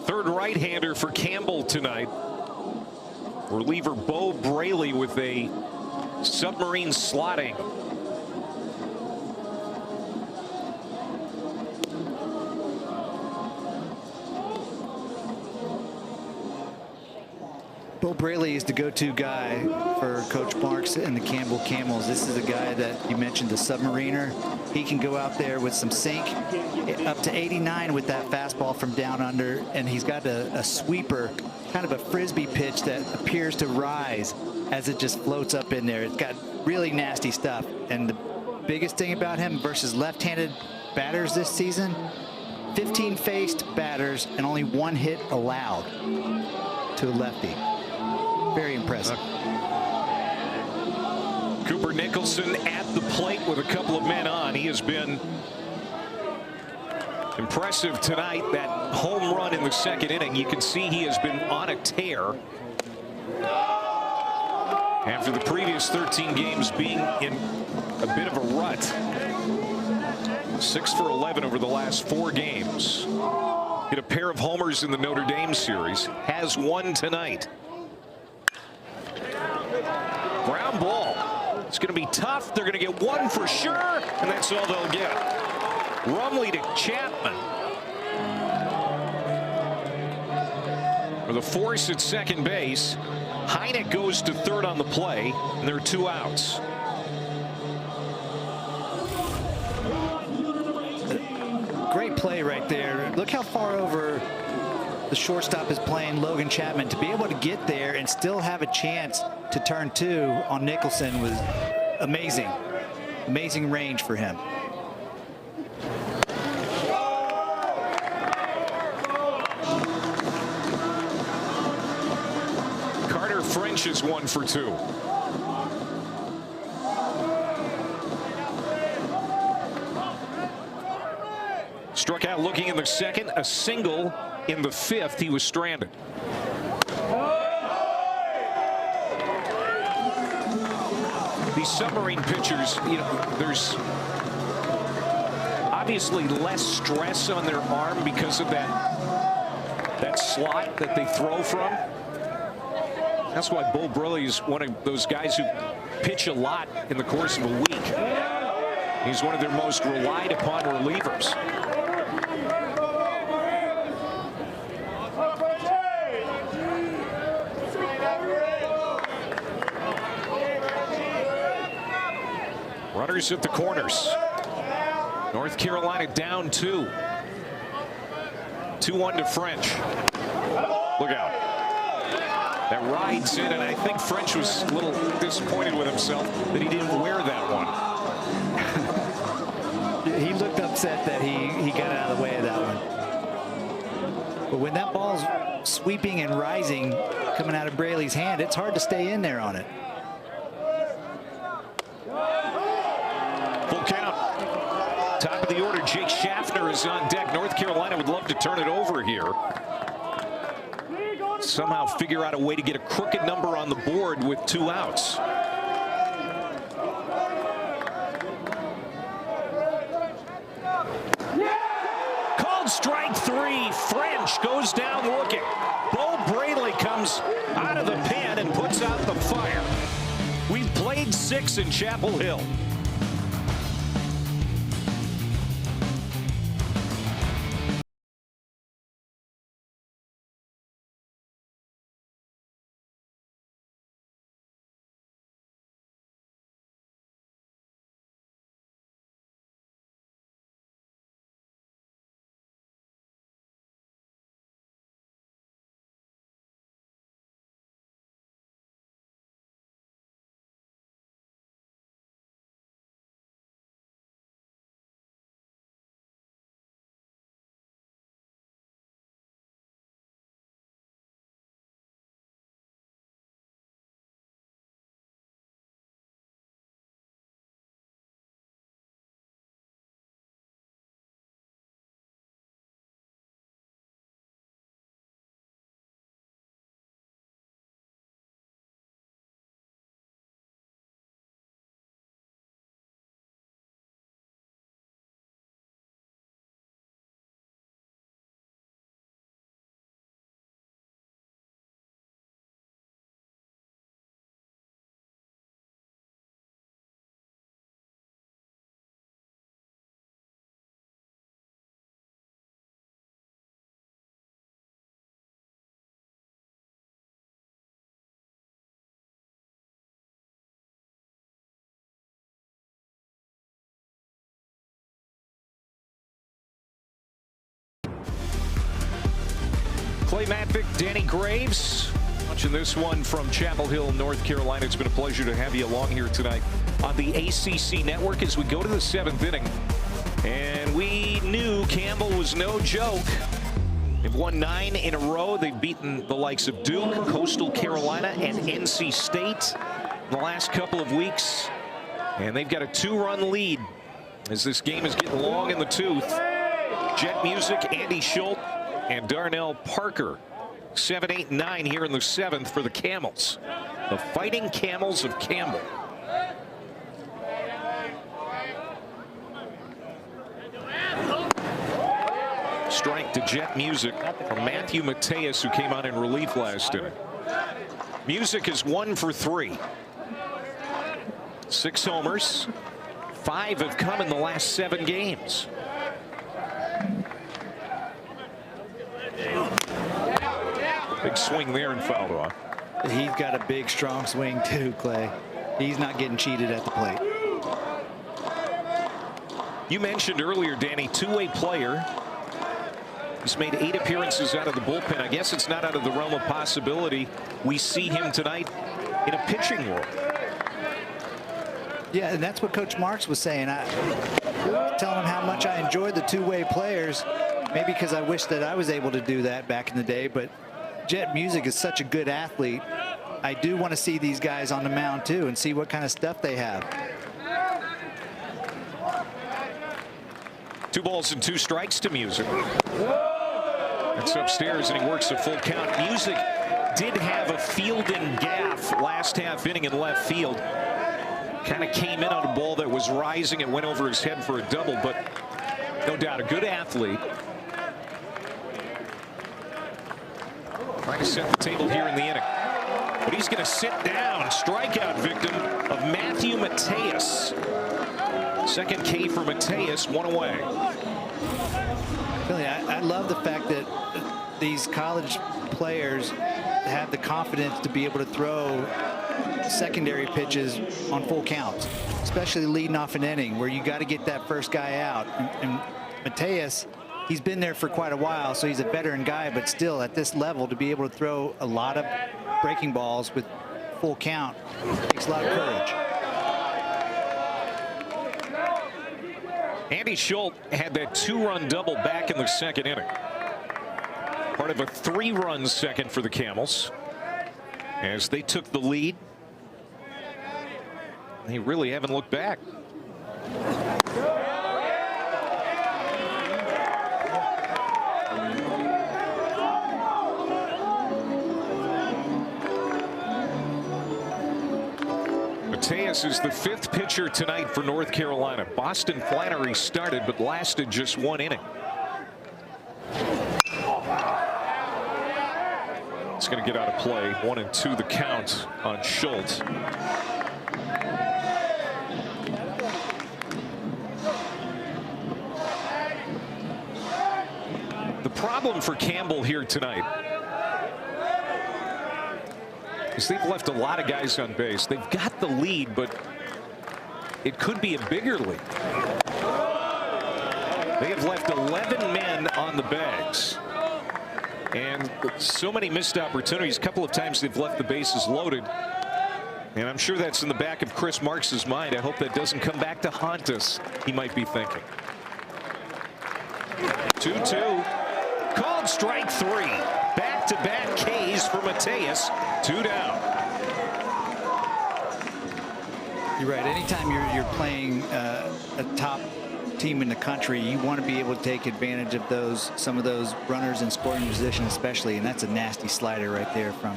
Third right-hander for Campbell tonight. Reliever Bo Braley with a submarine slotting. Bo Braley is the go-to guy for Coach Marks and the Campbell Camels. This is a guy that you mentioned, the submariner. He can go out there with some sink, up to 89 with that fastball from down under, and he's got a sweeper, kind of a frisbee pitch that appears to rise as it just floats up in there. It's got really nasty stuff. And the biggest thing about him versus left-handed batters this season, 15 faced batters and only 1 hit allowed to a lefty. Very impressive. Cooper Nicholson at the plate with a couple of men on. He has been impressive tonight. That home run in the second inning, you can see he has been on a tear after the previous 13 games being in a bit of a rut. 6 for 11 over the last 4 games. Hit a pair of homers in the Notre Dame series. Has one tonight. Ground ball. It's going to be tough. They're going to get one for sure, and that's all they'll get. Rumley to Chapman. For the force at second base. Heineck goes to third on the play, and there are 2 outs. Great play right there. Look how far over the shortstop is playing Logan Chapman. To be able to get there and still have a chance to turn 2 on Nicholson was amazing. Amazing range for him. Carter French is 1 for 2. Struck out looking in the second, a single in the 5th. He was stranded. These submarine pitchers, you know, there's obviously less stress on their arm because of that slot that they throw from. That's why Bo Braley is one of those guys who pitch a lot in the course of a week. He's one of their most relied upon relievers. Runners at the corners. North Carolina down 2. 2-1 to French. Look out. That rides in, and I think French was a little disappointed with himself that he didn't wear that one. He looked upset that he got out of the way of that one. But when that ball's sweeping and rising coming out of Braley's hand, it's hard to stay in there on it. Full count. Top of the order, Jake Schaffner is on deck. North Carolina would love to turn it over here. Somehow figure out a way to get a crooked number on the board with 2 outs. Called strike 3. French goes down looking. Bo Braley comes out of the pen and puts out the fire. We've played 6 in Chapel Hill. Clay Matvick, Danny Graves. Watching this one from Chapel Hill, North Carolina. It's been a pleasure to have you along here tonight on the ACC Network as we go to the 7th inning. And we knew Campbell was no joke. They've won 9 in a row. They've beaten the likes of Duke, Coastal Carolina, and NC State in the last couple of weeks. And they've got a 2-run lead as this game is getting long in the tooth. Jet Music, Andy Schultz, and Darnell Parker. 7, 8, 9 here in the 7th for the Camels. The Fighting Camels of Campbell. Strike to Jet Music from Matthew Mateus, who came on in relief last inning. Music is 1 for 3. 6 homers. 5 have come in the last 7 games. Big swing there and fouled off. He's got a big, strong swing too, Clay. He's not getting cheated at the plate. You mentioned earlier, Danny, two-way player. He's made 8 appearances out of the bullpen. I guess it's not out of the realm of possibility we see him tonight in a pitching role. Yeah, and that's what Coach Marks was saying. Telling him how much I enjoyed the two-way players. Maybe because I wish that I was able to do that back in the day, but Jet Music is such a good athlete. I do want to see these guys on the mound too and see what kind of stuff they have. 2 balls and 2 strikes to Music. That's upstairs, and he works a full count. Music did have a fielding gaff last half inning in left field. Kind of came in on a ball that was rising and went over his head for a double, but no doubt a good athlete. Trying to set the table here in the inning. But he's going to sit down. Strikeout victim of Matthew Mateus. Second K for Mateus, 1 away. Really, I love the fact that these college players have the confidence to be able to throw secondary pitches on full counts, especially leading off an inning where you got to get that first guy out. And Mateus, he's been there for quite a while, so he's a veteran guy, but still at this level to be able to throw a lot of breaking balls with full count takes a lot of courage. Andy Schultz had that 2-run double back in the 2nd inning. Part of a 3-run second for the Camels as they took the lead. They really haven't looked back. Mateus is the 5th pitcher tonight for North Carolina. Boston Flannery started but lasted just 1 inning. It's going to get out of play. 1 and 2 the count on Schultz. The problem for Campbell here tonight is they've left a lot of guys on base. They've got the lead, but it could be a bigger lead. They have left 11 men on the bags. And so many missed opportunities. A couple of times they've left the bases loaded. And I'm sure that's in the back of Chris Marks' mind. I hope that doesn't come back to haunt us, he might be thinking. 2-2. Called strike 3. Back-to-back Ks for Mateus. 2 down. You're right. Anytime you're playing a top team in the country, you want to be able to take advantage of some of those runners in scoring position, especially. And that's a nasty slider right there from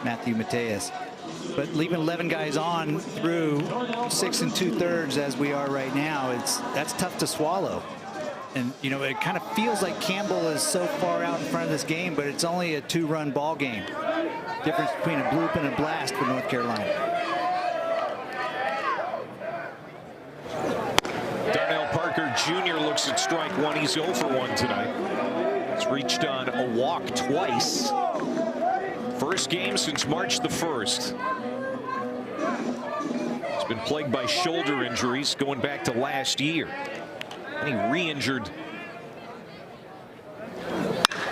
Matthew Mateus. But leaving 11 guys on through 6 2/3 as we are right now, that's tough to swallow. And, you know, it kind of feels like Campbell is so far out in front of this game, but it's only a 2-run ball game. Difference between a bloop and a blast for North Carolina. Darnell Parker Jr. looks at strike 1. He's 0 for 1 tonight. He's reached on a walk twice. First game since March the 1st. He's been plagued by shoulder injuries going back to last year. And he re-injured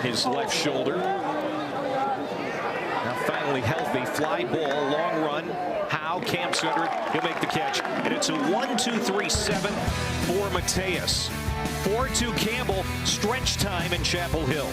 his left shoulder. Now finally healthy. Fly ball, long run. Howe camps under it. He'll make the catch. And it's a 1-2-3-7 for Mateus. 4-2 Campbell. Stretch time in Chapel Hill.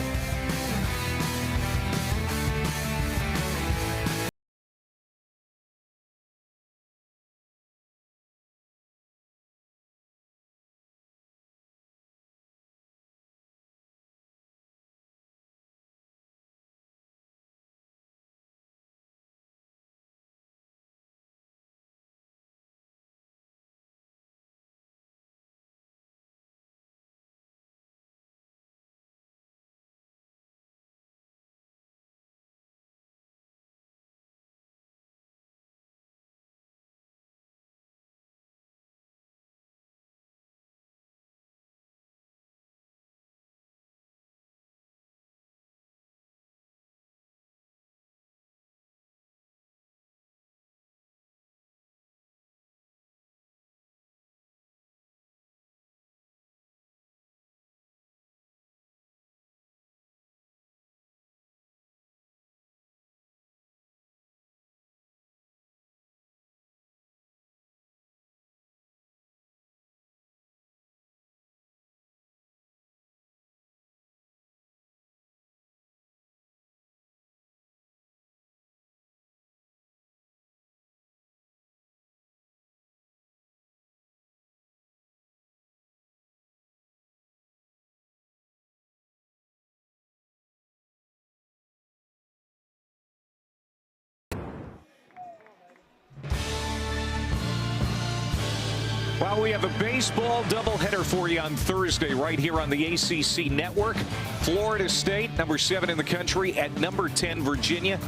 Well, we have a baseball doubleheader for you on Thursday right here on the ACC Network. Florida State, number 7 in the country, at number 10, Virginia.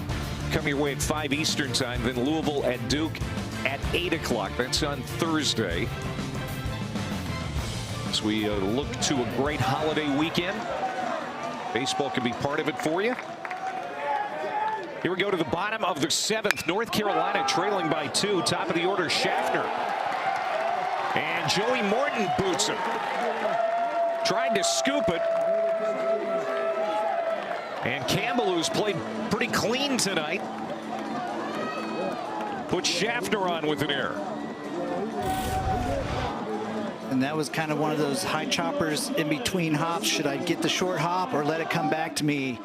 Come your way at 5 Eastern time. Then Louisville at Duke at 8 o'clock. That's on Thursday. As we look to a great holiday weekend. Baseball can be part of it for you. Here we go to the bottom of the 7th. North Carolina trailing by 2. Top of the order, Schaffner. And Joey Morton boots him. Tried to scoop it. And Campbell, who's played pretty clean tonight, put Schaffner on with an error. And that was kind of one of those high choppers in between hops. Should I get the short hop or let it come back to me?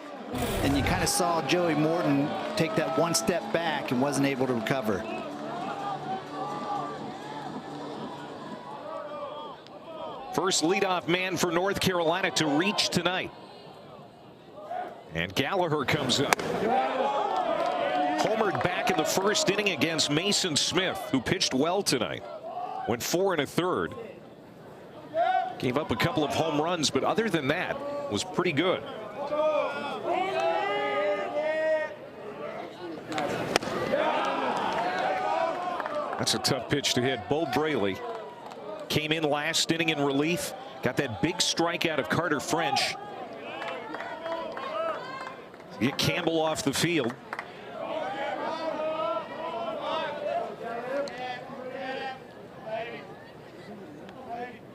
And you kind of saw Joey Morton take that one step back and wasn't able to recover. First leadoff man for North Carolina to reach tonight. And Gallagher comes up. Homered back in the first inning against Mason Smith, who pitched well tonight. Went 4 1/3. Gave up a couple of home runs, but other than that, was pretty good. That's a tough pitch to hit. Bo Braley came in last inning in relief. Got that big strikeout of Carter French. Get Campbell off the field.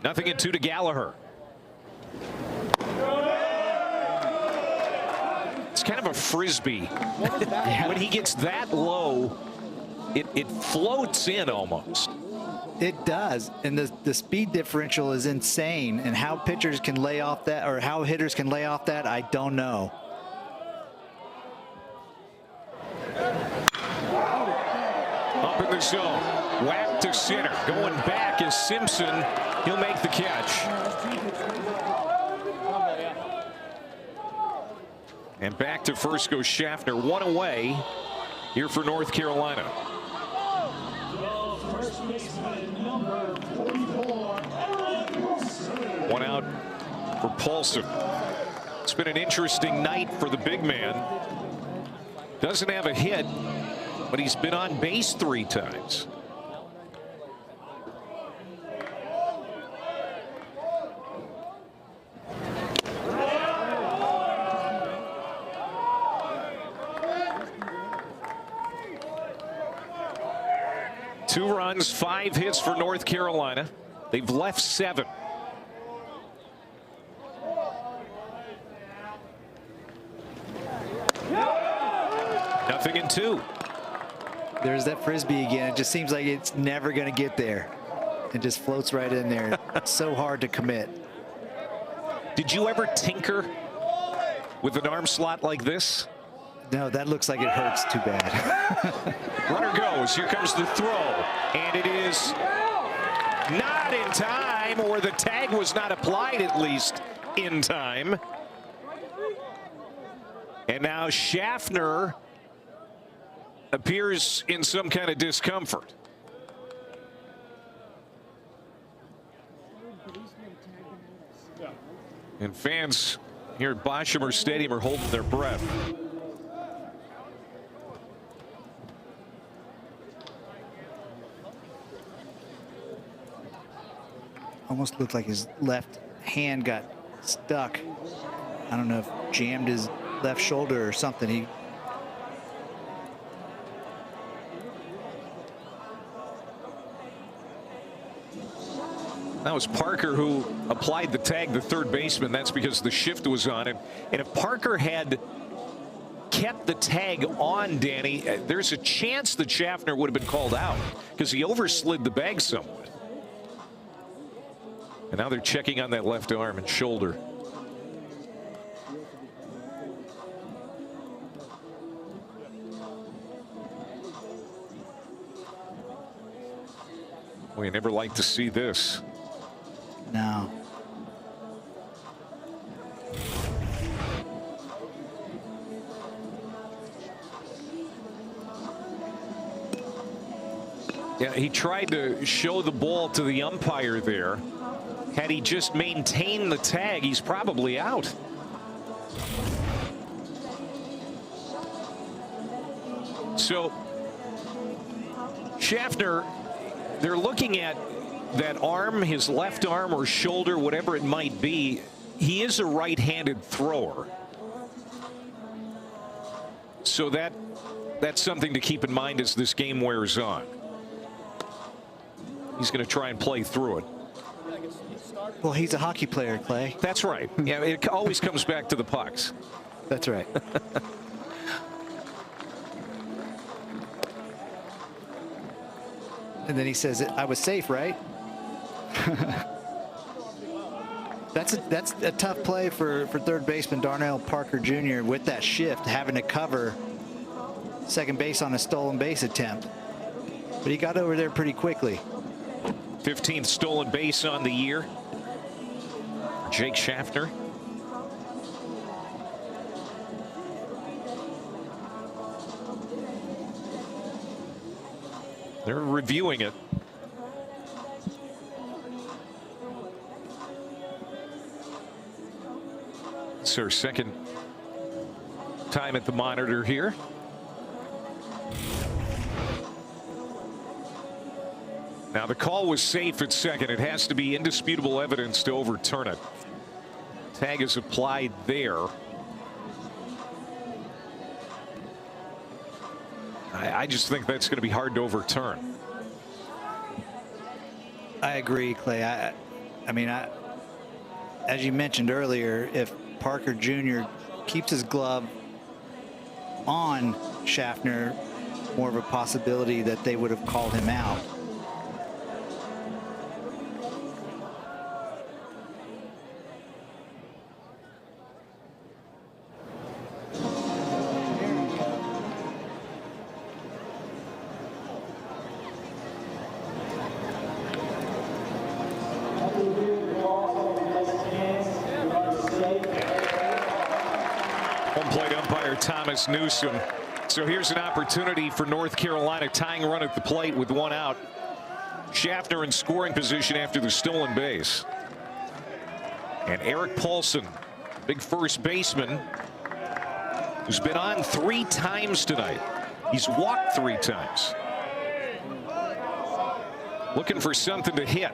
Nothing in 2 to Gallagher. It's kind of a frisbee. When he gets that low, it floats in almost. It does, and the speed differential is insane, and how pitchers can lay off that, or how hitters can lay off that, I don't know. Up in the zone, whack to center. Going back is Simpson. He'll make the catch. And back to first goes Schaffner. 1 away here for North Carolina. One out for Paulson. It's been an interesting night for the big man. Doesn't have a hit, but he's been on base 3 times. Two runs, 5 hits for North Carolina. They've left 7. 2. There's that Frisbee again. It just seems like it's never going to get there. It just floats right in there. It's so hard to commit. Did you ever tinker with an arm slot like this? No, that looks like it hurts too bad. Runner goes. Here comes the throw. And it is not in time, or the tag was not applied, at least in time. And now Schaffner appears in some kind of discomfort. And fans here at Boshamer Stadium are holding their breath. Almost looked like his left hand got stuck. I don't know if jammed his left shoulder or something. That was Parker who applied the tag, the third baseman. That's because the shift was on him. And if Parker had kept the tag on, Danny, there's a chance that Schaffner would have been called out because he overslid the bag somewhat. And now they're checking on that left arm and shoulder. We never like to see this. No. Yeah, he tried to show the ball to the umpire there. Had he just maintained the tag, he's probably out. So Schaffner, they're looking at that arm, his left arm or shoulder, whatever it might be. He is a right-handed thrower. So that's something to keep in mind as this game wears on. He's going to try and play through it. Well, he's a hockey player, Clay. That's right. Yeah, it always comes back to the pucks. That's right. And then he says, I was safe, right? That's a tough play for third baseman Darnell Parker Jr. with that shift, having to cover second base on a stolen base attempt. But he got over there pretty quickly. 15th stolen base on the year. Jake Schaffner. They're reviewing it. It's our second time at the monitor here. Now the call was safe at second. It has to be indisputable evidence to overturn it. Tag is applied there. I just think that's going to be hard to overturn. I agree, Clay. I mean, as you mentioned earlier, if Parker Jr. keeps his glove on Schaffner, more of a possibility that they would have called him out. Thomas Newsom. So here's an opportunity for North Carolina, tying run at the plate with one out. Schaffner in scoring position after the stolen base. And Eric Paulson, big first baseman, who's been on 3 times tonight. He's walked 3 times. Looking for something to hit.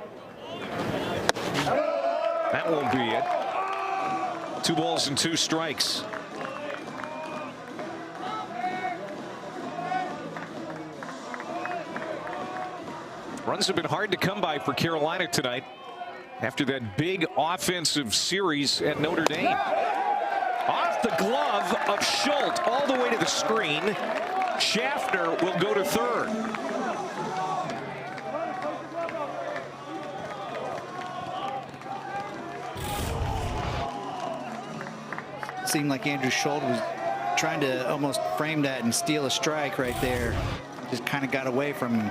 That won't be it. 2 balls and 2 strikes. Runs have been hard to come by for Carolina tonight after that big offensive series at Notre Dame. Off the glove of Schultz all the way to the screen. Schaffner will go to third. Seemed like Andrew Schultz was trying to almost frame that and steal a strike right there. Just kind of got away from him.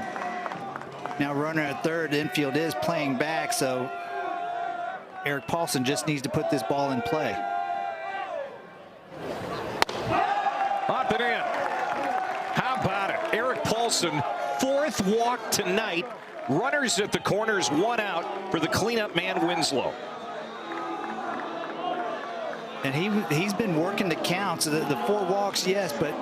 Now runner at third, infield is playing back, so Eric Paulson just needs to put this ball in play. Up and in. How about it? Eric Paulson, fourth walk tonight. Runners at the corners, one out for the cleanup man, Winslow. And he's been working the counts. The 4 walks, yes, but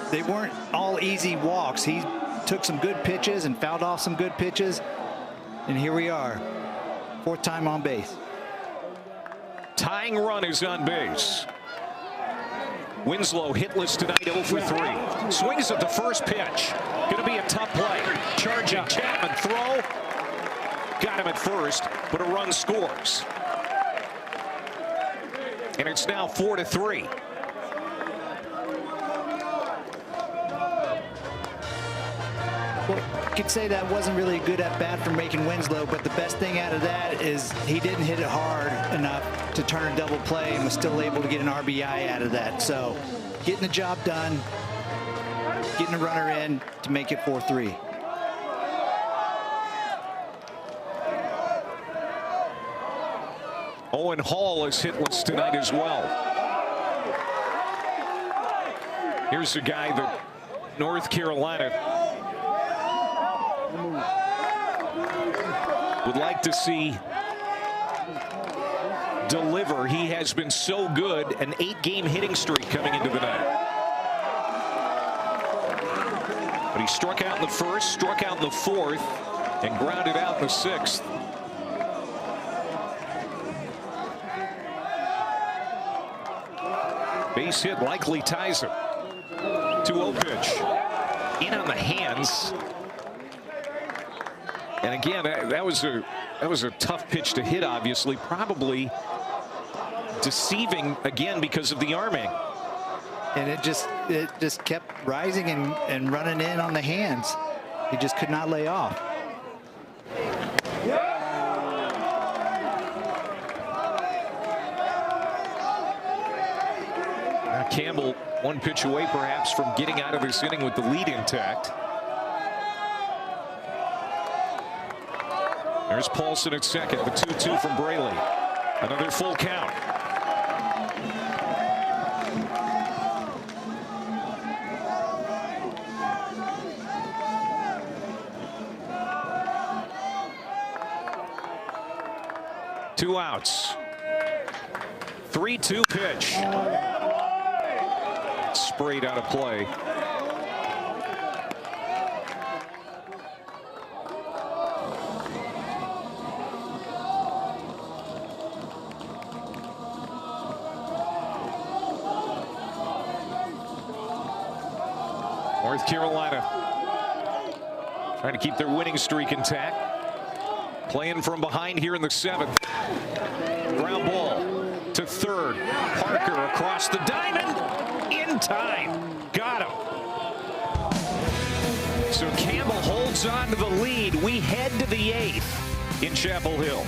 they weren't all easy walks. He took some good pitches and fouled off some good pitches. And here we are, 4th time on base. Tying run is on base. Winslow hitless tonight, 0 for 3. Swings at the first pitch. Going to be a tough play. Charging Chapman, throw. Got him at first, but a run scores. And it's now 4 to 3. Well, you could say that wasn't really a good at bat from Macon Winslow, but the best thing out of that is he didn't hit it hard enough to turn a double play and was still able to get an RBI out of that. So getting the job done, getting a runner in to make it 4-3. Owen Hall is hitless tonight as well. Here's a guy that North Carolina would like to see deliver. He has been so good, an 8-game hitting streak coming into the night. But he struck out in the first, struck out in the fourth, and grounded out in the sixth. Base hit likely ties him. 2-0 pitch. In on the hands. And again, that was a tough pitch to hit, obviously. Probably deceiving again because of the arming. And it just kept rising and running in on the hands. He just could not lay off. Campbell, 1 pitch away perhaps from getting out of this inning with the lead intact. There's Paulson at second, the 2-2 from Braley. Another full count. Two outs. 3-2 pitch. Sprayed out of play. North Carolina trying to keep their winning streak intact. Playing from behind here in the 7th. Ground ball to third. Parker across the diamond. In time. Got him. So Campbell holds on to the lead. We head to the 8th in Chapel Hill.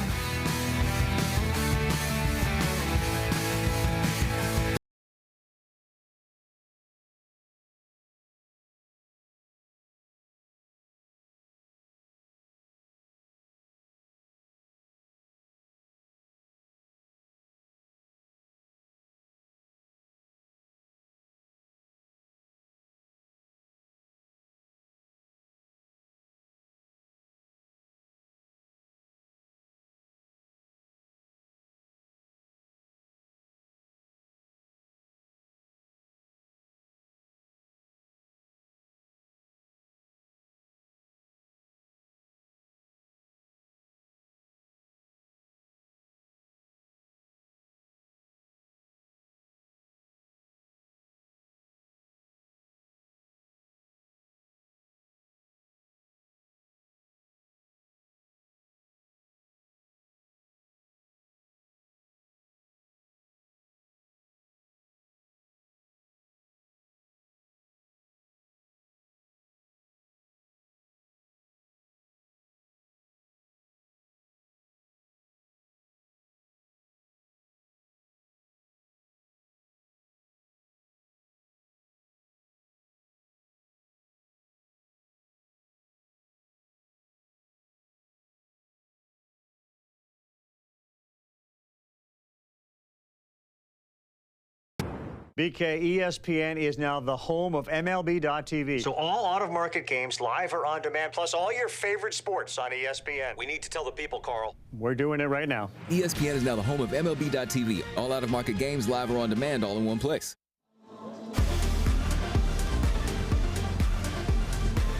BK, ESPN is now the home of MLB.tv. So all out-of-market games, live or on demand, plus all your favorite sports on ESPN. We need to tell the people, Carl. We're doing it right now. ESPN is now the home of MLB.tv. All out-of-market games, live or on demand, all in one place.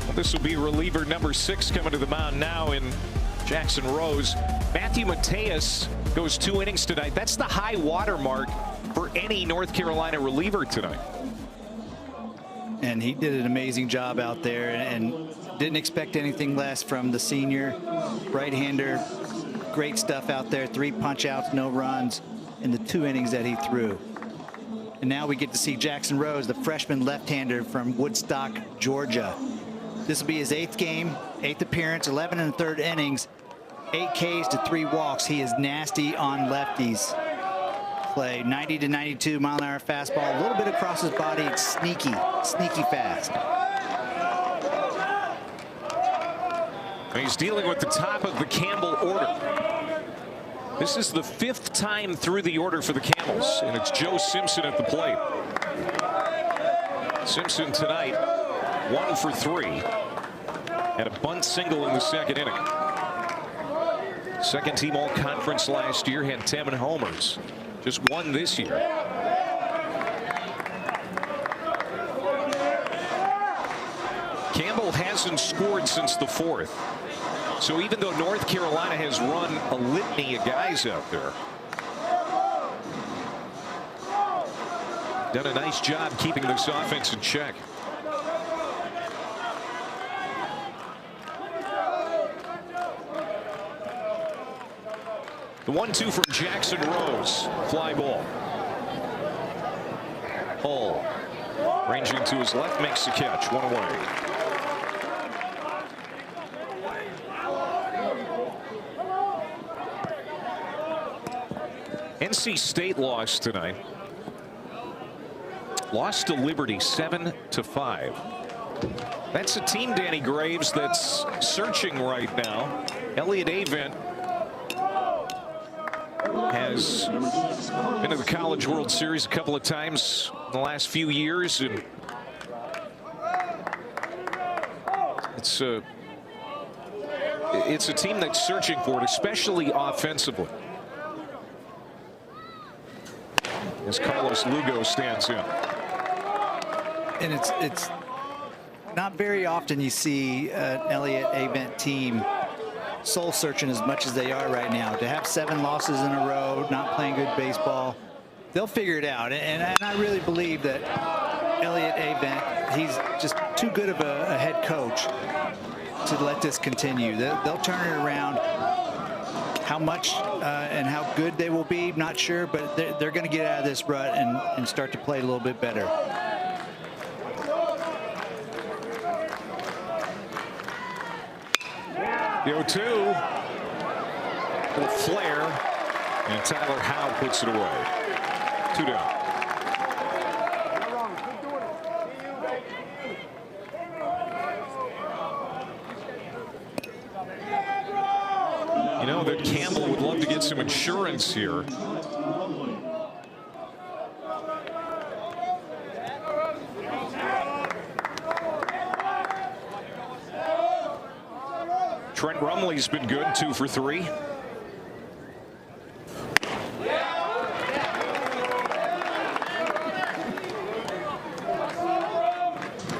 Well, this will be reliever number 6 coming to the mound now in Jackson Rose. Matthew Mateus goes 2 innings tonight. That's the high water mark for any North Carolina reliever tonight. And he did an amazing job out there and didn't expect anything less from the senior right-hander. Great stuff out there. 3 punch-outs, no runs in the 2 innings that he threw. And now we get to see Jackson Rose, the freshman left-hander from Woodstock, Georgia. This will be his 8th game, 8th appearance, 11 1/3 innings, 8 Ks to 3 walks. He is nasty on lefties. Play 90 to 92 mile-an-hour fastball, a little bit across his body. It's sneaky fast. He's dealing with the top of the Campbell order. This is the 5th time through the order for the Camels, and it's Joe Simpson at the plate. Simpson tonight 1 for 3. Had a bunt single in the 2nd inning. Second team all-conference last year, had 10 homers. Just 1 this year. Campbell hasn't scored since the 4th. So even though North Carolina has run a litany of guys out there, done a nice job keeping this offense in check. The 1-2 from Jackson Rose. Fly ball. Hull ranging to his left makes the catch. 1 away. NC State lost tonight. Lost to Liberty 7-5. That's a team, Danny Graves, that's searching right now. Elliott Avent has been to the College World Series a couple of times in the last few years, and it's a team that's searching for it, especially offensively. As Carlos Lugo stands in. And it's not very often you see an Elliott Avent team soul searching as much as they are right now. To have 7 losses in a row, not playing good baseball, they'll figure it out. And I really believe that Elliott Avent, he's just too good of a head coach to let this continue. They'll turn it around. How much and how good they will be, not sure, but they're going to get out of this rut and start to play a little bit better. The 0-2, little flare, and Tyler Howe puts it away. 2 down. You know that Campbell would love to get some insurance here. Trent Rumley's been good, 2 for 3.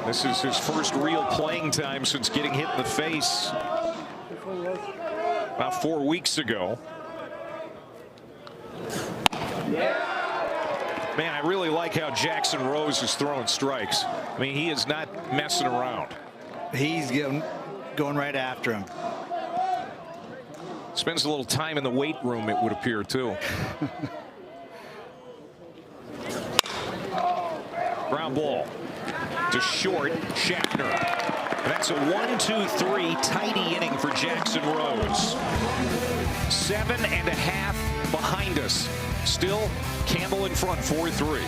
This is his first real playing time since getting hit in the face about 4 weeks ago. Man, I really like how Jackson Rose is throwing strikes. I mean, he is not messing around. He's going right after him. Spends a little time in the weight room, it would appear, too. Ground ball to short, Schaffner. And that's a 1-2-3 tidy inning for Jackson Rose. 7.5 behind us. Still Campbell in front, 4-3.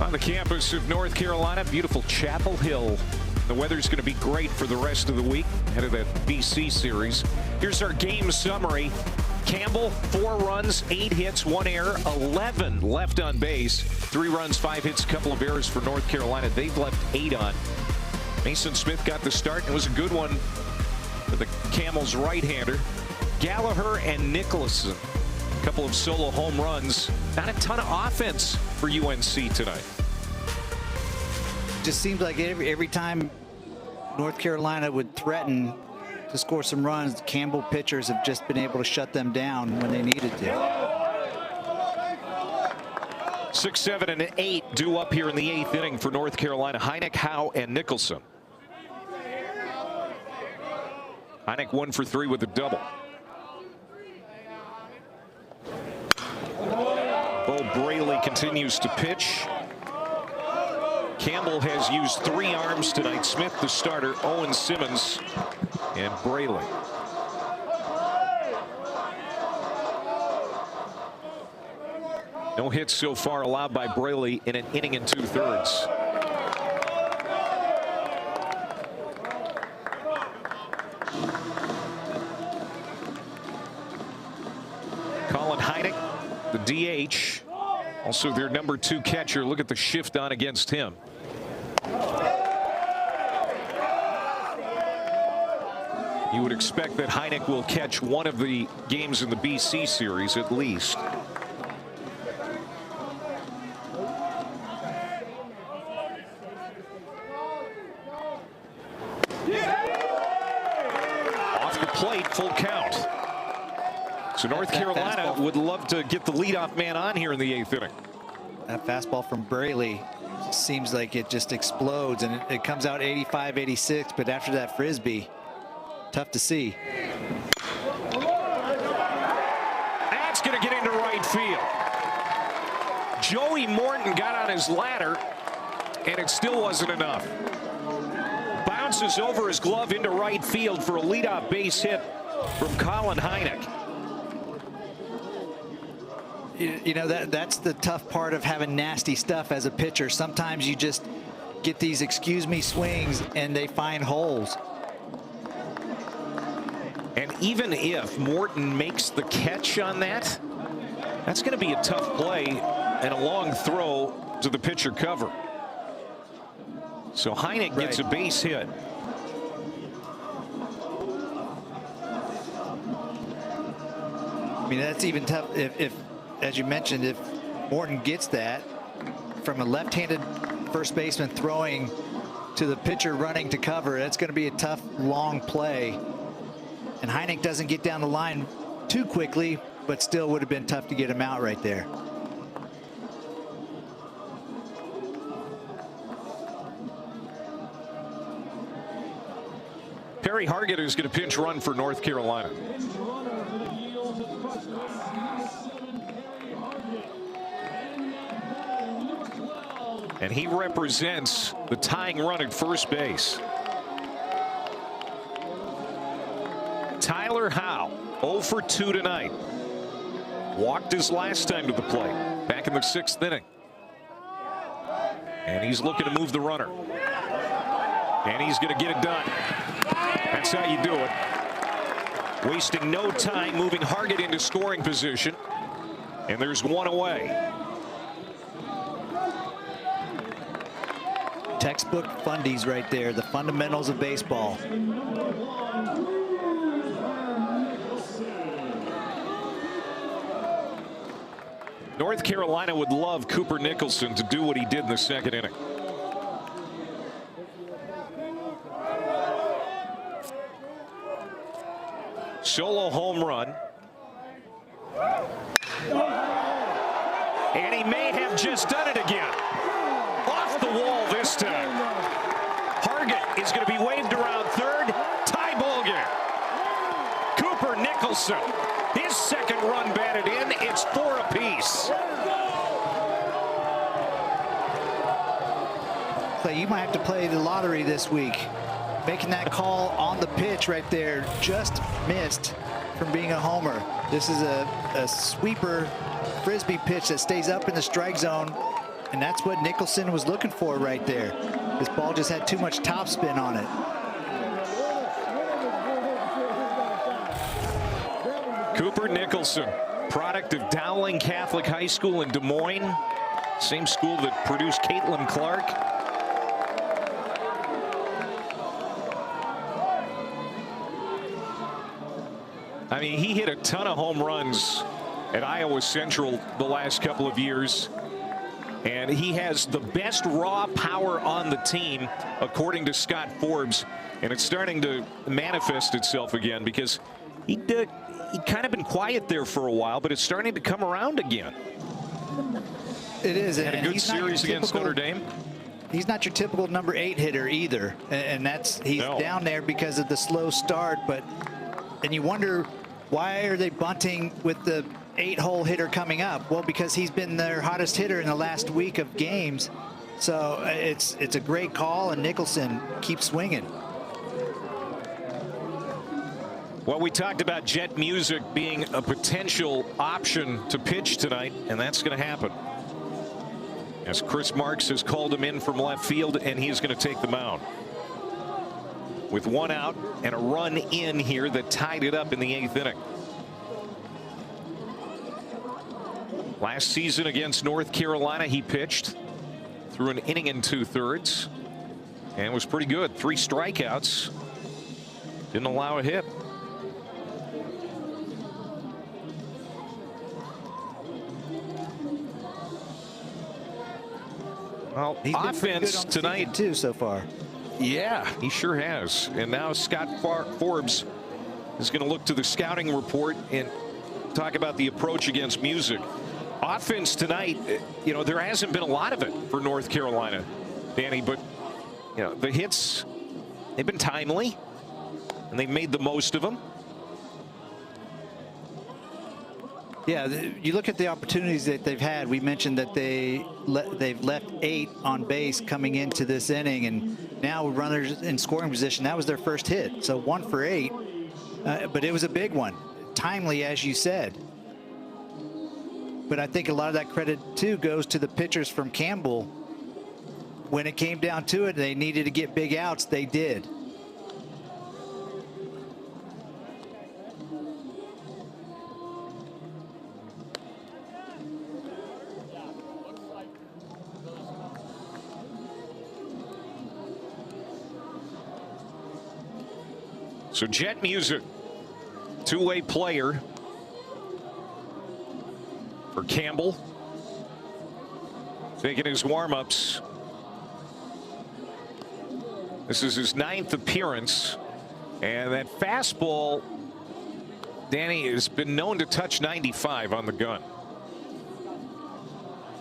On the campus of North Carolina, beautiful Chapel Hill. The weather's going to be great for the rest of the week ahead of that BC series. Here's our game summary. Campbell, 4 runs, 8 hits, 1 error, 11 left on base. 3 runs, 5 hits, a couple of errors for North Carolina. They've left 8 on. Mason Smith got the start. It was a good one for the Camels right-hander. Gallagher and Nicholson, a couple of solo home runs. Not a ton of offense for UNC tonight. Just seems like every time North Carolina would threaten to score some runs, Campbell pitchers have just been able to shut them down when they needed to. 6, 7, and 8 due up here in the 8th inning for North Carolina. Heineck, Howe, and Nicholson. Heineck 1 for 3 with a double. Bo Braley continues to pitch. Campbell has used 3 arms tonight. Smith, the starter, Owen Simmons, and Braley. No hits so far allowed by Braley in an inning and 2/3. Colin Heineck, the DH, also their number 2 catcher. Look at the shift on against him. You would expect that Heineck will catch one of the games in the BC series at least. Off the plate, full count. So North Carolina would love to get the leadoff man on here in the 8th inning. That fastball from Braley seems like it just explodes, and it comes out 85, 86, but after that frisbee, tough to see. That's going to get into right field. Joey Morton got on his ladder, and it still wasn't enough. Bounces over his glove into right field for a leadoff base hit from Colin Heineck. You know, that's the tough part of having nasty stuff as a pitcher. Sometimes you just get these excuse me swings and they find holes. And even if Morton makes the catch on that, that's going to be a tough play and a long throw to the pitcher cover. So Heineck gets a base hit. I mean, that's even tough if as you mentioned, if Morton gets that from a left-handed first baseman throwing to the pitcher running to cover, that's going to be a tough long play. And Heineck doesn't get down the line too quickly, but still would have been tough to get him out right there. Perry Hargett is going to pinch run for North Carolina. And he represents the tying run at first base. Tyler Howe, 0 for 2 tonight. Walked his last time to the plate, back in the 6th inning. And he's looking to move the runner. And he's going to get it done. That's how you do it. Wasting no time, moving Hargett into scoring position. And there's one away. Textbook fundies right there, the fundamentals of baseball. North Carolina would love Cooper Nicholson to do what he did in the 2nd inning. Solo home run. And he may have just done it again. Off the wall this time. Hargett is going to be waved around third. Tie ball game. Cooper Nicholson, his 2nd run batted in. It's 4 apiece. Clay, you might have to play the lottery this week. Making that call on the pitch right there just missed from being a homer. This is a sweeper frisbee pitch that stays up in the strike zone And that's what Nicholson was looking for right there. This ball just had too much topspin on it. Cooper Nicholson, product of Dowling Catholic High School in Des Moines, same school that produced Caitlin Clark. I mean, he hit a ton of home runs at Iowa Central the last couple of years, and he has the best raw power on the team, according to Scott Forbes, and it's starting to manifest itself again because he'd kind of been quiet there for a while, but it's starting to come around again. It is. Had a good series against Notre Dame. He's not your typical number 8 hitter either, and he's down there because of the slow start. And you wonder, why are they bunting with the 8-hole hitter coming up? Well, because he's been their hottest hitter in the last week of games. So it's a great call, and Nicholson keeps swinging. Well, we talked about Jet Music being a potential option to pitch tonight, and that's going to happen, as Chris Marks has called him in from left field, and he's going to take the mound. With 1 out and a run in here that tied it up in the 8th inning. Last season against North Carolina, he pitched through an inning and 2/3 and was pretty good. 3 strikeouts. Didn't allow a hit. Well, offense tonight too so far. Yeah, he sure has. And now Scott Forbes is going to look to the scouting report and talk about the approach against Music. Offense tonight, you know, there hasn't been a lot of it for North Carolina, Danny, but you know, the hits, they've been timely and they've made the most of them. Yeah, you look at the opportunities that they've had. We mentioned that they've left 8 on base coming into this inning, and now runners in scoring position. That was their first hit, so 1 for 8, but it was a big one, timely, as you said. But I think a lot of that credit too goes to the pitchers from Campbell. When it came down to it, they needed to get big outs. They did. So Jet Music, two-way player for Campbell, taking his warm-ups. This is his 9th appearance, and that fastball, Danny, has been known to touch 95 on the gun.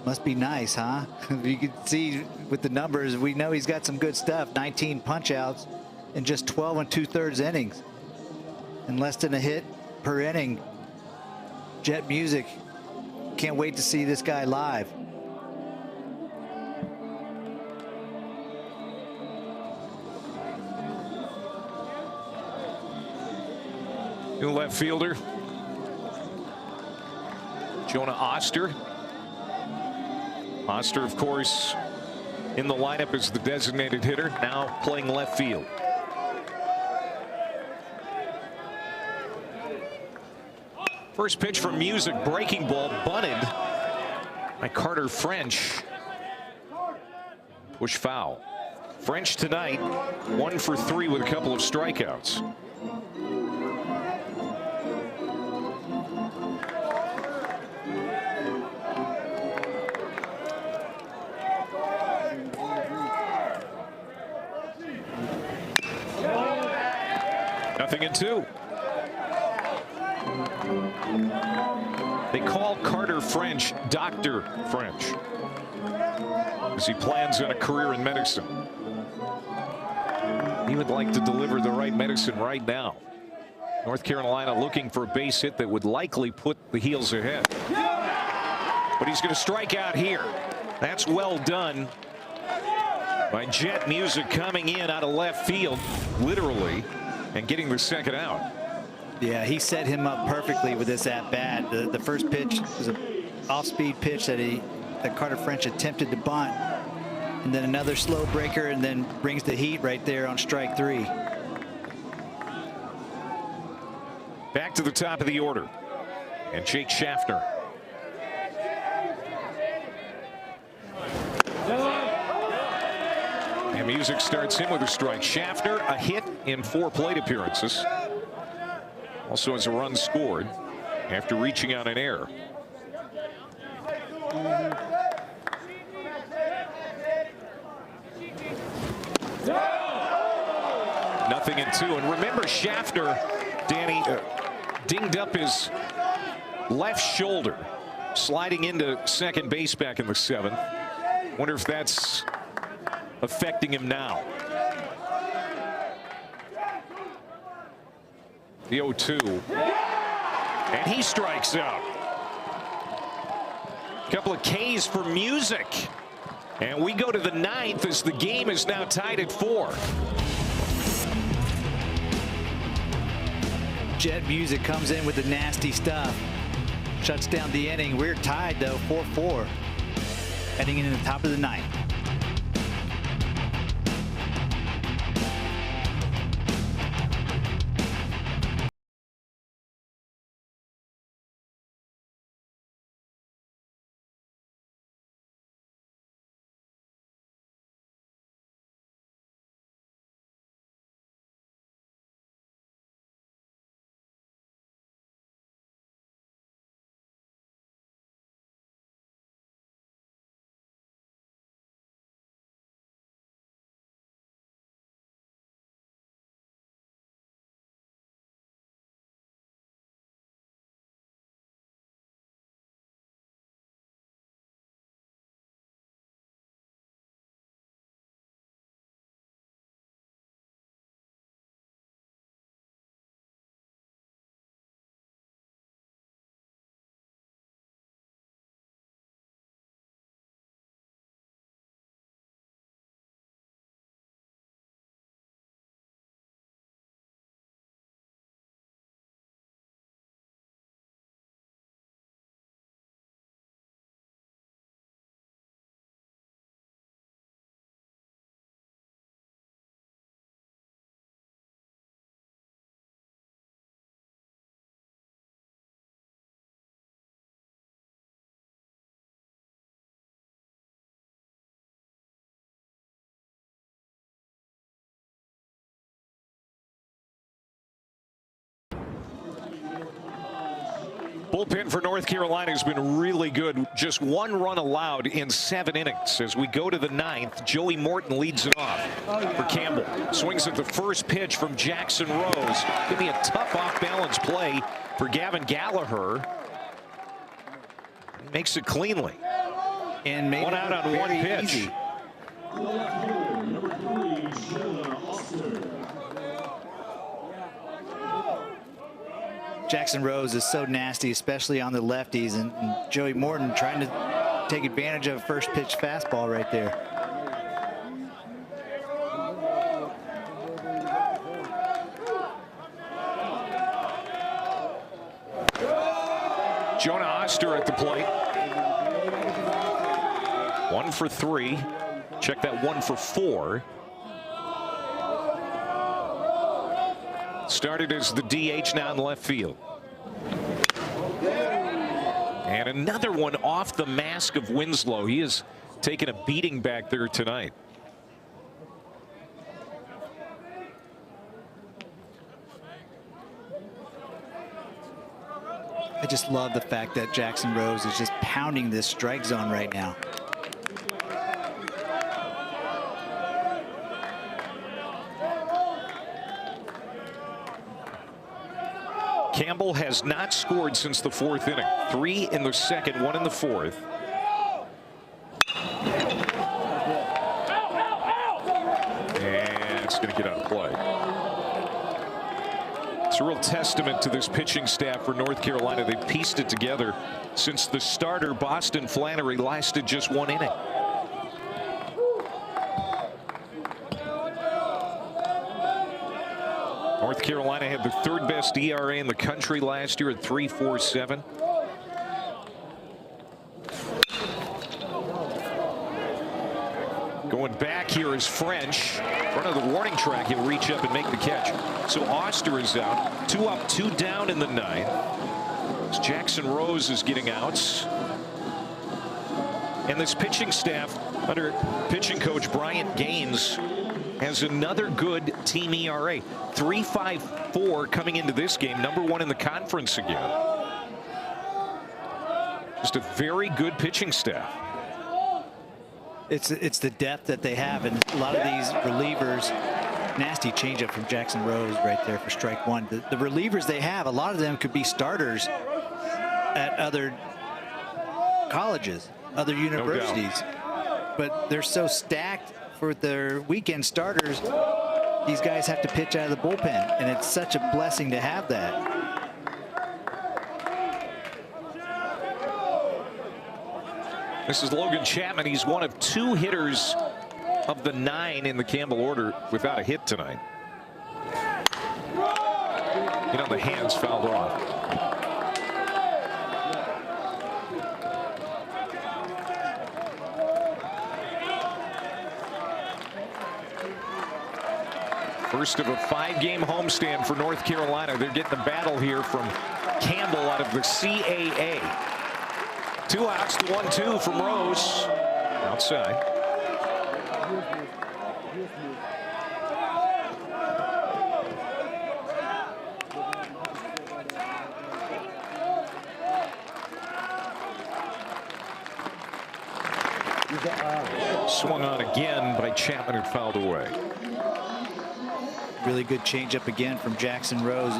Must be nice, huh? You can see with the numbers, we know he's got some good stuff. 19 punch-outs in just 12 2/3 innings, and less than a hit per inning. Jet Music, can't wait to see this guy live. New left fielder, Jonah Oster. Oster, of course, in the lineup as the designated hitter, now playing left field. First pitch from Music, breaking ball, bunted by Carter French. Push foul. French tonight 1 for 3 with a couple of strikeouts. Nothing in 2. They call Carter French Dr. French as he plans on a career in medicine. He would like to deliver the right medicine right now. North Carolina looking for a base hit that would likely put the Heels ahead. But he's going to strike out here. That's well done by Jet Music, coming in out of left field, literally, and getting the second out. Yeah, he set him up perfectly with this at-bat. The first pitch was an off-speed pitch that he that Carter French attempted to bunt. And then another slow breaker, and then brings the heat right there on strike 3. Back to the top of the order. And Jake Schaffner. And music starts him with a strike. Schaffner, a hit in 4 plate appearances. Also has a run scored after reaching on an error. Nothing in 2. And remember, Schaffner, Danny, dinged up his left shoulder, sliding into second base back in the 7th. Wonder if that's affecting him now. The 0-2. And he strikes out. Couple of Ks for music. And we go to the 9th as the game is now tied at 4. Jet Music comes in with the nasty stuff. Shuts down the inning. We're tied, though, 4-4. Heading into the top of the 9th. Bullpen for North Carolina has been really good. Just 1 run allowed in 7 innings. As we go to the 9th, Joey Morton leads it off for Campbell. Swings at the first pitch from Jackson Rose. Going to be a tough off-balance play for Gavin Gallagher. He makes it cleanly. And one out on 1 pitch. Easy. Jackson Rose is so nasty, especially on the lefties, and Joey Morton trying to take advantage of a first pitch fastball right there. Jonah Oster at the plate. 1 for 3. Check that 1 for 4. Started as the DH, now in left field. And another one off the mask of Winslow. He has taken a beating back there tonight. I just love the fact that Jackson Rose is just pounding this strike zone right now. Campbell has not scored since the 4th inning. 3 in the 2nd, 1 in the 4th. And it's going to get out of play. It's a real testament to this pitching staff for North Carolina. They've pieced it together since the starter, Boston Flannery, lasted just 1 inning. North Carolina had the 3rd best ERA in the country last year at 3.47. back here is French. In front of the warning track, he'll reach up and make the catch. So Oster is out. 2 up, 2 down in the 9th. As Jackson Rose is getting outs. And this pitching staff under pitching coach Bryant Gaines has another good team ERA. 3.54 coming into this game. #1 in the conference again. Just a very good pitching staff. It's the depth that they have, and a lot of these relievers. Nasty changeup from Jackson Rose right there for strike 1. The relievers they have, a lot of them could be starters at other colleges, other universities, but they're so stacked for their weekend starters. These guys have to pitch out of the bullpen, and it's such a blessing to have that. This is Logan Chapman. He's one of 2 hitters of the 9 in the Campbell order without a hit tonight. You know, the hands fouled off. First of a 5-game homestand for North Carolina. They're getting the battle here from Campbell out of the CAA. 2 outs, the 1-2 from Rose. Outside. Swung on again by Chapman and fouled away. Really good changeup again from Jackson Rose.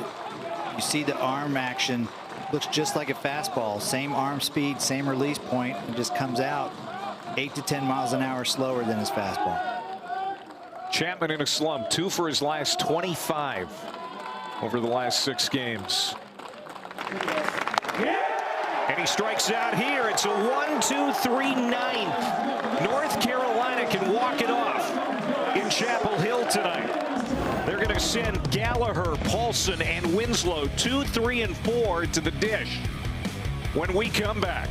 You see the arm action. Looks just like a fastball. Same arm speed, same release point, and just comes out 8 to 10 miles an hour slower than his fastball. Chapman in a slump. 2 for his last 25 over the last 6 games. And he strikes out here. It's a 1-2-3 9th. North Carolina can walk it off in Chapel Hill tonight. They're going to send Gallagher, Paulson, and Winslow 2, 3, and 4 to the dish when we come back.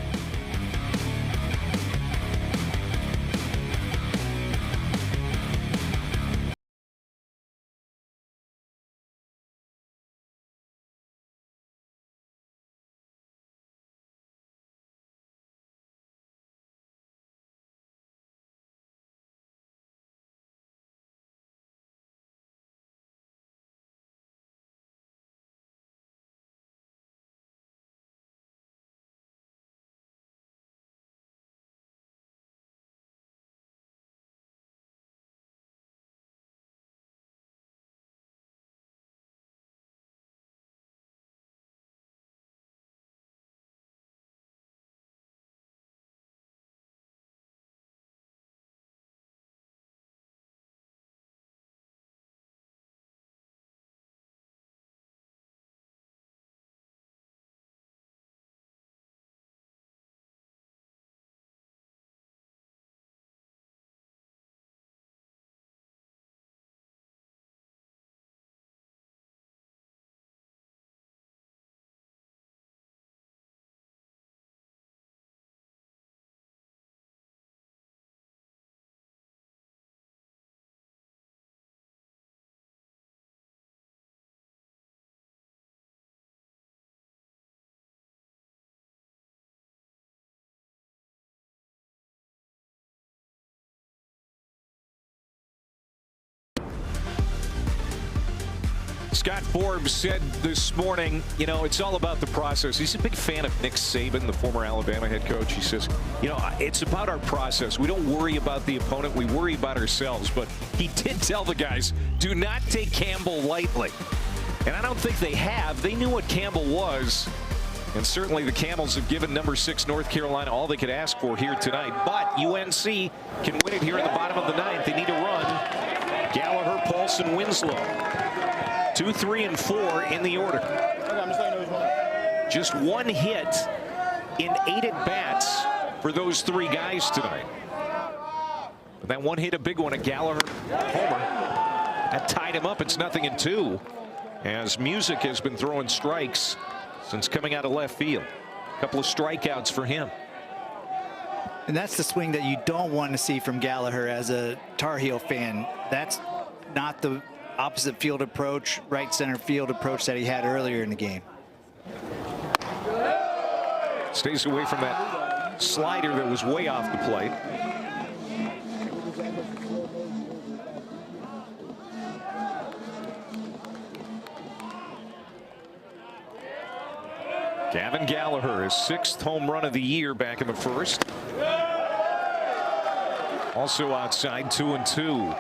Scott Forbes said this morning, you know, it's all about the process. He's a big fan of Nick Saban, the former Alabama head coach. He says, you know, it's about our process. We don't worry about the opponent. We worry about ourselves. But he did tell the guys, do not take Campbell lightly. And I don't think they have. They knew what Campbell was. And certainly the Camels have given #6 North Carolina all they could ask for here tonight. But UNC can win it here in the bottom of the 9th. They need a run. Gallagher, Paulson, Winslow. 2, 3, and 4 in the order. Just 1 hit in 8 at-bats for those 3 guys tonight. But that 1 hit, a big one, a Gallagher homer. That tied him up. It's 0-2. As Music has been throwing strikes since coming out of left field. A couple of strikeouts for him. And that's the swing that you don't want to see from Gallagher as a Tar Heel fan. That's not the opposite field approach, right center field approach that he had earlier in the game. Stays away from that slider that was way off the plate. Gavin Gallagher, his 6th home run of the year back in the first. Also outside 2-2.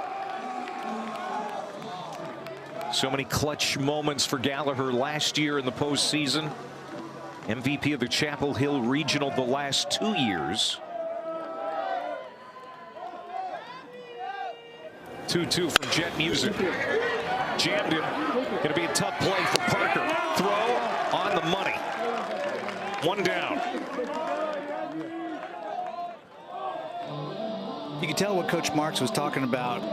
So many clutch moments for Gallagher last year in the postseason. MVP of the Chapel Hill Regional the last 2 years. 2-2 from Jet Music. Jammed him. Going to be a tough play for Parker. Throw on the money. 1 down. You can tell what Coach Marks was talking about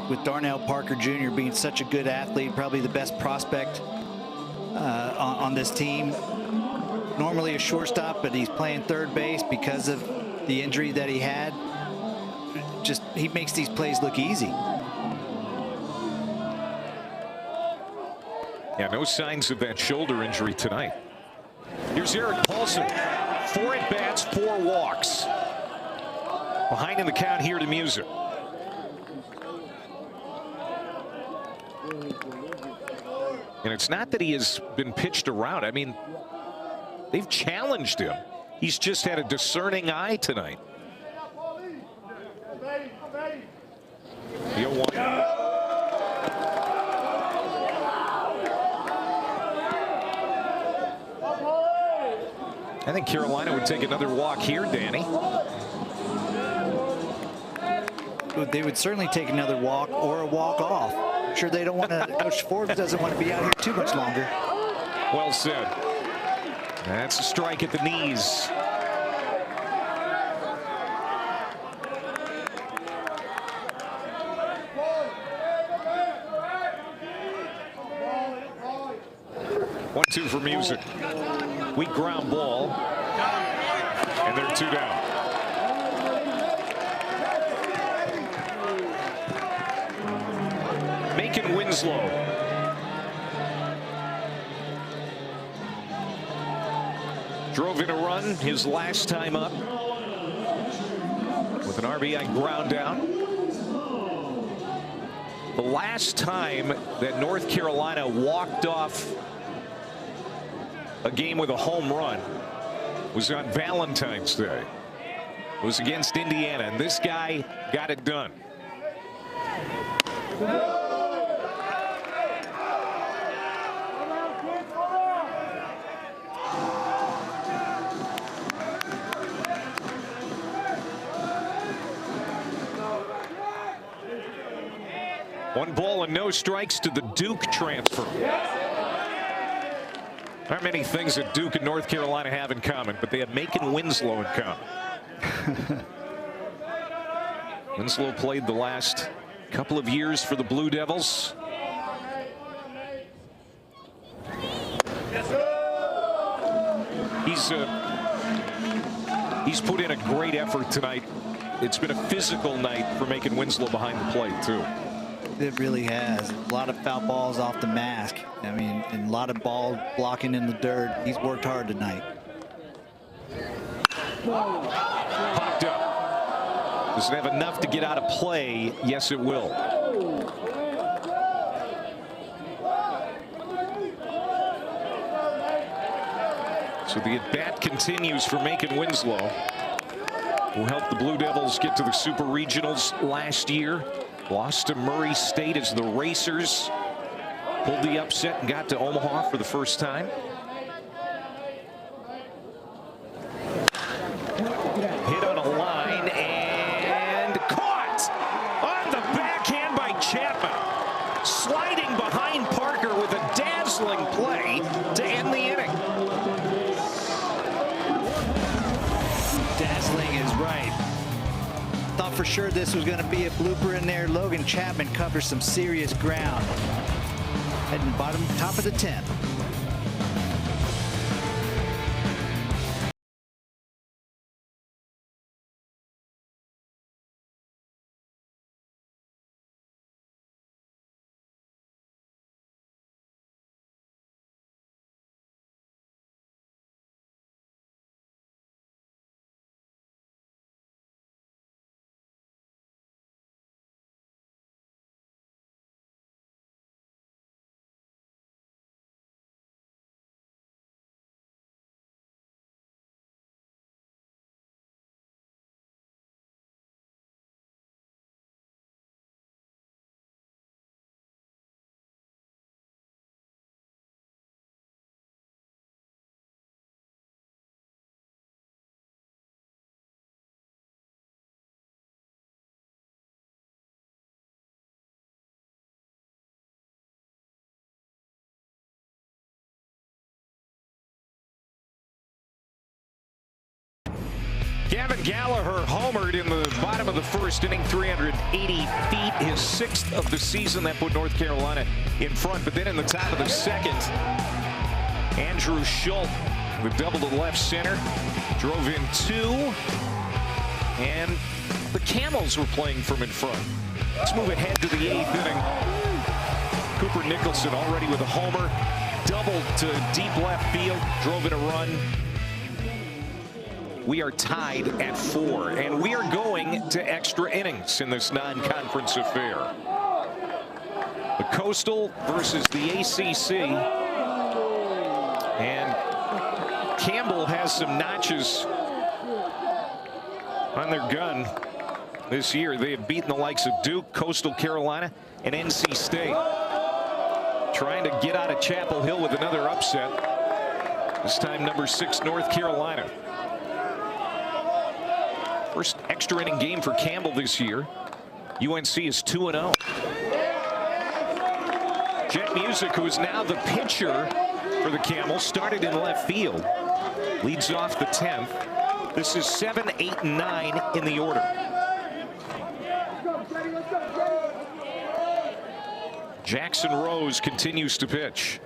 with Darnell Parker Jr. being such a good athlete, probably the best prospect on this team. Normally a shortstop, but he's playing third base because of the injury that he had. Just, he makes these plays look easy. Yeah, no signs of that shoulder injury tonight. Here's Eric Paulson. 4 at-bats, 4 walks. Behind in the count here to Music. And it's not that he has been pitched around. I mean, they've challenged him. He's just had a discerning eye tonight. The 0-1. I think Carolina would take another walk here, Danny. They would certainly take another walk or a walk off. I'm sure they don't want to. Coach Forbes doesn't want to be out here too much longer. Well said. That's a strike at the knees. One-two for Music. Weak ground ball. And they're 2 down. Macon Winslow. Drove in a run his last time up with an RBI ground down. The last time that North Carolina walked off a game with a home run was on Valentine's Day. It was against Indiana, and this guy got it done. One ball and no strikes to the Duke transfer. Not many things that Duke and North Carolina have in common, but they have Macon Winslow in common. Winslow played the last couple of years for the Blue Devils. He's put in a great effort tonight. It's been a physical night for Macon Winslow behind the plate, too. It really has. A lot of foul balls off the mask. I mean, and a lot of ball blocking in the dirt. He's worked hard tonight. Popped up. Does it have enough to get out of play? Yes, it will. So the at-bat continues for Macon Winslow, who helped the Blue Devils get to the Super Regionals last year. Lost to Murray State as the Racers pulled the upset and got to Omaha for the first time. Hit on a line and caught on the backhand by Chapman. Sliding behind Parker with a dazzling play to end the inning. Dazzling is right. Thought for sure this was going to be a blooper in there. Logan Chapman covers some serious ground. Heading top of the 10th. Gallagher homered in the bottom of the first inning, 380 feet, his 6th of the season. That put North Carolina in front. But then in the top of the second, Andrew Schultz with double to left center, drove in 2, and the Camels were playing from in front. Let's move ahead to the 8th inning. Cooper Nicholson already with a homer, doubled to deep left field, drove in a run. We are tied at 4, and we are going to extra innings in this non-conference affair. The Coastal versus the ACC, and Campbell has some notches on their gun this year. They have beaten the likes of Duke, Coastal Carolina, and NC State. Trying to get out of Chapel Hill with another upset. This time number 6 North Carolina. First extra inning game for Campbell this year. UNC is 2-0. Jet Music, who is now the pitcher for the Camels, started in left field. Leads off the 10th. This is 7, 8, and 9 in the order. Jackson Rose continues to pitch.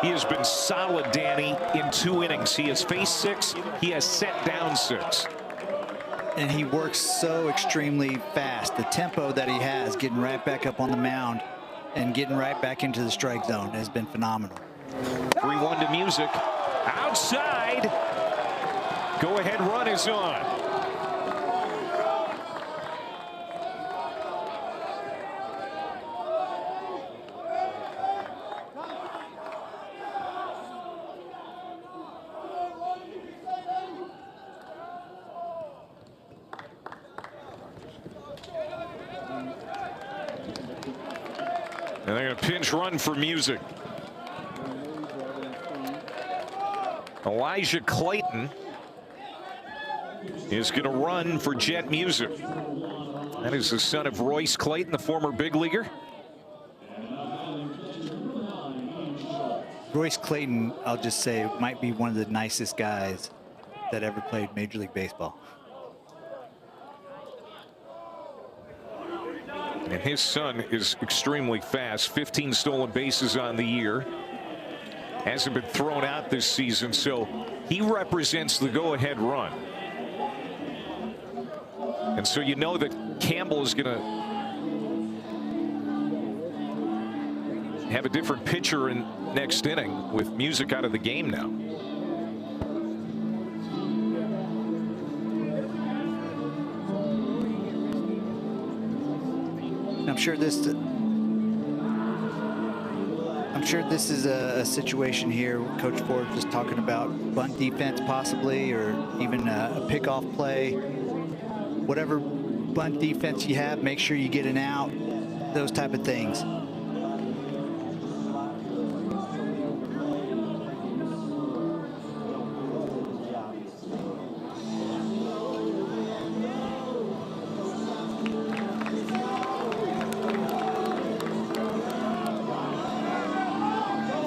He has been solid, Danny, in 2 innings. He has faced 6. He has set down 6. And he works so extremely fast. The tempo that he has, getting right back up on the mound and getting right back into the strike zone, has been phenomenal. 3-1 to Music. Outside. Go-ahead run is on. And they're going to pinch run for Music. Elijah Clayton is going to run for Jet Music. That is the son of Royce Clayton, the former big leaguer. Royce Clayton, I'll just say, might be one of the nicest guys that ever played Major League Baseball. And his son is extremely fast. 15 stolen bases on the year. Hasn't been thrown out this season, so he represents the go-ahead run. And so you know that Campbell is going to have a different pitcher in next inning with Music out of the game now. I'm sure this is a situation here. Coach Forbes is talking about bunt defense possibly, or even a pickoff play. Whatever bunt defense you have, make sure you get an out, those type of things.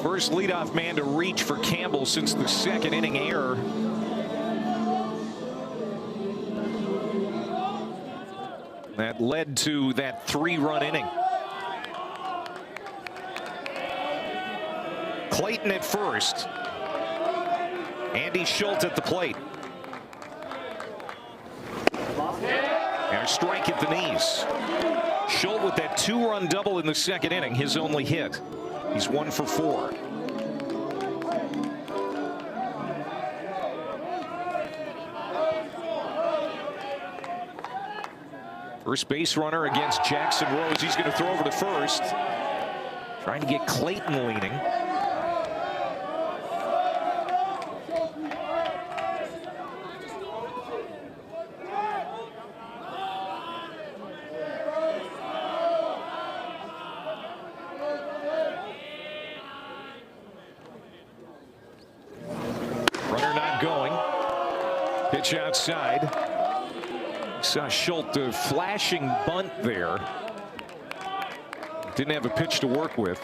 First leadoff man to reach for Campbell since the 2nd inning error. That led to that 3-run inning. Clayton at first. Andy Schultz at the plate. And a strike at the knees. Schultz with that 2-run double in the 2nd inning, his only hit. He's 1 for 4. First base runner against Jackson Rose. He's going to throw over to first. Trying to get Clayton leaning. Runner not going. Pitch outside. Saw Schultz a flashing bunt there. Didn't have a pitch to work with.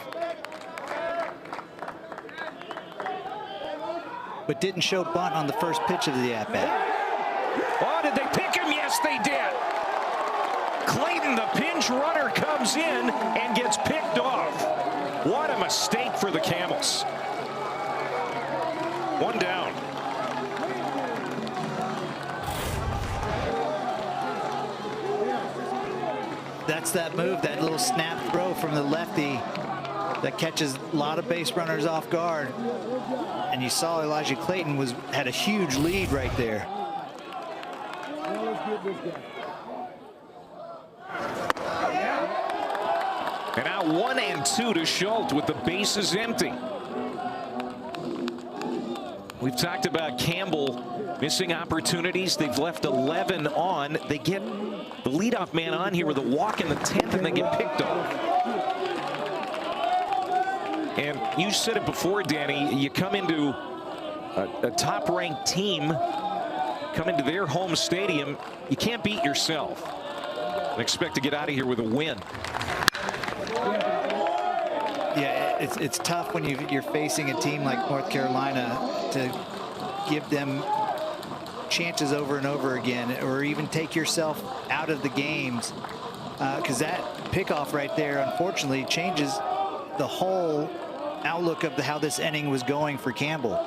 But didn't show bunt on the first pitch of the at-bat. Oh, did they pick him? Yes, they did. Clayton, the pinch runner, comes in and gets picked off. What a mistake for the Camels. One down. That's that move, that little snap throw from the lefty that catches a lot of base runners off guard. And you saw Elijah Clayton had a huge lead right there. And now 1 and 2 to Schultz with the bases empty. We've talked about Campbell missing opportunities. They've left 11 on. They get the leadoff man on here with a walk in the 10th, and they get picked off. And you said it before, Danny, you come into a top-ranked team, come into their home stadium, you can't beat yourself and expect to get out of here with a win. Yeah, it's tough when you're facing a team like North Carolina to give them chances over and over again, or even take yourself out of the games, because that pickoff right there, unfortunately, changes the whole outlook of how this inning was going for Campbell.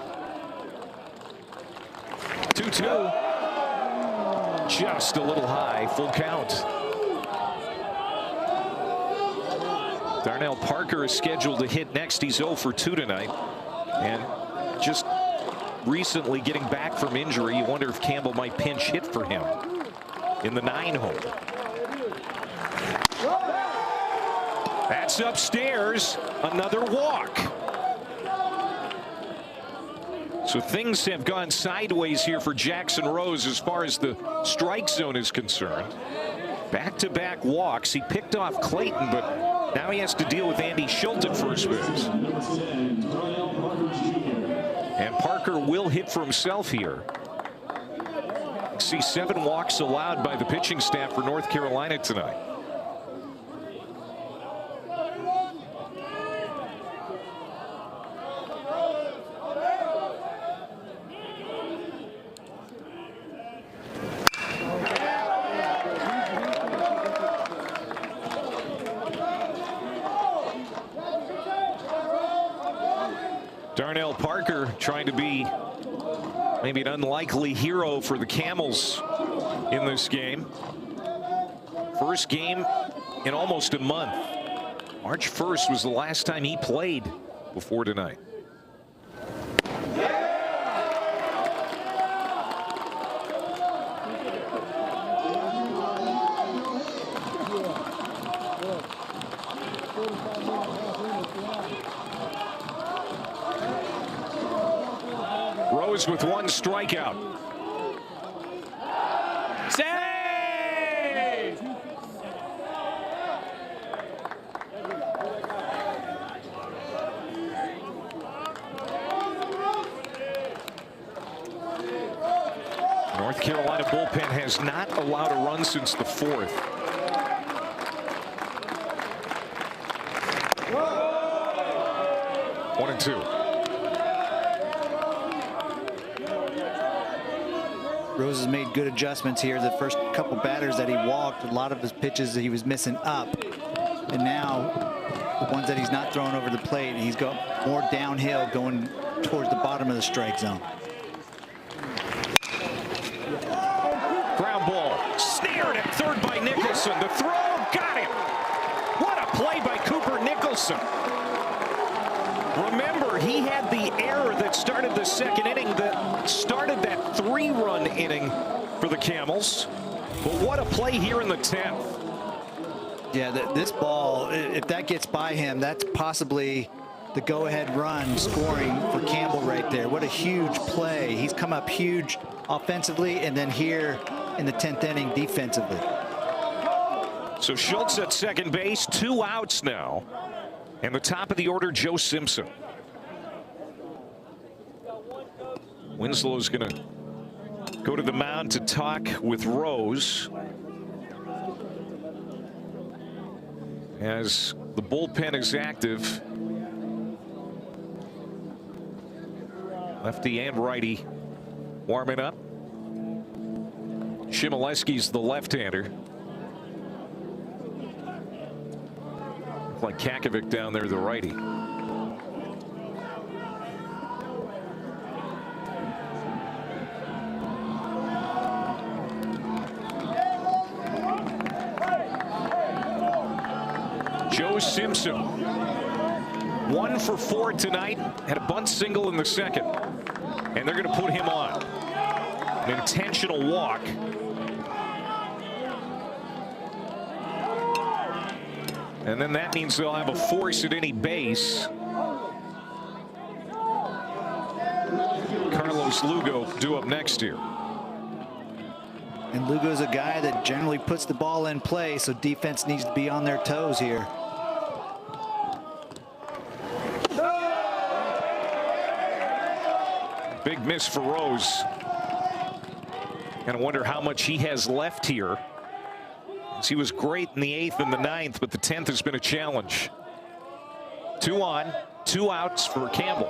2-2. Just a little high. Full count. Darnell Parker is scheduled to hit next. He's 0 for 2 tonight. And just recently getting back from injury, you wonder if Campbell might pinch hit for him in the 9 hole. That's upstairs. Another walk. So things have gone sideways here for Jackson Rose as far as the strike zone is concerned. Back-to-back walks. He picked off Clayton, but now he has to deal with Andy Schultz at first base. And Parker will hit for himself here. See 7 walks allowed by the pitching staff for North Carolina tonight. Darnell Parker trying to be maybe an unlikely hero for the Camels in this game. First game in almost a month. March 1st was the last time he played before tonight. Rose with 1 strikeout. Save! North Carolina bullpen has not allowed a run since the 4th. One and 2. Rose has made good adjustments here. The first couple batters that he walked, a lot of his pitches that he was missing up. And now the ones that he's not throwing over the plate, he's got more downhill going towards the bottom of the strike zone. Ground ball snared at third by Nicholson. The throw got him. What a play by Cooper Nicholson. Remember, he had the error that started the second inning, that started that 3-run inning for the Camels. But what a play here in the 10th. Yeah, this ball, if that gets by him, that's possibly the go-ahead run scoring for Campbell right there. What a huge play. He's come up huge offensively, and then here in the 10th inning defensively. So Schultz at second base, 2 outs now. And the top of the order, Joe Simpson. Winslow's going to go to the mound to talk with Rose, as the bullpen is active. Lefty and righty warming up. Chmielewski's the left-hander. Like Kakovic down there, the righty. Joe Simpson, 1 for 4 tonight, had a bunt single in the second, and they're going to put him on. An intentional walk. And then that means they'll have a force at any base. Carlos Lugo due up next here. And Lugo's a guy that generally puts the ball in play, so defense needs to be on their toes here. Big miss for Rose. And I wonder how much he has left here. He was great in the 8th and the 9th, but the 10th has been a challenge. 2 on, 2 outs for Campbell.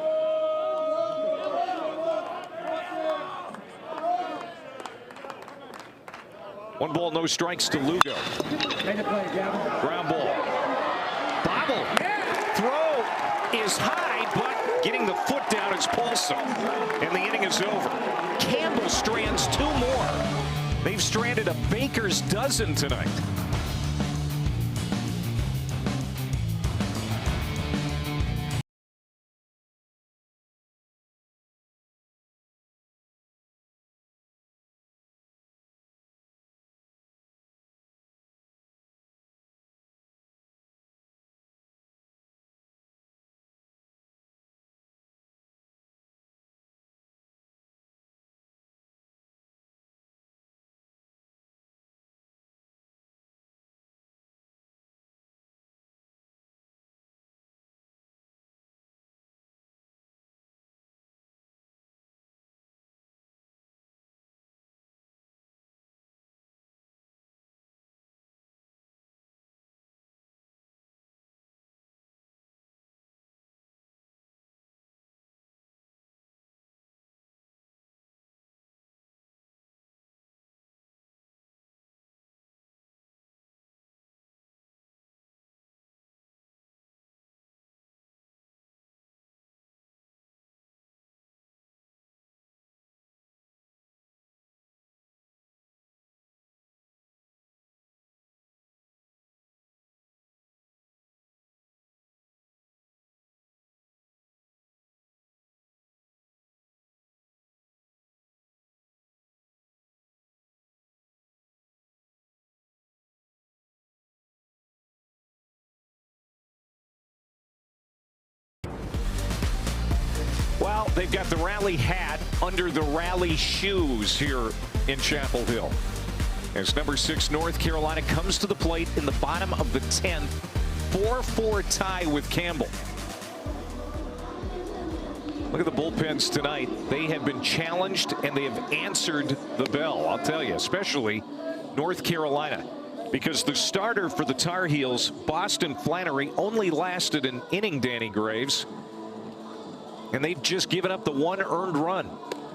One ball, no strikes to Lugo. Ground ball. Bobble. Throw is high, but getting the foot down is Paulson. And the inning is over. Campbell strands 2 more. They've stranded a baker's dozen tonight. Well, they've got the rally hat under the rally shoes here in Chapel Hill. As number 6 North Carolina comes to the plate in the bottom of the 10th, 4-4 tie with Campbell. Look at the bullpens tonight. They have been challenged and they have answered the bell, I'll tell you, especially North Carolina. Because the starter for the Tar Heels, Boston Flannery, only lasted an inning, Danny Graves. And they've just given up the 1 earned run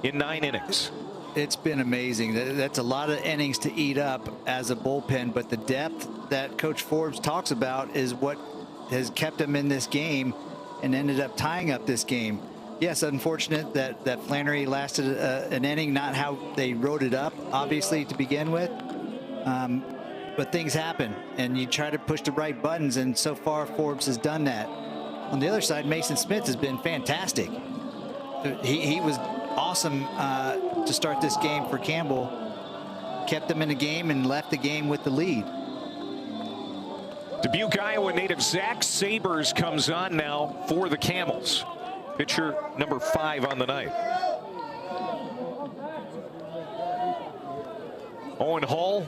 in 9 innings. It's been amazing. That's a lot of innings to eat up as a bullpen, but the depth that Coach Forbes talks about is what has kept them in this game and ended up tying up this game. Yes, unfortunate that Flannery lasted an inning, not how they wrote it up, obviously, to begin with. But things happen, and you try to push the right buttons, and so far Forbes has done that. On the other side, Mason Smith has been fantastic. He was awesome to start this game for Campbell. Kept them in the game and left the game with the lead. Dubuque, Iowa native Zach Sabers comes on now for the Camels. Pitcher number 5 on the night. Owen Hall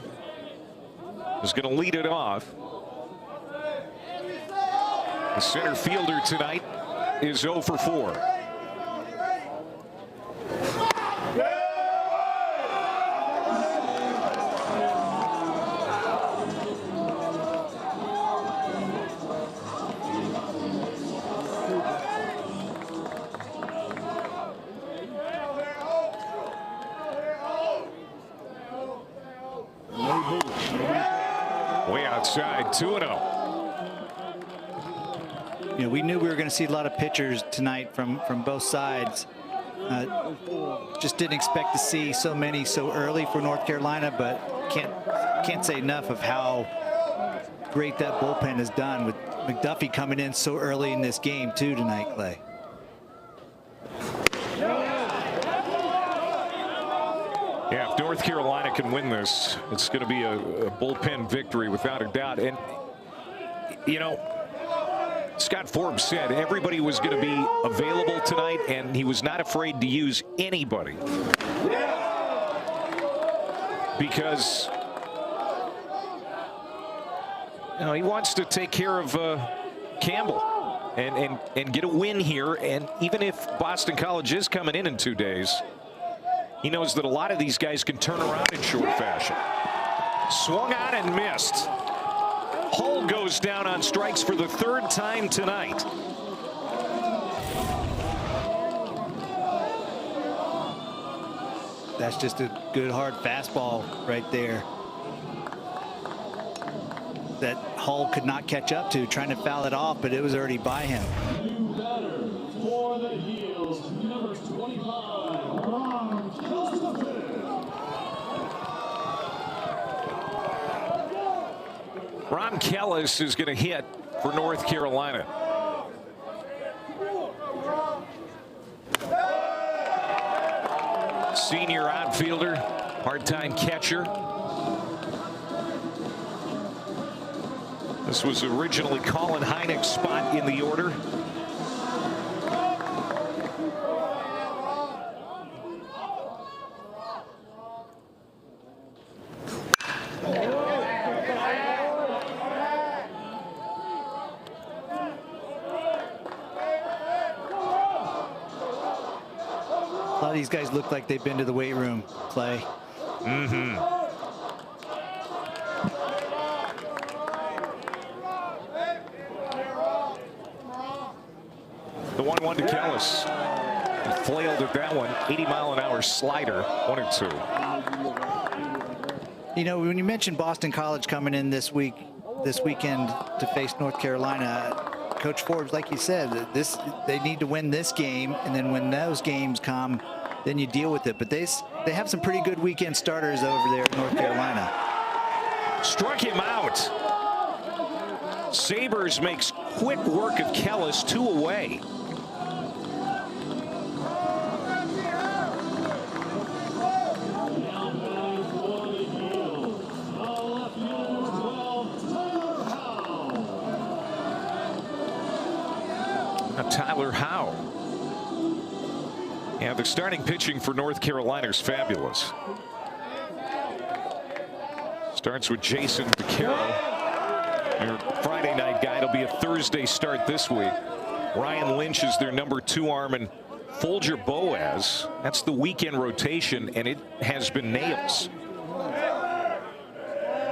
is going to lead it off. The center fielder tonight is 0 for 4. side, 2-0. You know, we knew we were going to see a lot of pitchers tonight from both sides. Just didn't expect to see so many so early for North Carolina, but can't say enough of how great that bullpen has done with McDuffie coming in so early in this game too tonight, Clay. Yeah, if North Carolina can win this, it's going to be a bullpen victory without a doubt. And, you know, Scott Forbes said everybody was going to be available tonight, and he was not afraid to use anybody. Because, you know, he wants to take care of Campbell and get a win here. And even if Boston College is coming in 2 days, he knows that a lot of these guys can turn around in short fashion. Swung on and missed. Hull goes down on strikes for the 3rd time tonight. That's just a good hard fastball right there that Hull could not catch up to, trying to foul it off, but it was already by him. New batter for the Heels, number 25, Ron Ron Kellis is going to hit for North Carolina. Senior outfielder, part-time catcher. This was originally Colin Heineck's spot in the order. A lot of these guys look like they've been to the weight room, Clay. Mm-hmm. The 1-1 to Kellis. He flailed at that one. 80-mile-an-hour slider. 1-2. You know, when you mentioned Boston College coming in this weekend to face North Carolina, Coach Forbes, like you said, they need to win this game, and then when those games come, then you deal with it. But they have some pretty good weekend starters over there in North Carolina. Struck him out. Sabres makes quick work of Kellis, 2 away. Tyler Howe. Yeah, the starting pitching for North Carolina is fabulous. Starts with Jason DeCaro. Your Friday night guy. It'll be a Thursday start this week. Ryan Lynch is their number 2 arm, and Folger Boaz. That's the weekend rotation, and it has been nails.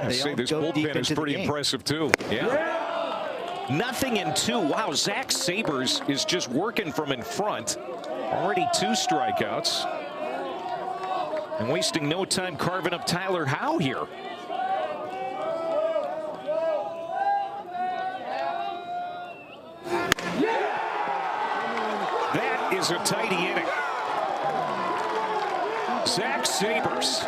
I say this bullpen is pretty impressive too. Yeah. Nothing in 2. Wow, Zach Sabres is just working from in front. Already 2 strikeouts. And wasting no time carving up Tyler Howe here. That is a tidy inning. Zach Sabres.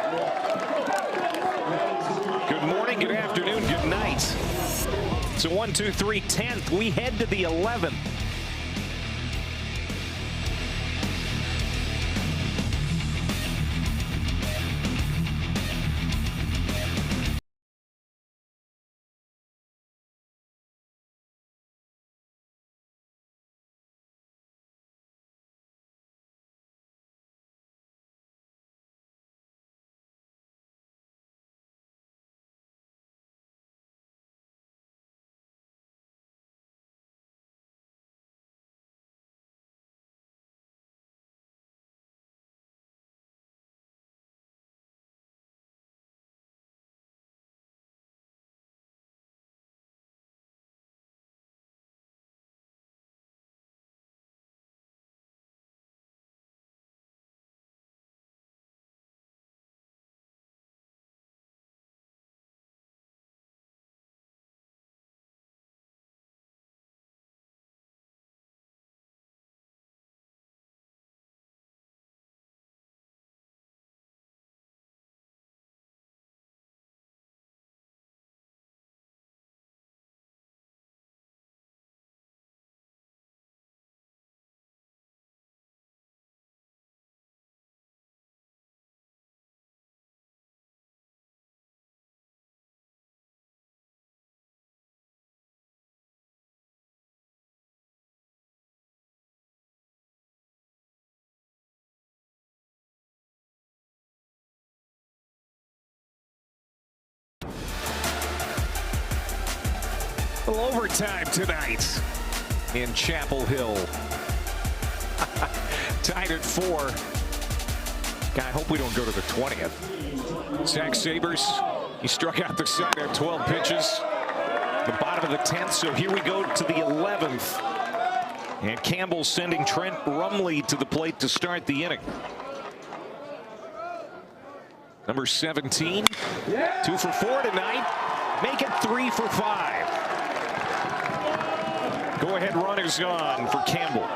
Good morning, good afternoon, good night. It's a 1, 2, 3, 10th. We head to the 11th. little overtime tonight in Chapel Hill. Tied at 4. God, I hope we don't go to the 20th. Zach Sabers, he struck out the side at 12 pitches. The bottom of the 10th, so here we go to the 11th. And Campbell sending Trent Rumley to the plate to start the inning. Number 17, 2 for 4 tonight. Make it 3 for 5. Go-ahead run is on for Campbell.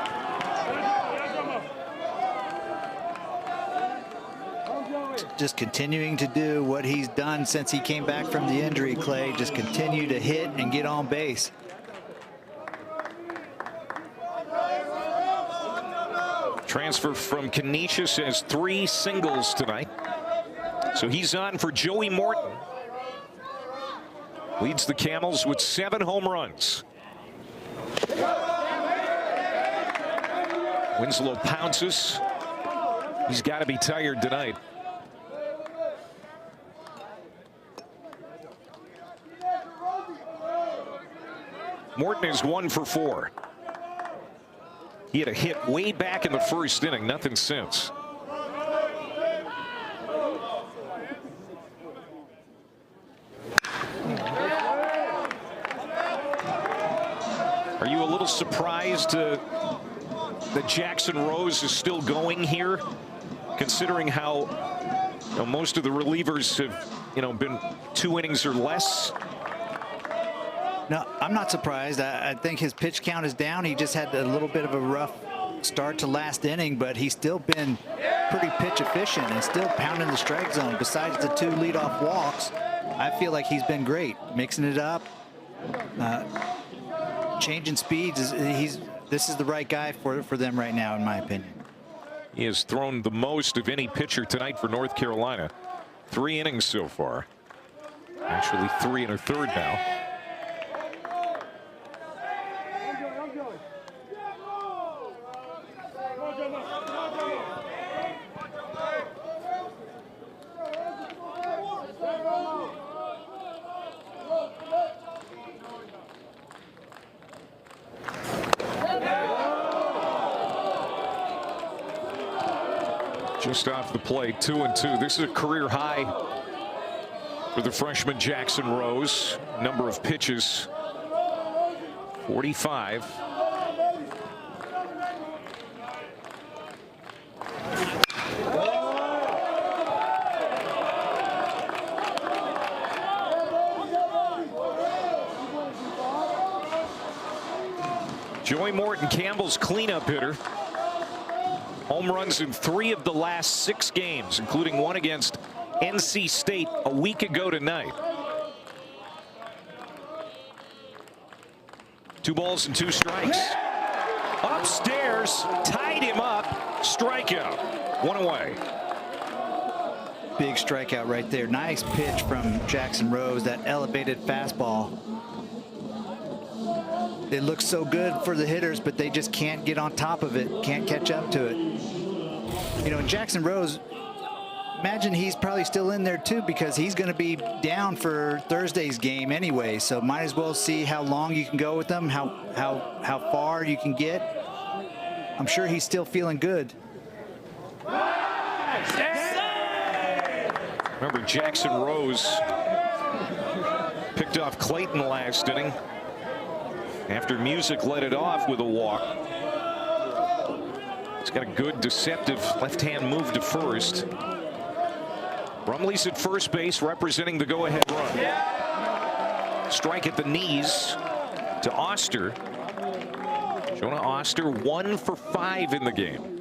Just continuing to do what he's done since he came back from the injury, Clay. Just continue to hit and get on base. Transfer from Canisius has 3 singles tonight. So he's on for Joey Morton. Leads the Camels with 7 home runs. Winslow pounces. He's got to be tired tonight. Morton is 1 for 4. He had a hit way back in the first inning, nothing since. Are you a little surprised that Jackson Rose is still going here, considering how most of the relievers have been 2 innings or less? No, I'm not surprised. I think his pitch count is down. He just had a little bit of a rough start to last inning, but he's still been pretty pitch efficient and still pounding the strike zone. Besides the 2 leadoff walks, I feel like he's been great, mixing it up, changing speeds. This is the right guy for them right now, in my opinion. He has thrown the most of any pitcher tonight for North Carolina. 3 innings so far. Actually 3 1/3 now. Just off the plate, 2-2. This is a career high for the freshman Jackson Rose. Number of pitches, 45. Joey Morton, Campbell's cleanup hitter. Home runs in 3 of the last 6 games, including 1 against NC State a week ago tonight. 2 balls and 2 strikes. Upstairs, tied him up, strikeout. 1 away. Big strikeout right there. Nice pitch from Jackson Rose, that elevated fastball. It looks so good for the hitters, but they just can't get on top of it, can't catch up to it. Jackson Rose, imagine he's probably still in there too, because he's going to be down for Thursday's game anyway. So might as well see how long you can go with them, how far you can get. I'm sure he's still feeling good. Remember, Jackson Rose picked off Clayton last inning after Music led it off with a walk. He's got a good deceptive left-hand move to first. Rumley's at first base, representing the go-ahead run. Strike at the knees to Oster. Jonah Oster 1 for 5 in the game.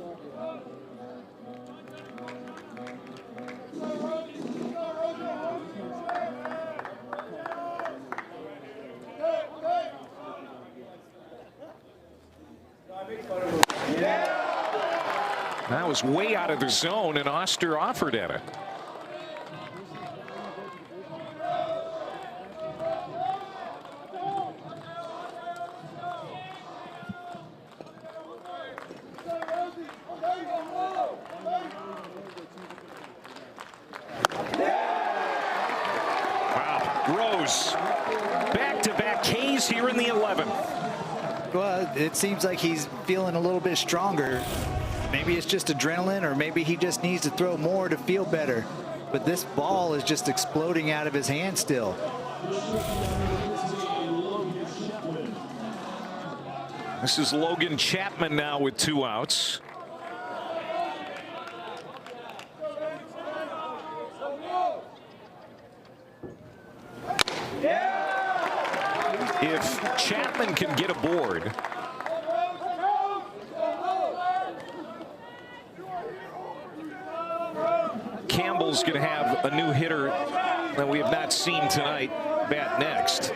That was way out of the zone, and Oster offered at it. Wow, Rose, back-to-back Ks here in 11th. Well, it seems like he's feeling a little bit stronger. Maybe it's just adrenaline, or maybe he just needs to throw more to feel better. But this ball is just exploding out of his hand still. This is Logan Chapman now with 2 outs. If Chapman can get aboard, Campbell's going to have a new hitter that we have not seen tonight bat next.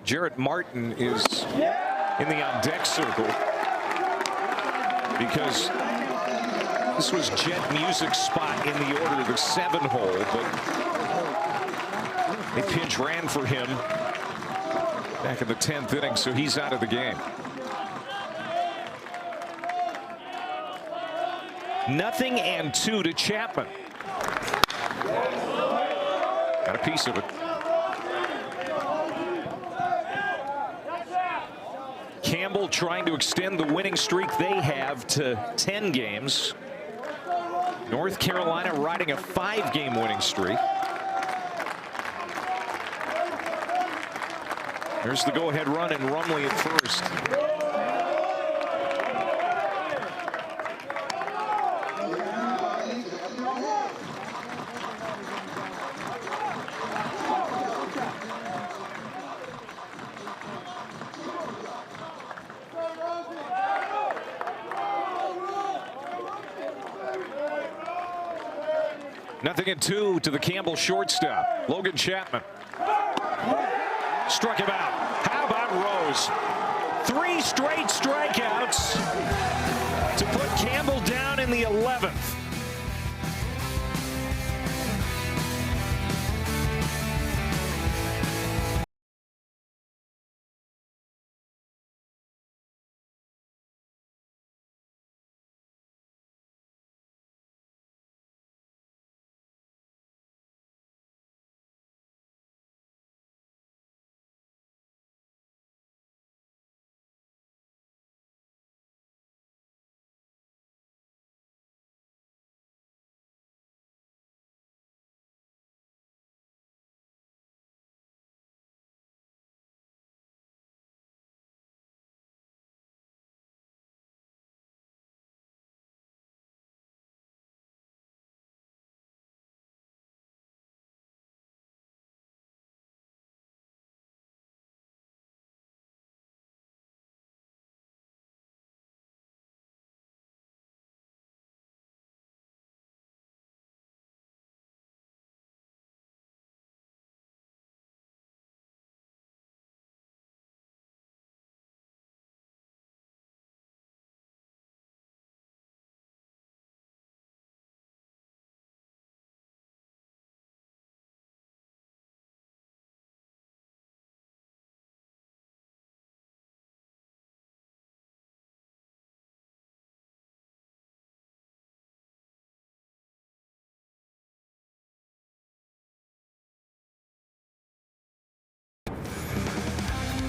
Jarrett Martin is in the on-deck circle because this was Jet Music's spot in the order, the 7-hole, but a pinch ran for him back in the 10th inning, so he's out of the game. Nothing and 2 to Chapman. Got a piece of it. Campbell trying to extend the winning streak they have to 10 games. North Carolina riding a 5-game winning streak. There's the go-ahead run and Rumley at first. Nothing and 2 to the Campbell shortstop, Logan Chapman. Struck him out. How about Rose? 3 straight strikeouts to put Campbell down in the 11th.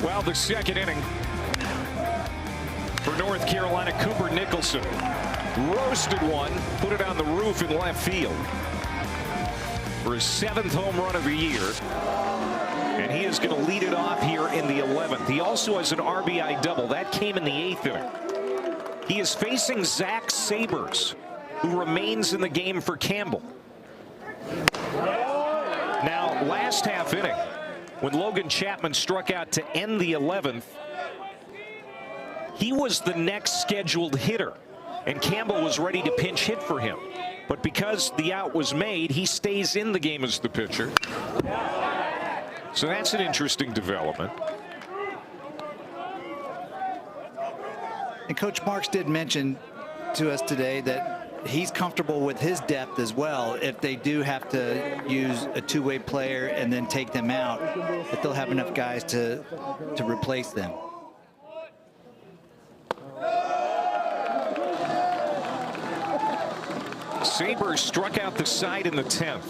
Well, the 2nd inning for North Carolina, Cooper Nicholson roasted one, put it on the roof in left field for his 7th home run of the year. And he is going to lead it off here in the 11th. He also has an RBI double. That came in the 8th inning. He is facing Zach Sabers, who remains in the game for Campbell. Now, last half inning, when Logan Chapman struck out to end the 11th, he was the next scheduled hitter, and Campbell was ready to pinch hit for him. But because the out was made, he stays in the game as the pitcher. So that's an interesting development. And Coach Marks did mention to us today that he's comfortable with his depth as well. If they do have to use a 2-way player and then take them out, that they'll have enough guys to replace them. Sabers struck out the side in the 10th.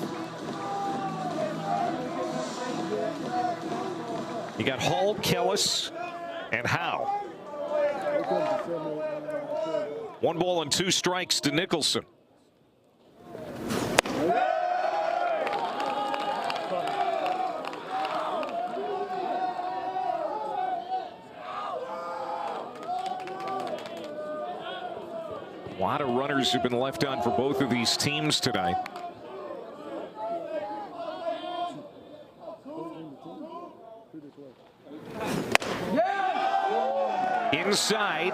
You got Hall, Kellis, and Howe. 1 ball and 2 strikes to Nicholson. A lot of runners have been left on for both of these teams tonight. Inside,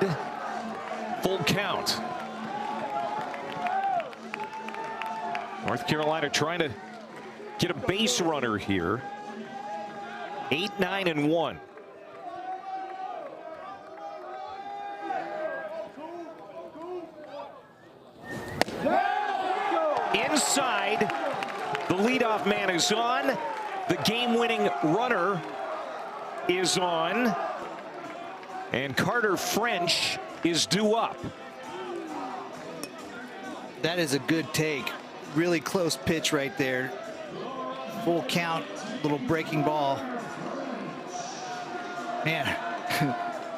full count. North Carolina trying to get a base runner here. 8, 9, and 1. Inside, the leadoff man is on. The game-winning runner is on. And Carter French is due up. That is a good take. Really close pitch right there. Full count, little breaking ball. Man,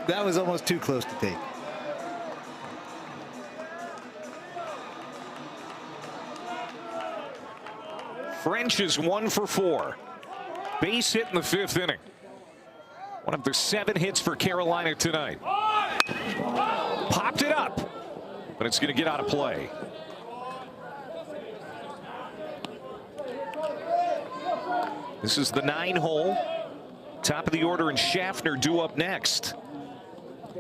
that was almost too close to take. French is 1 for 4. Base hit in the 5th inning. One of the 7 hits for Carolina tonight. Popped it up, but it's going to get out of play. This is the 9 hole. Top of the order, and Schaffner due up next.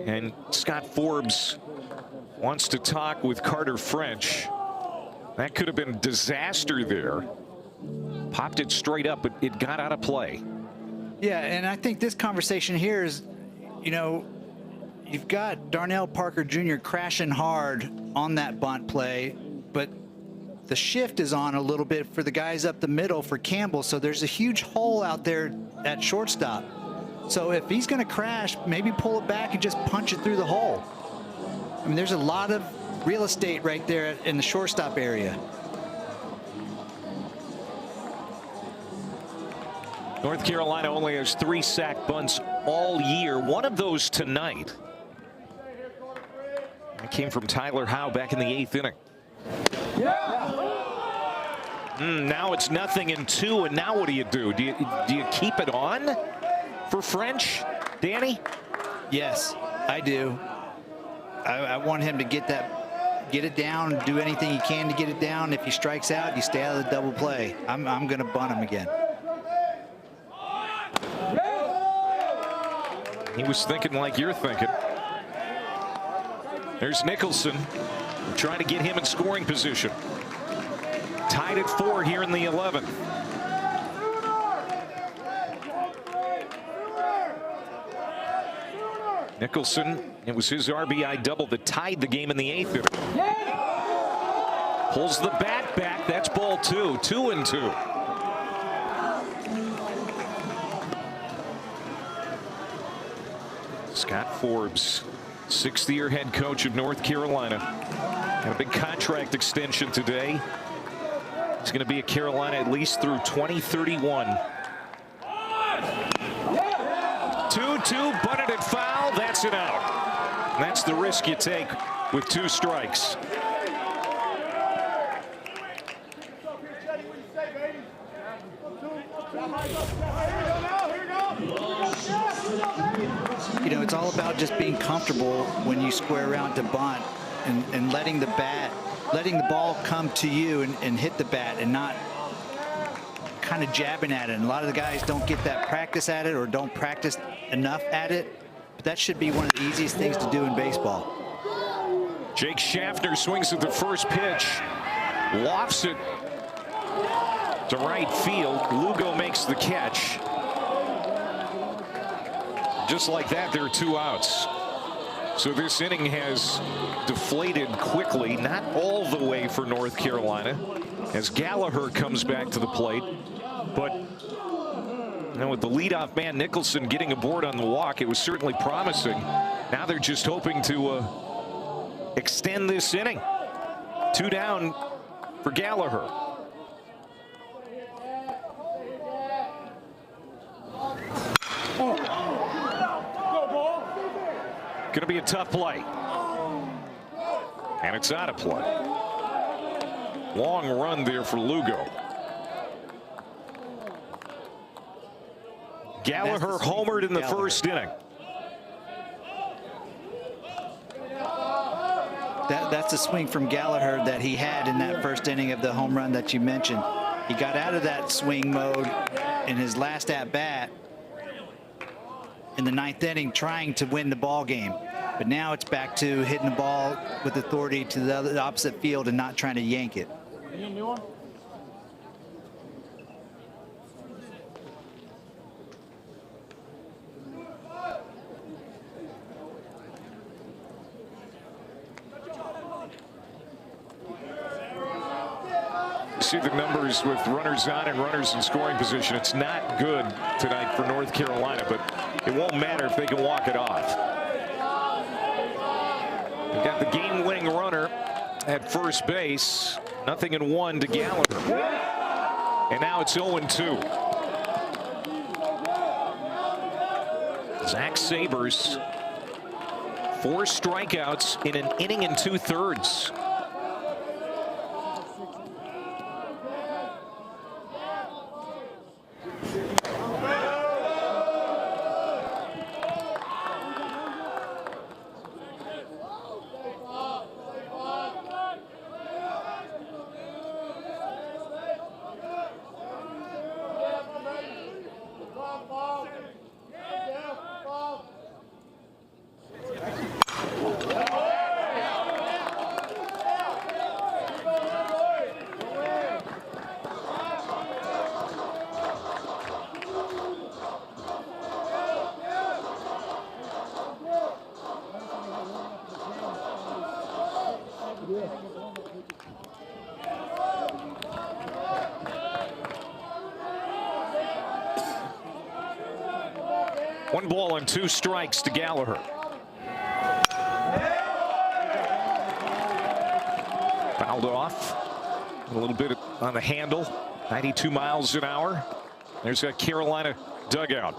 And Scott Forbes wants to talk with Carter French. That could have been a disaster there. Popped it straight up, but it got out of play. Yeah, and I think this conversation here is, you know, you've got Darnell Parker Jr. crashing hard on that bunt play, but the shift is on a little bit for the guys up the middle for Campbell, so there's a huge hole out there at shortstop. So if he's going to crash, maybe pull it back and just punch it through the hole. I mean, there's a lot of real estate right there in the shortstop area. North Carolina only has 3 sack bunts all year. One of those tonight. That came from Tyler Howe back in the 8th inning. Now it's 0-2, and now what do you do? Do you keep it on for French, Danny? Yes, I do. I want him to get it down, do anything he can to get it down. If he strikes out, you stay out of the double play. I'm going to bunt him again. He was thinking like you're thinking. There's Nicholson. We're trying to get him in scoring position. Tied at 4 here in the 11th. Nicholson, it was his RBI double that tied the game in the 8th inning. Pulls the bat back. That's ball 2. 2-2. Scott Forbes, 6th-year head coach of North Carolina. Got a big contract extension today. He's going to be at Carolina at least through 2031. 2-2, bunted it foul. That's it out. And that's the risk you take with 2 strikes. You know, it's all about just being comfortable when you square around to bunt and letting the ball come to you and hit the bat and not kind of jabbing at it. And a lot of the guys don't get that practice at it or don't practice enough at it. But that should be one of the easiest things to do in baseball. Jake Schaffner swings at the first pitch, lofts it to right field. Lugo makes the catch. Just like that, there are 2 outs. So this inning has deflated quickly, not all the way for North Carolina, as Gallagher comes back to the plate. But you know, with the leadoff man Nicholson getting aboard on the walk, it was certainly promising. Now they're just hoping to extend this inning. 2 down for Gallagher. Going to be a tough play. And it's out of play. Long run there for Lugo. Gallagher homered in the first inning. That's a swing from Gallagher that he had in that first inning of the home run that you mentioned. He got out of that swing mode in his last at-bat in the 9th inning trying to win the ball game. But now it's back to hitting the ball with authority to the opposite field and not trying to yank it. See the numbers with runners on and runners in scoring position. It's not good tonight for North Carolina, but it won't matter if they can walk it off. They got the game-winning runner at first base. 0-1 to Gallagher. And now it's 0-2. Zach Sabers, 4 strikeouts in an inning and 2/3. One ball and 2 strikes to Gallagher. Fouled off. A little bit on the handle. 92 miles an hour. There's a Carolina dugout.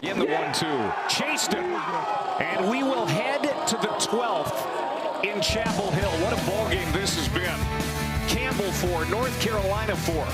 In the 1-2. Chased him. And we will head to the 12th in Chapel Hill. What a ball game this has been. Campbell 4, North Carolina 4.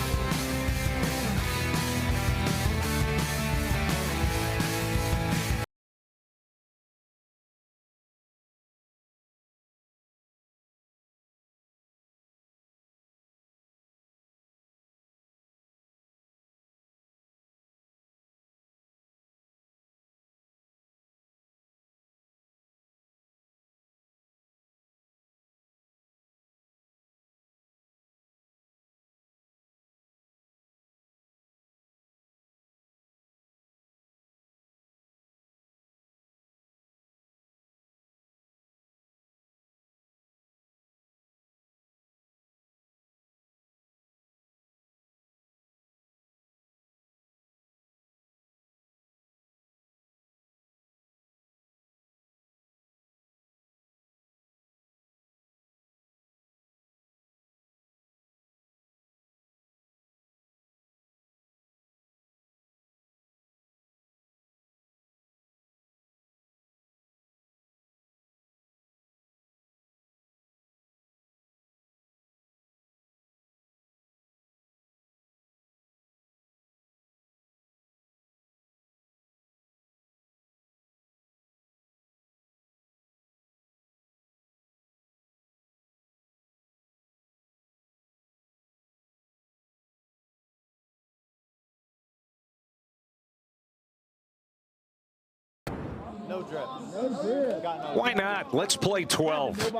No drip. No drip. Why not? Let's play 12.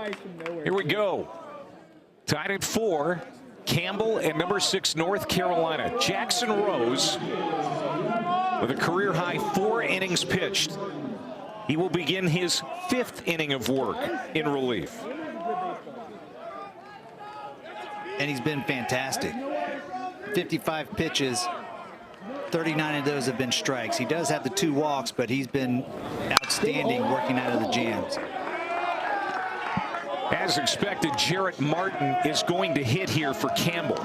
Here we go. Tied at 4. Campbell and number 6 North Carolina. Jackson Rose with a career high 4 innings pitched. He will begin his 5th inning of work in relief. And he's been fantastic. 55 pitches, 39 of those have been strikes. He does have the 2 walks, but he's been outstanding working out of the jams. As expected, Jarrett Martin is going to hit here for Campbell.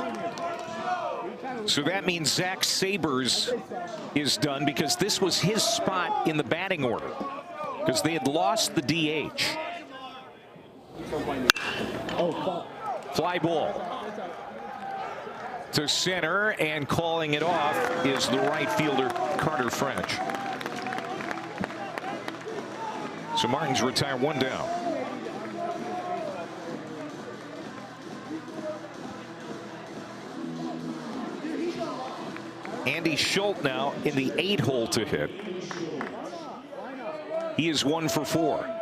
So that means Zach Sabers is done because this was his spot in the batting order because they had lost the DH. Fly ball to center, and calling it off is the right fielder Carter French. So Martin's retired, 1 down. Andy Schultz now in the 8-hole to hit. He is 1 for 4.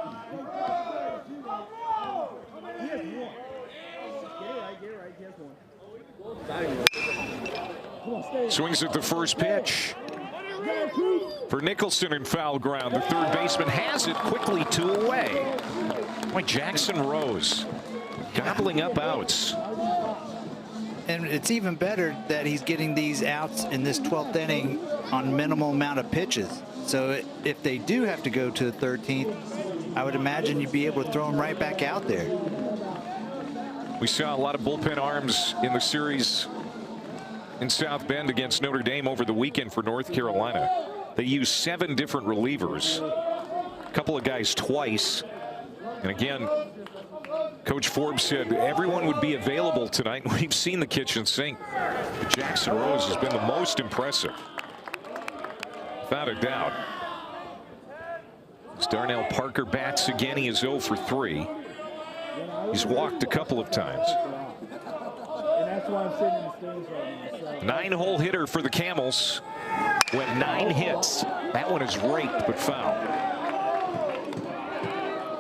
Swings at the first pitch for Nicholson in foul ground. The third baseman has it quickly, 2 away. Boy, Jackson Rose gobbling up outs. And it's even better that he's getting these outs in this 12th inning on minimal amount of pitches. So if they do have to go to the 13th, I would imagine you'd be able to throw him right back out there. We saw a lot of bullpen arms in the series in South Bend against Notre Dame over the weekend for North Carolina. They used 7 different relievers, a couple of guys twice. And again, Coach Forbes said everyone would be available tonight. We've seen the kitchen sink. Jackson Rose has been the most impressive, without a doubt. As Darnell Parker bats again, he is 0 for 3. He's walked a couple of times. 9-hole hitter for the Camels with 9 hits. That one is raked but foul.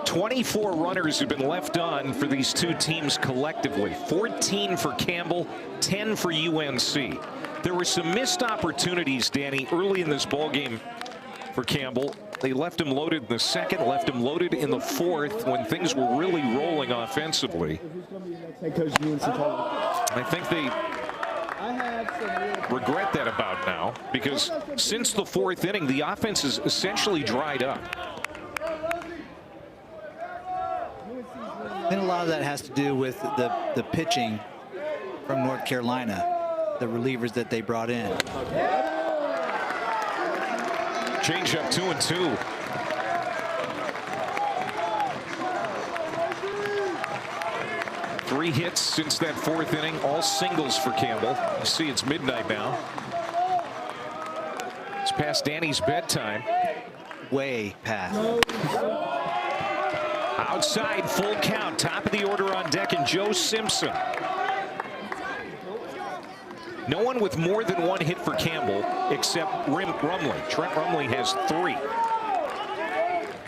24 runners have been left on for these 2 teams collectively. 14 for Campbell, 10 for UNC. There were some missed opportunities, Danny, early in this ballgame for Campbell. They left him loaded in the 2nd, left him loaded in the 4th when things were really rolling offensively. I think they regret that about now, because since the 4th inning, the offense has essentially dried up. And a lot of that has to do with the pitching from North Carolina, the relievers that they brought in. Change up 2-2. Three hits since that 4th inning, all singles for Campbell. You see it's midnight now. It's past Danny's bedtime. Way past. Outside, full count, top of the order on deck, and Joe Simpson. No one with more than 1 hit for Campbell except Rumley. Trent Rumley has 3.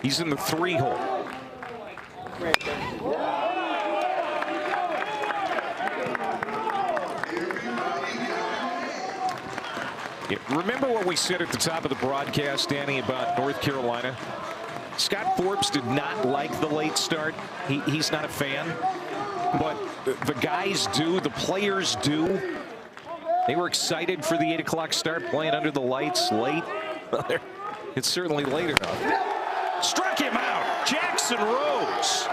He's in the 3-hole. Yeah, remember what we said at the top of the broadcast, Danny, about North Carolina? Scott Forbes did not like the late start. He's not a fan. But the guys do, the players do. They were excited for the 8 o'clock start, playing under the lights late. It's certainly late enough. Struck him out. Jackson Rose.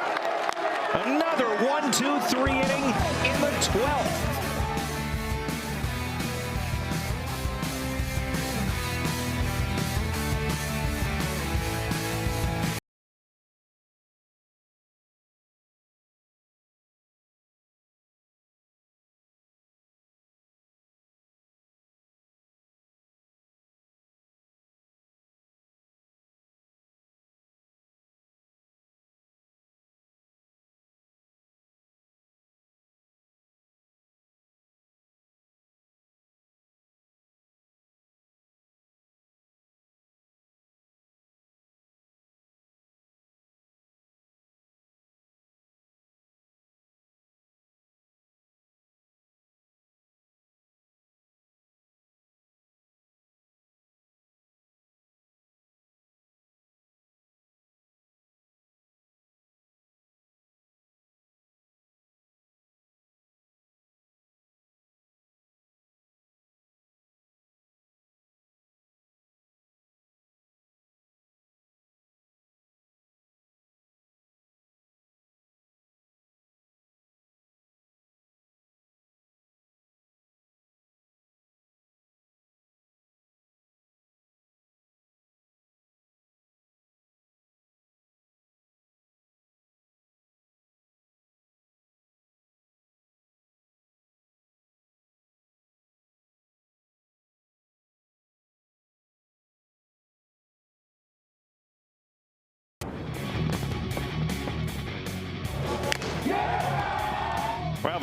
Another 1-2-3 inning in the 12th.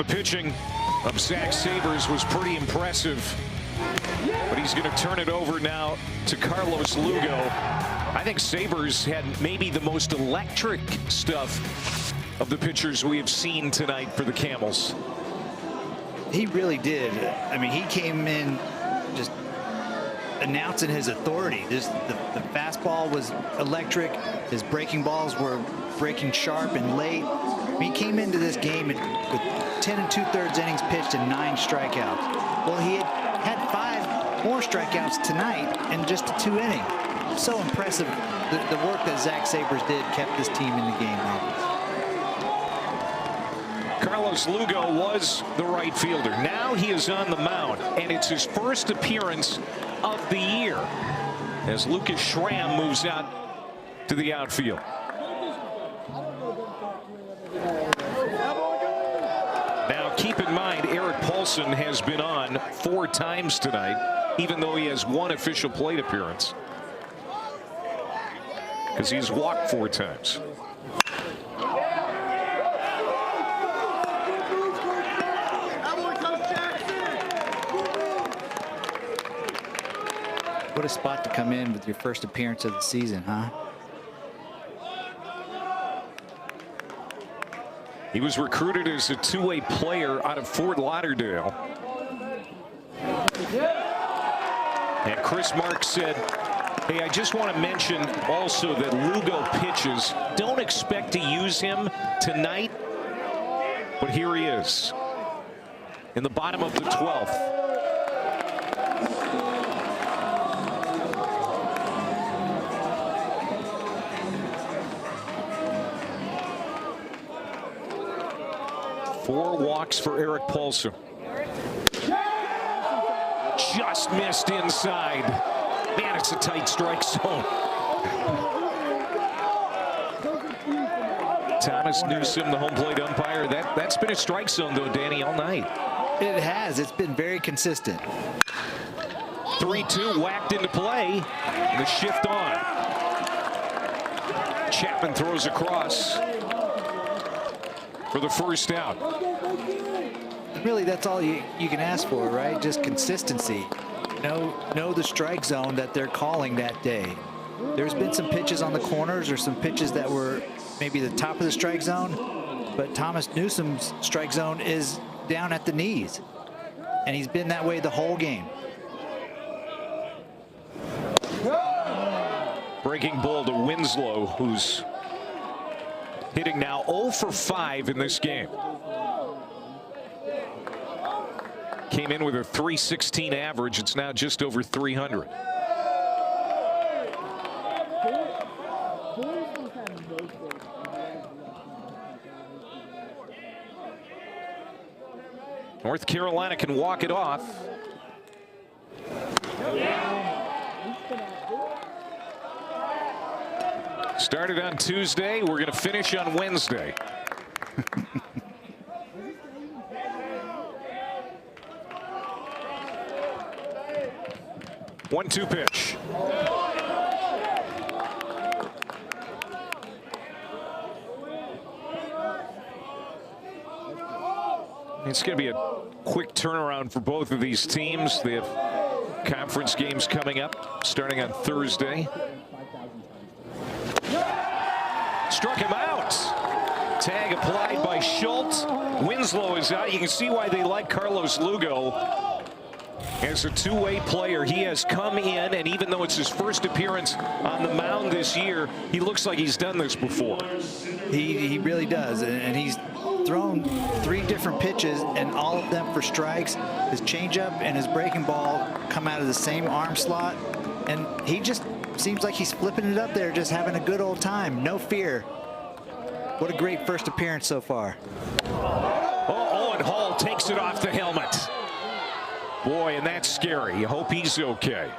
the pitching of Zach Sabres was pretty impressive. But he's going to turn it over now to Carlos Lugo. I think Sabres had maybe the most electric stuff of the pitchers we have seen tonight for the Camels. He really did. I mean, he came in just announcing his authority. The fastball was electric. His breaking balls were breaking sharp and late. He came into this game with 10 2/3 innings pitched and 9 strikeouts. Well, he had 5 more strikeouts tonight in just a 2 inning. So impressive. The work that Zach Sabres did kept this team in the game. Carlos Lugo was the right fielder. Now he is on the mound, and it's his first appearance of the year as Lucas Schramm moves out to the outfield. Now keep in mind, Erik Paulson has been on 4 times tonight, even though he has 1 official plate appearance, because he's walked 4 times. What a spot to come in with your first appearance of the season, huh? He was recruited as a 2-way player out of Fort Lauderdale. And Chris Marks said, hey, I just want to mention also that Lugo pitches. Don't expect to use him tonight, but here he is in the bottom of the 12th. Four walks for Erik Paulson. Just missed inside. Man, it's a tight strike zone. Thomas Newsom, the home plate umpire. That's been a strike zone, though, Danny, all night. It has. It's been very consistent. 3-2 whacked into play. The shift on. Chapman throws across for the first out. Really, that's all you can ask for, right? Just consistency. Know the strike zone that they're calling that day. There's been some pitches on the corners or some pitches that were maybe the top of the strike zone, but Thomas Newsom's strike zone is down at the knees, and he's been that way the whole game. Breaking ball to Winslow, who's hitting now 0 for 5 in this game. Came in with a .316 average. It's now just over 300. North Carolina can walk it off. Started on Tuesday. We're going to finish on Wednesday. 1-2 pitch. It's going to be a quick turnaround for both of these teams. They have conference games coming up starting on Thursday. Struck him out. Tag applied by Schultz. Winslow is out. You can see why they like Carlos Lugo. As a two-way player, he has come in, and even though it's his first appearance on the mound this year, he looks like he's done this before. He really does, and he's thrown 3 different pitches, and all of them for strikes. His changeup and his breaking ball come out of the same arm slot, and he just seems like he's flipping it up there, just having a good old time. No fear. What a great first appearance so far. Oh, and Hall takes it off the helmet. Boy, and that's scary. You hope he's okay.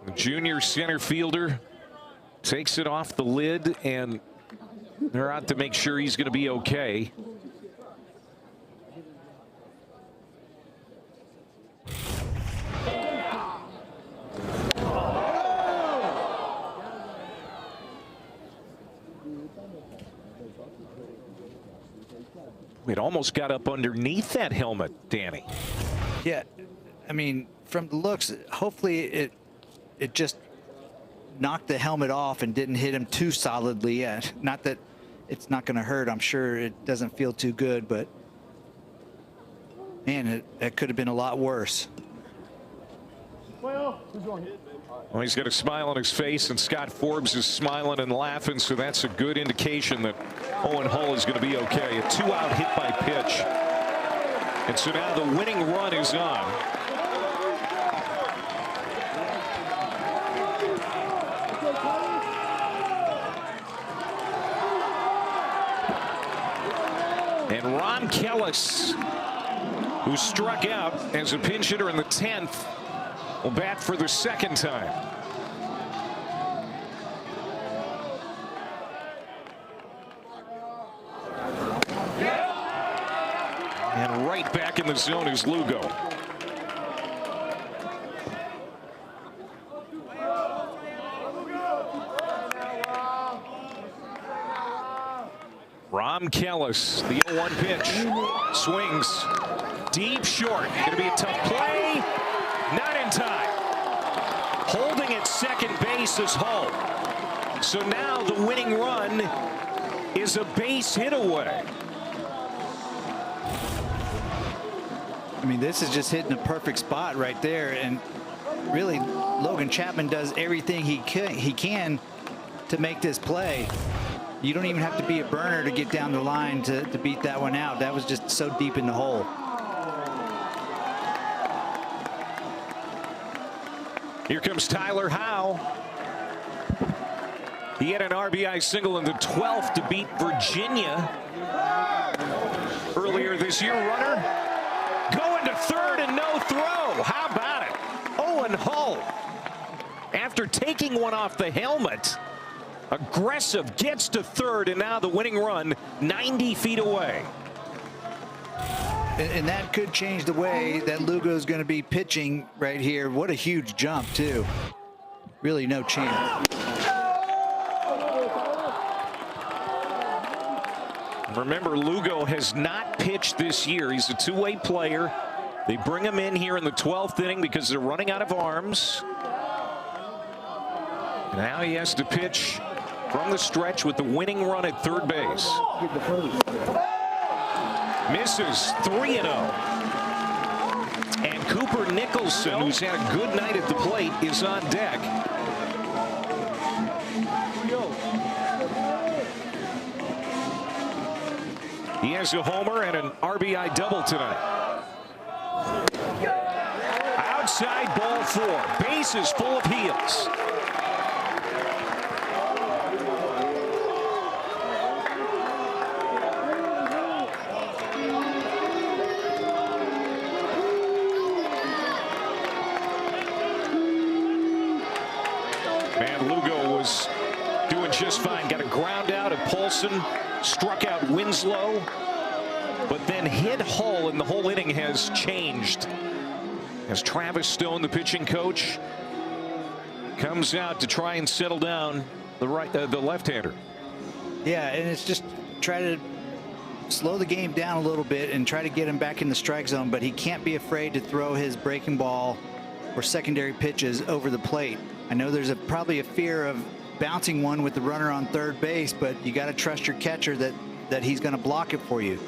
The junior center fielder takes it off the lid, and they're out to make sure he's going to be okay. It almost got up underneath that helmet, Danny. Yeah, I mean, from the looks, hopefully it just knocked the helmet off and didn't hit him too solidly. Not that it's not going to hurt. I'm sure it doesn't feel too good, but man, that could have been a lot worse. Well, he's got a smile on his face, and Scott Forbes is smiling and laughing, so that's a good indication that Owen Hull is going to be okay. A 2-out hit by pitch. And so now the winning run is on. And Ron Kellis, who struck out as a pinch hitter in the 10th, will bat for the second time. And right back in the zone is Lugo. Ron Kellis, the 0-1 pitch, swings deep short. Going to be a tough play. Not in time. Holding at second base is Hull. So now the winning run is a base hit away. I mean, this is just hitting a perfect spot right there, and really Logan Chapman does everything he can to make this play. You don't even have to be a burner to get down the line to beat that one out. That was just so deep in the hole. Here comes Tyler Howe. He had an RBI single in the 12th to beat Virginia earlier this year. Runner going to third and no throw. How about it? Owen Hull, after taking one off the helmet, aggressive, gets to third, and now the winning run 90 feet away. And that could change the way that Lugo is going to be pitching right here. What a huge jump, too. Really no chance. Remember, Lugo has not pitched this year. He's a two-way player. They bring him in here in the 12th inning because they're running out of arms. Now he has to pitch from the stretch with the winning run at third base. Misses 3-0. And Cooper Nicholson, who's had a good night at the plate, is on deck. He has a homer and an RBI double tonight. Outside ball 4. Bases full of heels. Just fine. Got a ground out at Paulson, struck out Winslow, but then hit Hull, and the whole inning has changed as Travis Stone, the pitching coach, comes out to try and settle down the left-hander. Yeah, and it's just try to slow the game down a little bit and try to get him back in the strike zone, but he can't be afraid to throw his breaking ball or secondary pitches over the plate. I know there's probably a fear of bouncing one with the runner on third base, but you got to trust your catcher that he's going to block it for you.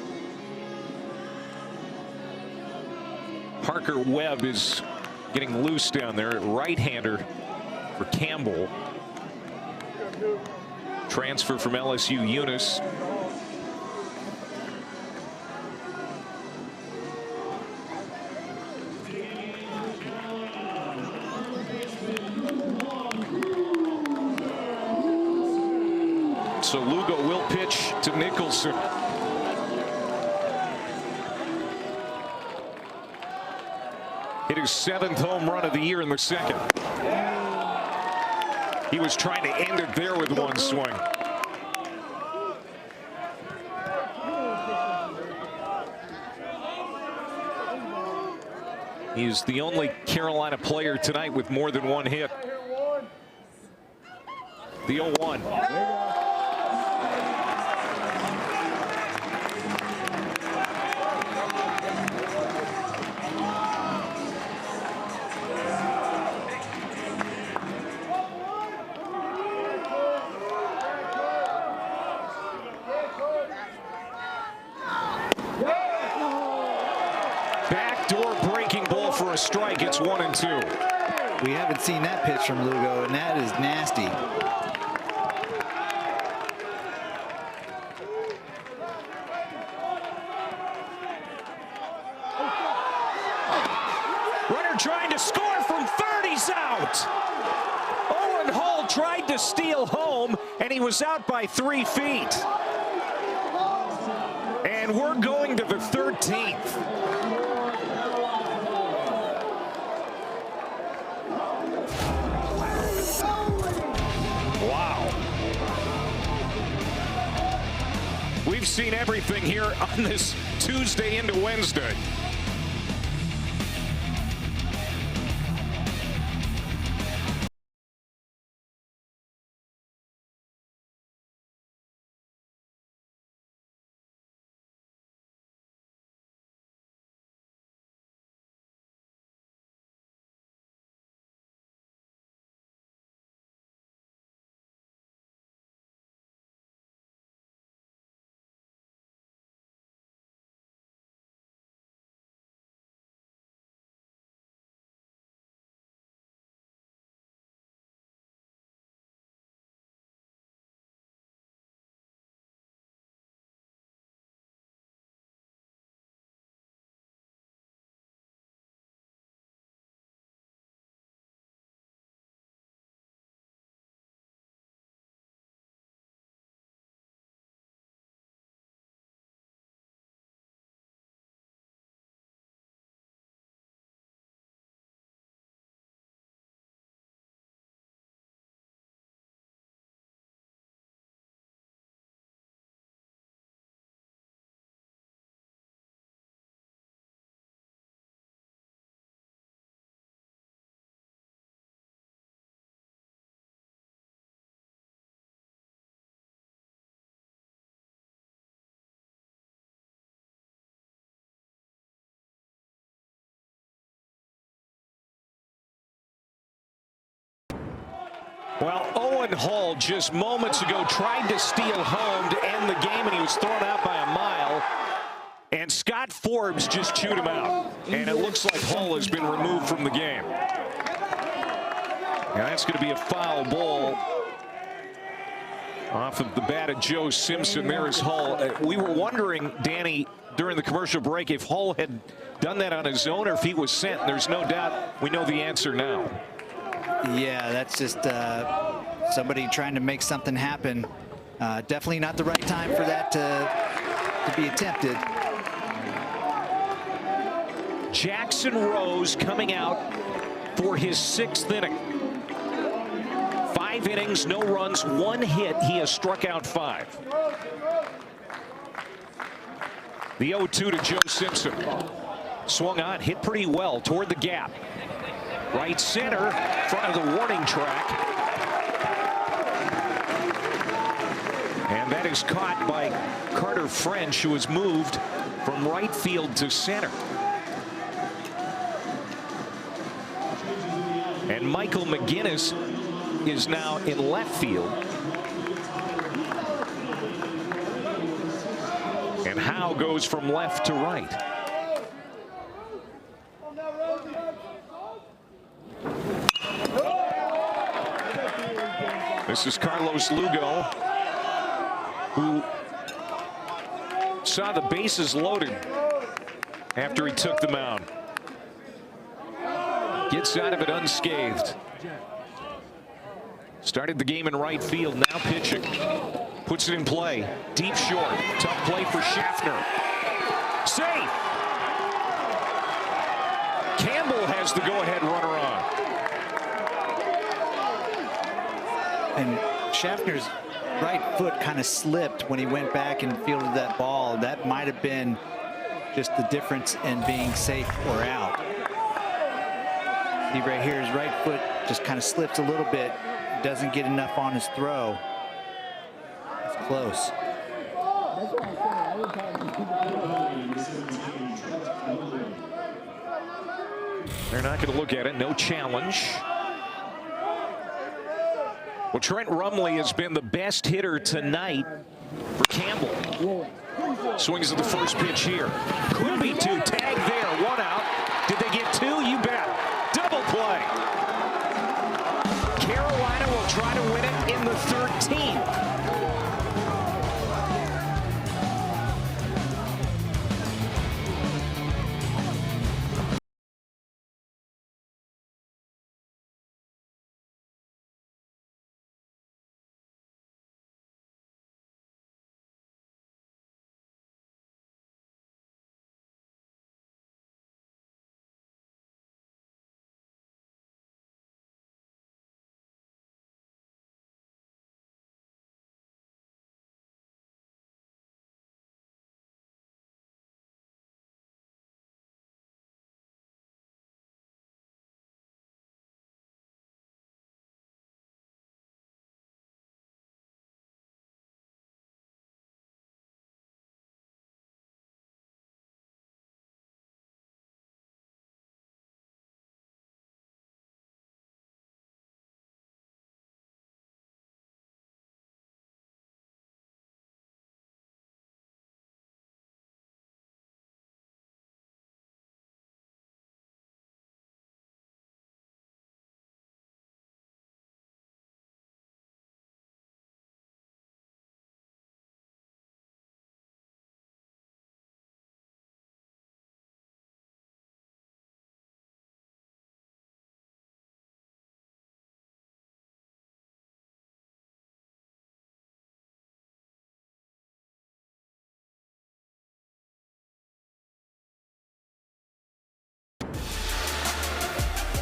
Parker Webb is getting loose down there, right-hander for Campbell. Transfer from LSU Eunice. So Lugo will pitch to Nicholson. Hit his 7th home run of the year in the 2nd. He was trying to end it there with one swing. He's the only Carolina player tonight with more than one hit. The 0-1. for a strike. It's 1-2. We haven't seen that pitch from Lugo, and that is nasty. Runner trying to score from 30's out. Owen Hall tried to steal home, and he was out by 3 feet. And we're going to the 13th. Wow. We've seen everything here on this Tuesday into Wednesday. Well, Owen Hall just moments ago tried to steal home to end the game, and he was thrown out by a mile. And Scott Forbes just chewed him out. And it looks like Hall has been removed from the game. Now that's going to be a foul ball off of the bat of Joe Simpson. There is Hall. We were wondering, Danny, during the commercial break, if Hall had done that on his own or if he was sent. There's no doubt we know the answer now. Yeah, that's just somebody trying to make something happen. Definitely not the right time for that to be attempted. Jackson Rose coming out for his 6th inning. 5 innings, no runs, 1 hit. He has struck out 5. The 0-2 to Joe Simpson. Swung on, hit pretty well toward the gap. Right center, front of the warning track. And that is caught by Carter French, who has moved from right field to center. And Michael McGinnis is now in left field. And Howe goes from left to right. This is Carlos Lugo, who saw the bases loaded after he took the mound. Gets out of it unscathed. Started the game in right field, now pitching. Puts it in play. Deep short. Tough play for Schaffner. Safe. Campbell has the go-ahead runner on. And Schaffner's right foot kind of slipped when he went back and fielded that ball. That might have been just the difference in being safe or out. See right here, his right foot just kind of slips a little bit. Doesn't get enough on his throw. It's close. They're not going to look at it. No challenge. Well, Trent Rumley has been the best hitter tonight for Campbell. Swings at the first pitch here. Could be 2. Tag there. 1 out. Did they get 2? You bet. try to win it in the 13th.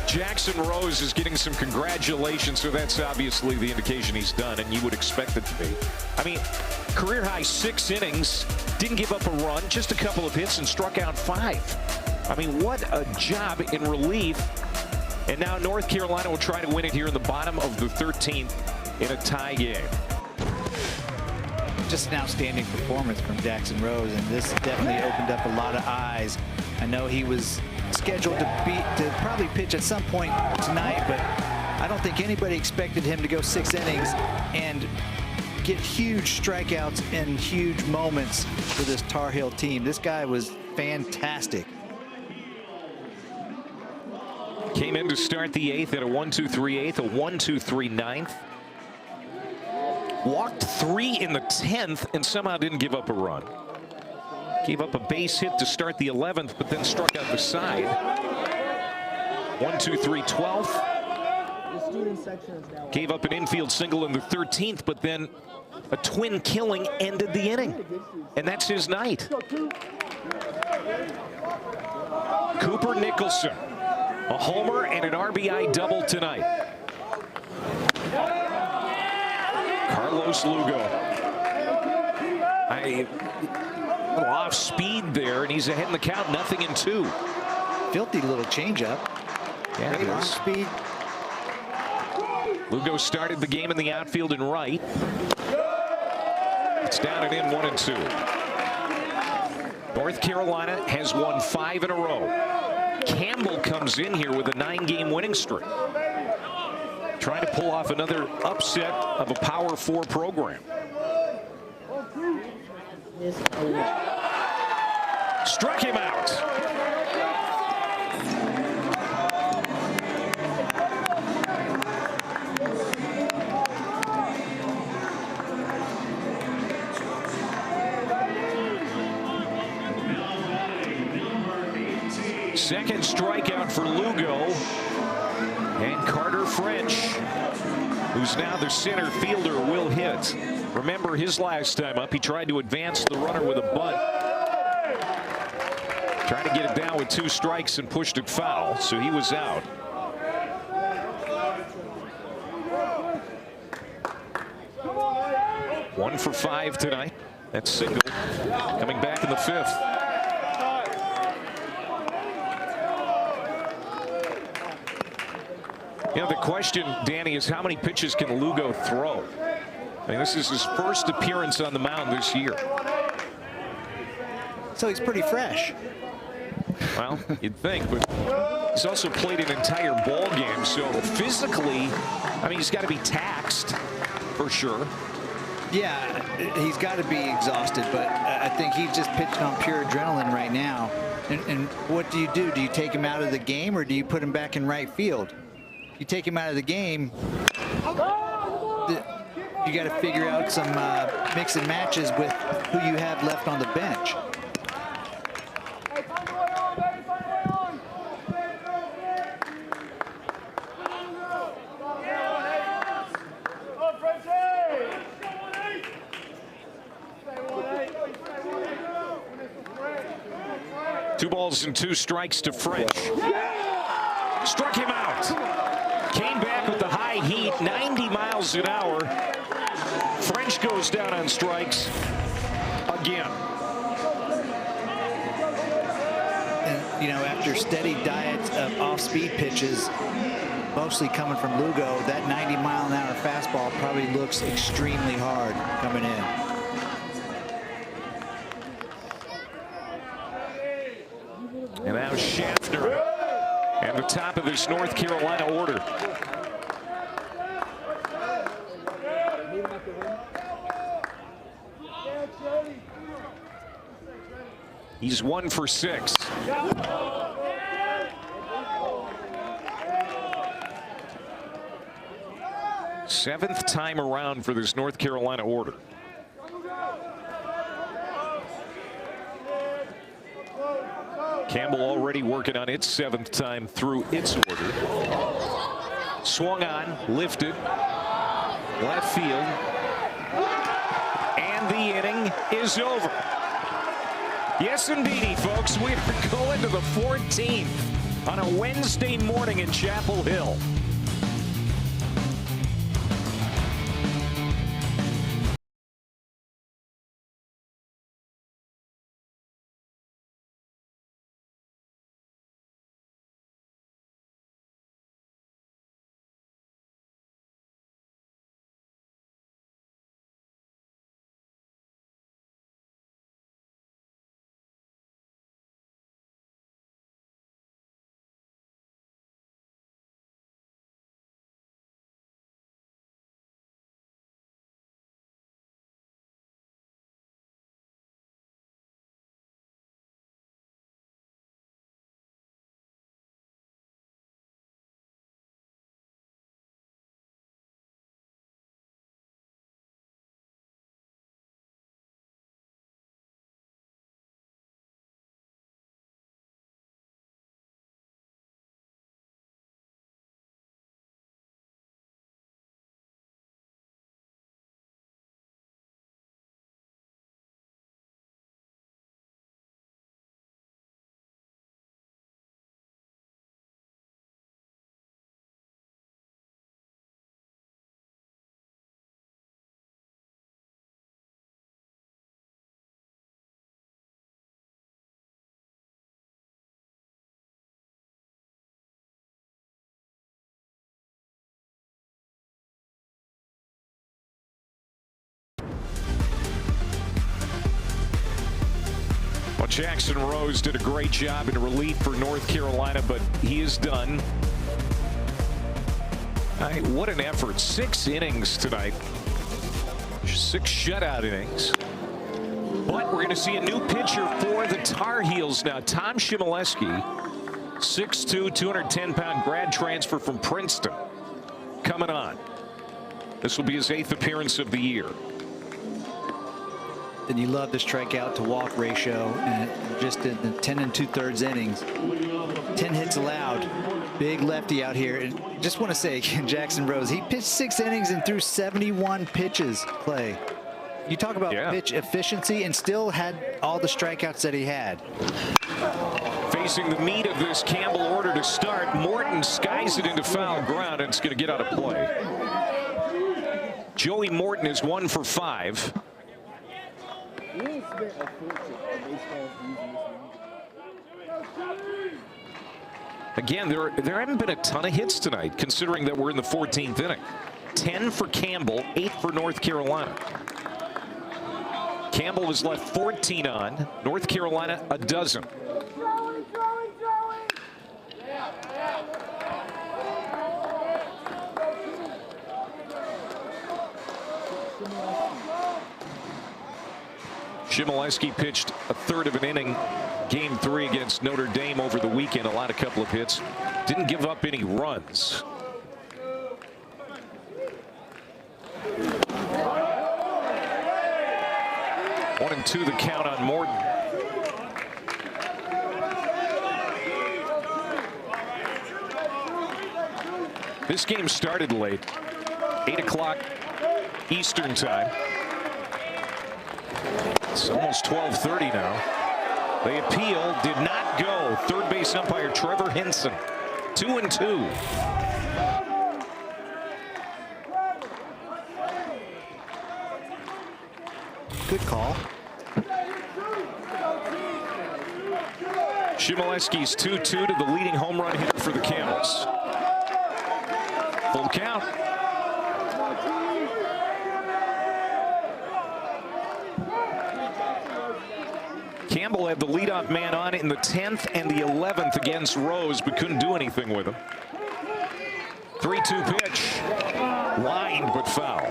Jackson Rose is getting some congratulations, so that's obviously the indication he's done, and you would expect it to be. I mean, career high 6 innings, didn't give up a run, just a couple of hits, and struck out 5. I mean, what a job in relief. And now North Carolina will try to win it here in the bottom of the 13th in a tie game. Just an outstanding performance from Jackson Rose, and this definitely opened up a lot of eyes. I know he was scheduled to probably pitch at some point tonight, but I don't think anybody expected him to go 6 innings and get huge strikeouts in huge moments for this Tar Heel team. This guy was fantastic. Came in to start the 8th at a 1-2-3 8th, a 1-2-3 9th. Walked 3 in the 10th and somehow didn't give up a run. Gave up a base hit to start the 11th, but then struck out the side. 1-2-3 12th. Gave up an infield single in the 13th, but then a twin killing ended the inning. And that's his night. Cooper Nicholson, a homer and an RBI double tonight. Carlos Lugo. A little off speed there, and he's ahead in the count, 0-2. Filthy little changeup. Yeah, great off speed. Lugo started the game in the outfield and right. It's down and in, 1-2. North Carolina has won 5 in a row. Campbell comes in here with a 9-game winning streak, trying to pull off another upset of a Power 4 program. Struck him out. Second strikeout for Lugo. And Carter French, who's now the center fielder, will hit. Remember his last time up, he tried to advance the runner with a bunt. Trying to get it down with 2 strikes and pushed it foul, so he was out. One for 5 tonight. That's single. Coming back in the 5th. You know, the question, Danny, is how many pitches can Lugo throw? I mean, this is his first appearance on the mound this year. So he's pretty fresh. Well, you'd think, but he's also played an entire ball game, so physically, I mean, he's got to be taxed for sure. Yeah, he's got to be exhausted, but I think he's just pitching on pure adrenaline right now. And what do? Do you take him out of the game, or do you put him back in right field? You take him out of the game, you got to figure out some mix and matches with who you have left on the bench. Two balls and two strikes to French. Struck him out. Came back with the high heat, 90 miles an hour. French goes down on strikes again. And, you know, after steady diet of off-speed pitches, mostly coming from Lugo, that 90-mile-an-hour fastball probably looks extremely hard coming in. And now Schaffner at the top of this North Carolina order. He's 1 for 6. Seventh time around for this North Carolina order. Campbell already working on its 7th time through its order. Swung on, lifted, left field, and the inning is over. Yes, indeedy, folks, we are going to the 14th on a Wednesday morning in Chapel Hill. Well, Jackson Rose did a great job in relief for North Carolina, but he is done. What an effort. 6 innings tonight. 6 shutout innings. But we're going to see a new pitcher for the Tar Heels now. Tom Chmielewski, 6'2", 210-pound grad transfer from Princeton, coming on. This will be his 8th appearance of the year. And you love the strikeout to walk ratio, and just in the 10 2/3 innings, 10 hits allowed. Big lefty out here. And just want to say again, Jackson Rose, he pitched 6 innings and threw 71 pitches, Clay. You talk about pitch efficiency, and still had all the strikeouts that he had. Facing the meat of this Campbell order to start, Morton skies it into foul ground, and it's going to get out of play. Joey Morton is 1 for 5. Again, there haven't been a ton of hits tonight, considering that we're in the 14th inning. 10 for Campbell, 8 for North Carolina. Campbell has left 14 on. North Carolina, a dozen. Chmielewski pitched a third of an inning, game 3 against Notre Dame over the weekend. Allowed a couple of hits. Didn't give up any runs. 1-2 the count on Morton. This game started late, 8 o'clock Eastern time. It's almost 12:30 now. The appeal did not go. Third base umpire Trevor Hinson. 2-2. Good call. Shimoleski's 2-2 to the leading home run hitter for the Camels. Full count. Campbell had the leadoff man on in the 10th and the 11th against Rose, but couldn't do anything with him. 3-2 pitch. Lined but foul.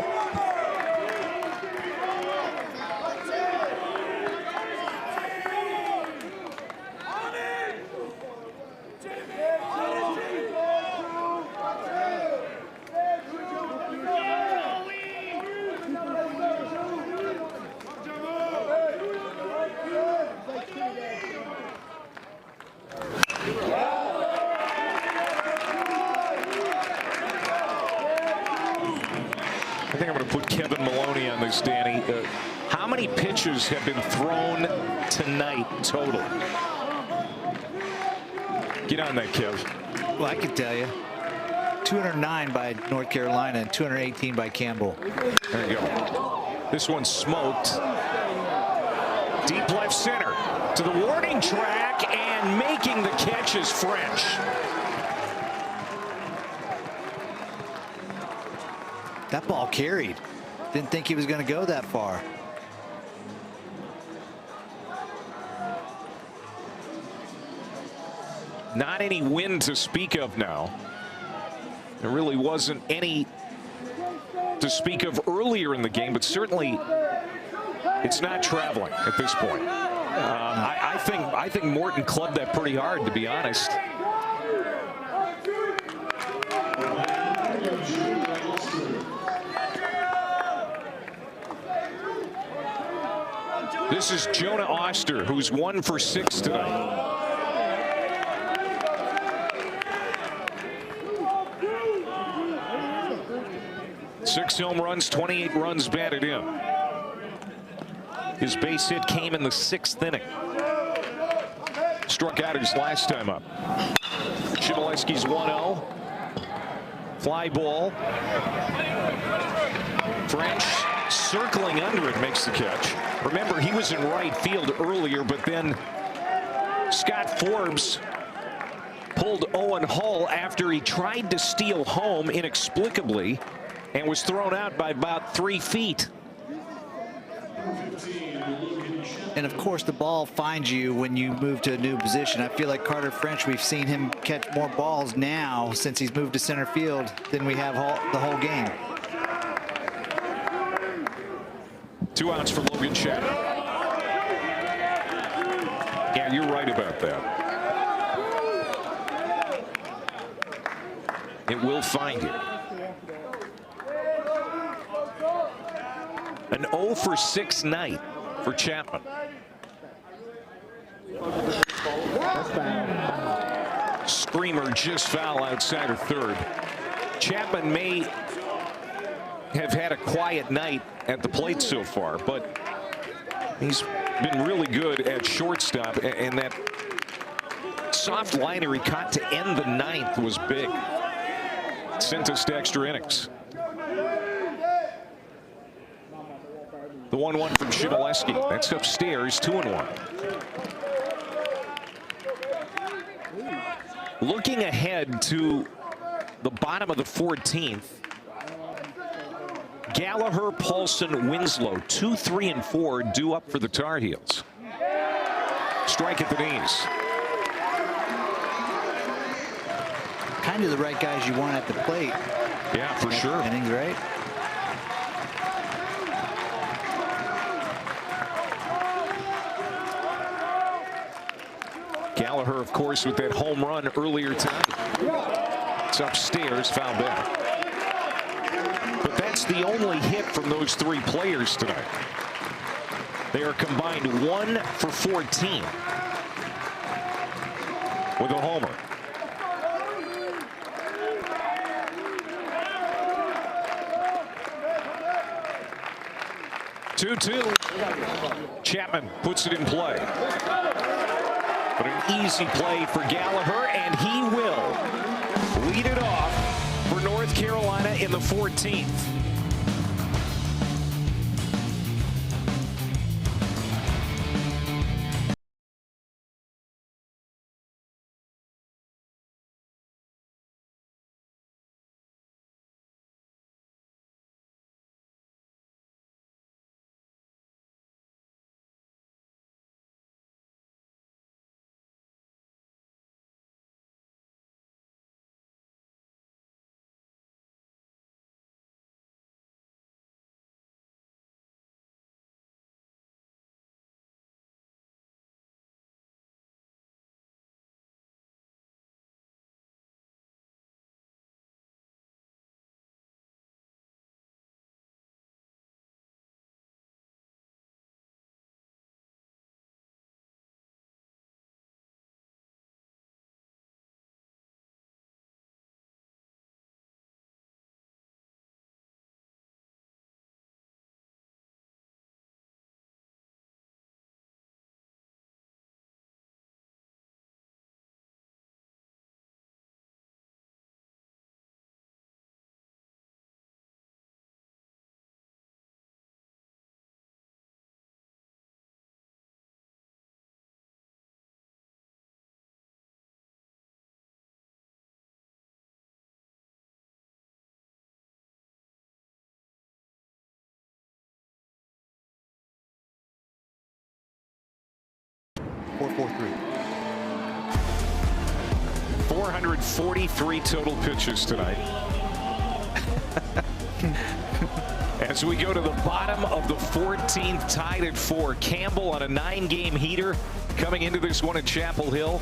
I think I'm going to put Kevin Maloney on this, Danny. How many pitches have been thrown tonight total? Get on that, Kev. Well, I can tell you. 209 by North Carolina and 218 by Campbell. There you go. This one smoked. Deep left center to the warning track, and making the catch is French. That ball carried. Didn't think he was going to go that far. Not any wind to speak of now. There really wasn't any to speak of earlier in the game, but certainly it's not traveling at this point. I think Morton clubbed that pretty hard, to be honest. This is Jonah Oster, who's 1 for 6 tonight. Six home runs, 28 runs batted in. His base hit came in the 6th inning. Struck out his last time up. Shimoleski's 1-0. Fly ball. French circling under it makes the catch. Remember, he was in right field earlier, but then Scott Forbes pulled Owen Hull after he tried to steal home inexplicably and was thrown out by about 3 feet. And of course, the ball finds you when you move to a new position. I feel like Carter French, we've seen him catch more balls now since he's moved to center field than we have the whole game. 2 outs for Logan Chapman. Yeah, you're right about that. It will find you. An 0 for 6 night for Chapman. Screamer just foul outside of third. Chapman may have had a quiet night at the plate so far, but he's been really good at shortstop, and that soft liner he caught to end the 9th was big. Sent us to extra innings. The 1-1 from Shimoleski. That's upstairs, 2-1. Looking ahead to the bottom of the 14th, Gallagher, Paulson, Winslow, 2, 3, and 4 due up for the Tar Heels. Strike at the knees. Kind of the right guys you want at the plate. Yeah, for sure. Innings, right? Gallagher, of course, with that home run earlier tonight. It's upstairs, foul back. But that's the only hit from those 3 players tonight. They are combined 1 for 14 with a homer. Two. Chapman puts it in play. But an easy play for Gallagher, and he will lead it off for North Carolina in the 14th. .443. 443 total pitches tonight. As we go to the bottom of the 14th, tied at 4. Campbell on a 9-game heater coming into this one at Chapel Hill.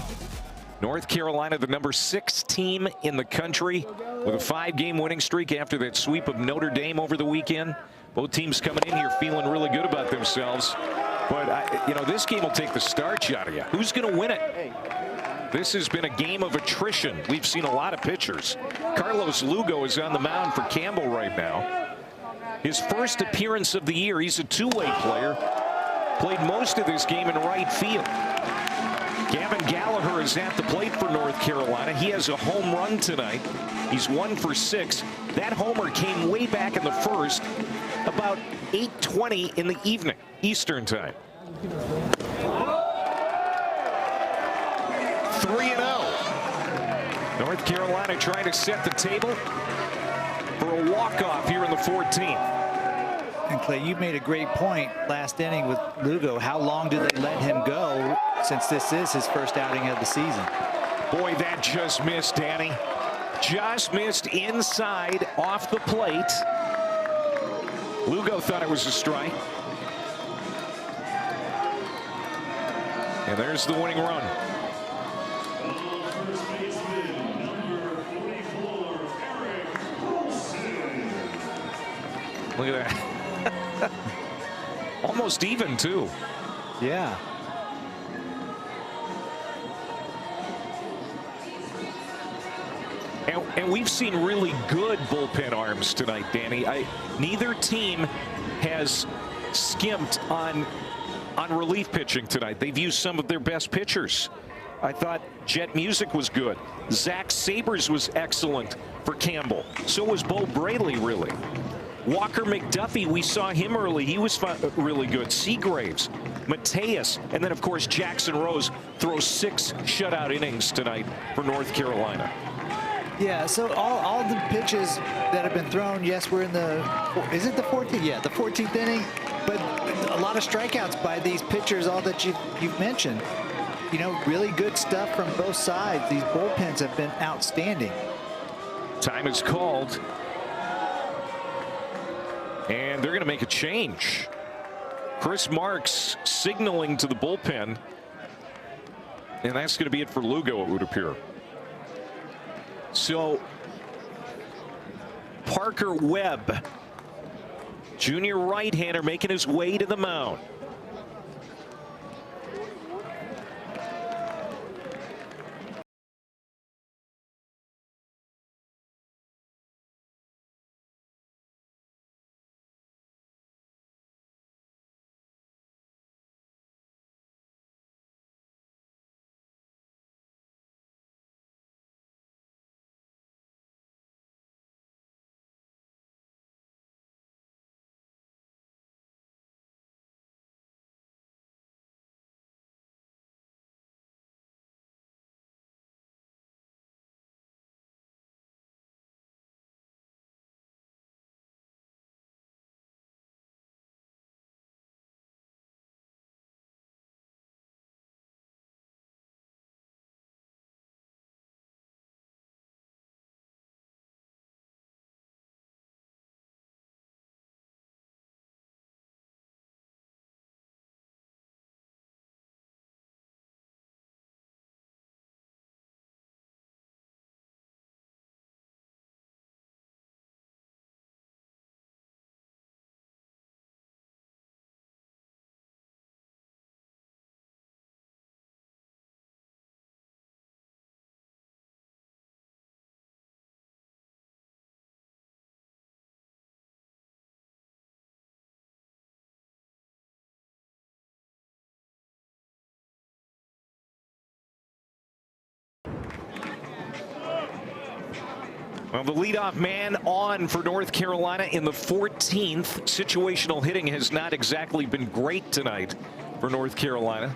North Carolina, the number 6 team in the country with a 5-game winning streak after that sweep of Notre Dame over the weekend. Both teams coming in here feeling really good about themselves. But, you know, this game will take the starch out of you. Who's going to win it? This has been a game of attrition. We've seen a lot of pitchers. Carlos Lugo is on the mound for Campbell right now. His first appearance of the year. He's a two-way player. Played most of this game in right field. Gavin Gallagher is at the plate for North Carolina. He has a home run tonight. He's 1 for 6. That homer came way back in the first, about 8:20 in the evening, Eastern time. 3-0. North Carolina trying to set the table for a walk-off here in the 14th. And Clay, you made a great point last inning with Lugo. How long do they let him go since this is his first outing of the season? Boy, that just missed, Danny. Just missed inside off the plate. Lugo thought it was a strike. And there's the winning run. Look at that. Almost even, too. Yeah. And we've seen really good bullpen arms tonight, Danny. Neither team has skimped on relief pitching tonight. They've used some of their best pitchers. I thought Jet Music was good. Zach Sabers was excellent for Campbell. So was Bo Braley, really. Walker McDuffie, we saw him early. He was really good. Seagraves, Mateus, and then, of course, Jackson Rose throws 6 shutout innings tonight for North Carolina. Yeah, so all the pitches that have been thrown, yes, we're in the, is it the 14th? Yeah, the 14th inning. But a lot of strikeouts by these pitchers, all that you've mentioned. You know, really good stuff from both sides. These bullpens have been outstanding. Time is called. And they're going to make a change. Chris Marks signaling to the bullpen. And that's going to be it for Lugo, it would appear. So Parker Webb, junior right-hander, making his way to the mound. Well, the leadoff man on for North Carolina in the 14th. Situational hitting has not exactly been great tonight for North Carolina.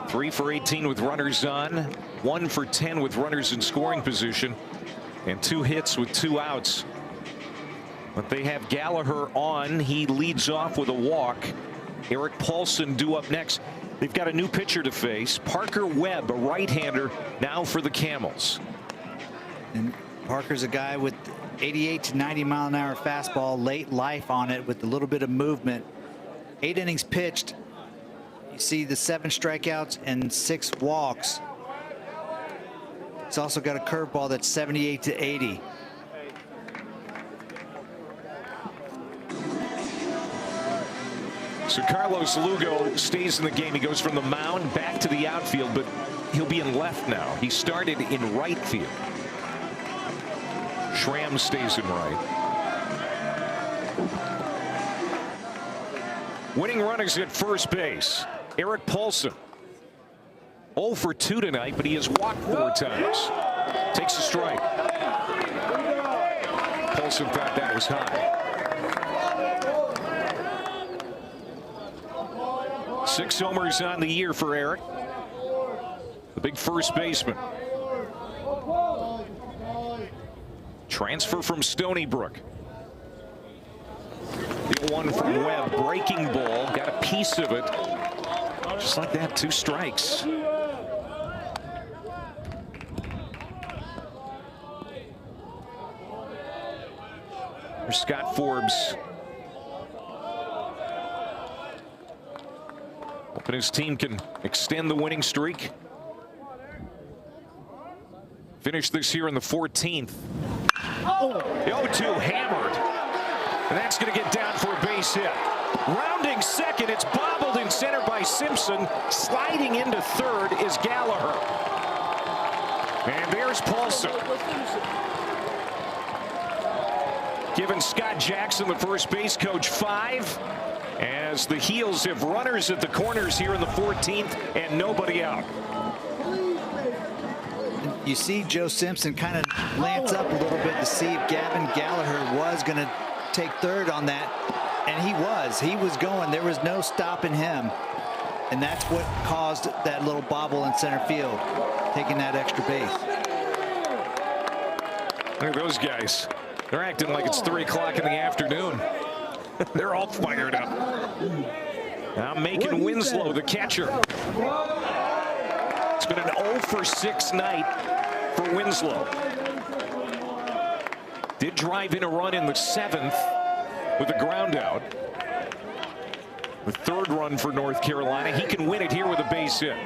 3 for 18 with runners on, 1 for 10 with runners in scoring position, and 2 hits with 2 outs. But they have Gallagher on. He leads off with a walk. Eric Paulson due up next. They've got a new pitcher to face. Parker Webb, a right-hander, now for the Camels. And Parker's a guy with 88 to 90 mile an hour fastball, late life on it with a little bit of movement. 8 innings pitched. You see the 7 strikeouts and 6 walks. He's also got a curveball that's 78 to 80. So Carlos Lugo stays in the game. He goes from the mound back to the outfield, but he'll be in left now. He started in right field. Schramm stays in right. Winning runners at first base. Eric Paulson. 0 for 2 tonight, but he has walked 4 times. Takes a strike. Paulson thought that was high. 6 homers on the year for Eric. The big first baseman. Transfer from Stony Brook. The 1 from Webb. Breaking ball. Got a piece of it. Just like that, 2 strikes. There's Scott Forbes. Hoping his team can extend the winning streak. Finish this here in the 14th. The 0-2 hammered. And that's going to get down for a base hit. Rounding second, it's bobbled in center by Simpson. Sliding into third is Gallagher. And there's Paulson. Giving Scott Jackson, the first base coach, 5. As the Heels have runners at the corners here in the 14th and nobody out. You see Joe Simpson kind of glance up a little bit to see if Gavin Gallagher was going to take third on that. And he was. He was going. There was no stopping him. And that's what caused that little bobble in center field, taking that extra base. Look at those guys. They're acting like it's 3 o'clock in the afternoon. They're all fired up. Now Macon Winslow, the catcher. It's been an 0 for 6 night for Winslow. Did drive in a run in the 7th with a ground out. The 3rd run for North Carolina. He can win it here with a base hit.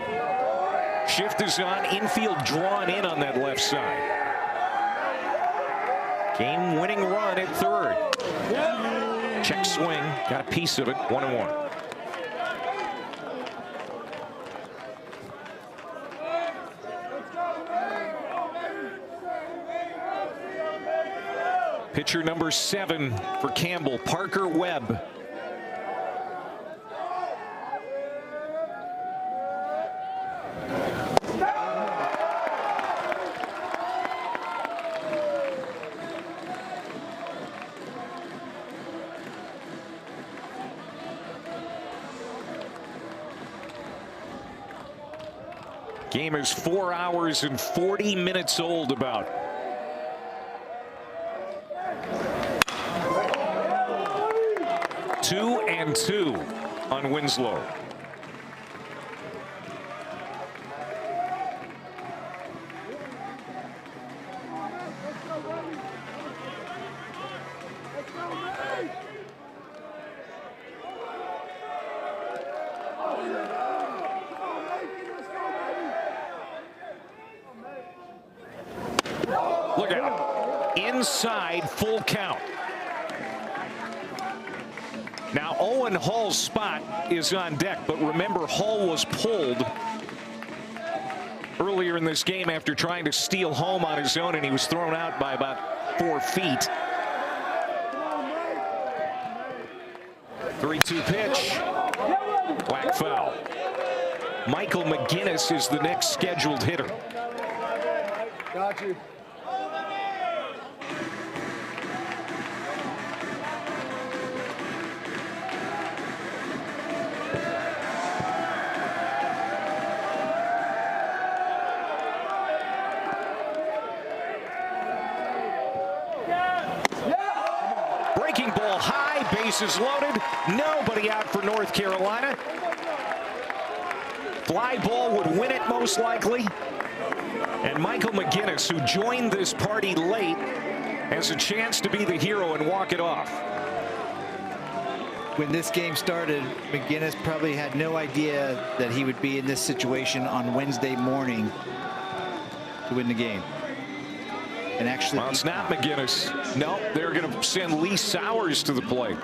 Shift is on. Infield drawn in on that left side. Game-winning run at 3rd. Check swing, got a piece of it, 1-1. Pitcher number 7 for Campbell, Parker Webb. Game is 4 hours and 40 minutes old about. Two and 2 on Winslow. Look out. Inside, full count. Now Owen Hall's spot is on deck, but remember Hall was pulled earlier in this game after trying to steal home on his own, and he was thrown out by about 4 feet. 3-2 pitch. Whack foul. Michael McGinnis is the next scheduled hitter. Got you. breaking ball high, bases loaded, nobody out for North Carolina. Fly ball would win it most likely. And Michael McGinnis, who joined this party late, has a chance to be the hero and walk it off. When this game started, McGinnis probably had no idea that he would be in this situation on Wednesday morning to win the game. And actually, well, it's not McGinnis. No, they're going to send Lee Sowers to the plate.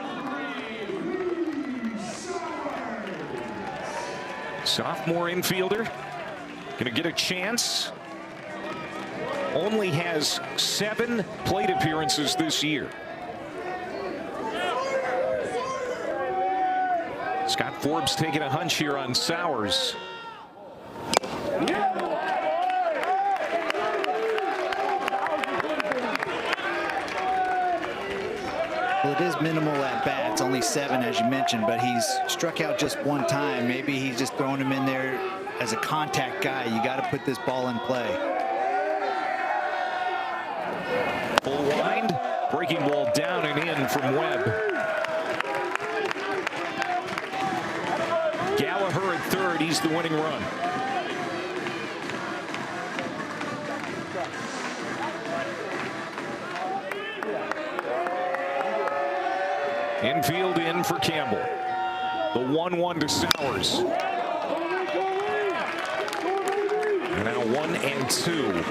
Sophomore infielder going to get a chance. Only has 7 plate appearances this year. Scott Forbes taking a hunch here on Sowers. Well, it is minimal at bats, only 7 as you mentioned, but he's struck out just 1 time. Maybe he's just throwing him in there as a contact guy. You got to put this ball in play. Full wind, breaking ball down and in from Webb. Gallagher at third, he's the winning run. Infield in for Campbell. The 1-1 to Sowers. And now 1-2.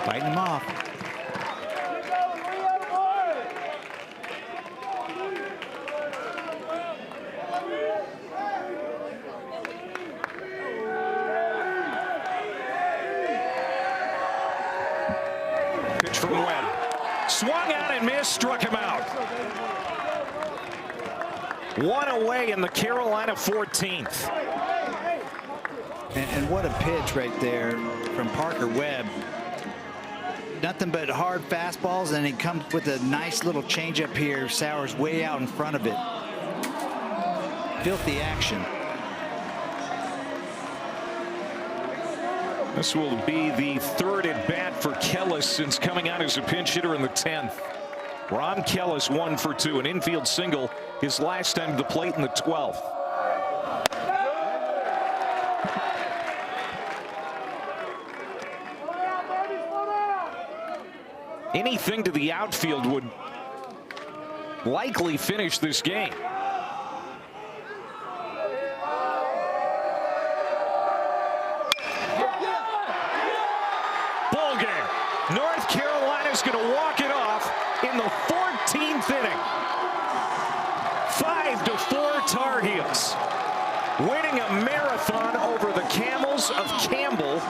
Fighting him off. Pitch from Webb. Swung out and missed, struck him out. 1 away in the Carolina 14th. And what a pitch right there from Parker Webb. Nothing but hard fastballs, and he comes with a nice little changeup here. Sowers way out in front of it. Filthy action. This will be the 3rd at bat for Kellis since coming out as a pinch hitter in the 10th. Ron Kellis 1 for 2, an infield single, his last time to the plate in the 12th. Anything to the outfield would likely finish this game. Ball game. North Carolina's going to walk it off in the 14th inning. 5-4 Tar Heels, winning a marathon over the Camels of Campbell.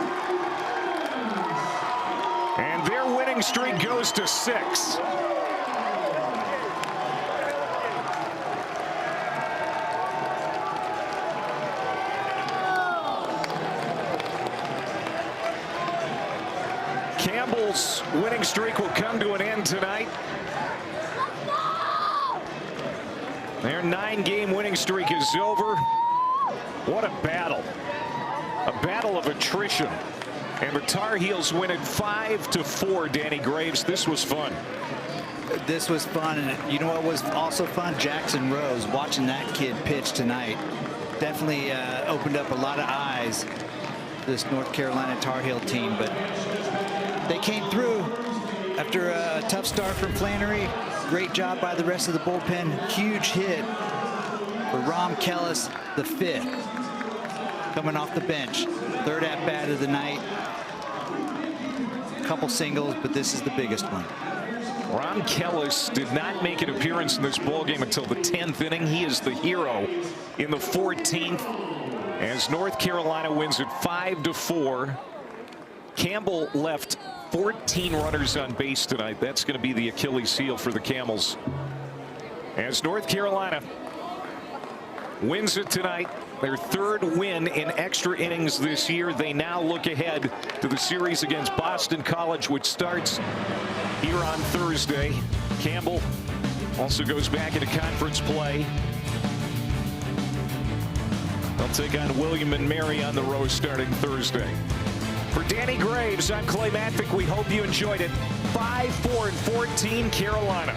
And their winning streak goes to 6. Campbell's winning streak will come to an end tonight. Their 9-game winning streak is over. What a battle. A battle of attrition. And the Tar Heels win it 5-4, Danny Graves. This was fun. This was fun, and you know what was also fun? Jackson Rose, watching that kid pitch tonight, definitely opened up a lot of eyes to this North Carolina Tar Heel team, but they came through after a tough start from Flannery. Great job by the rest of the bullpen. Huge hit for Ron Kellis, the 5th, coming off the bench. 3rd at bat of the night. Couple singles, but this is the biggest one. Ron Kellis did not make an appearance in this ballgame until the 10th inning. He is the hero in the 14th as North Carolina wins it 5-4. Campbell left 14 runners on base tonight. That's going to be the Achilles heel for the Camels, as North Carolina wins it tonight. Their third win in extra innings this year. They now look ahead to the series against Boston College, which starts here on Thursday. Campbell also goes back into conference play. They'll take on William and Mary on the road starting Thursday. For Danny Graves, I'm Clay Matvick. We hope you enjoyed it. 5-4-14 Carolina.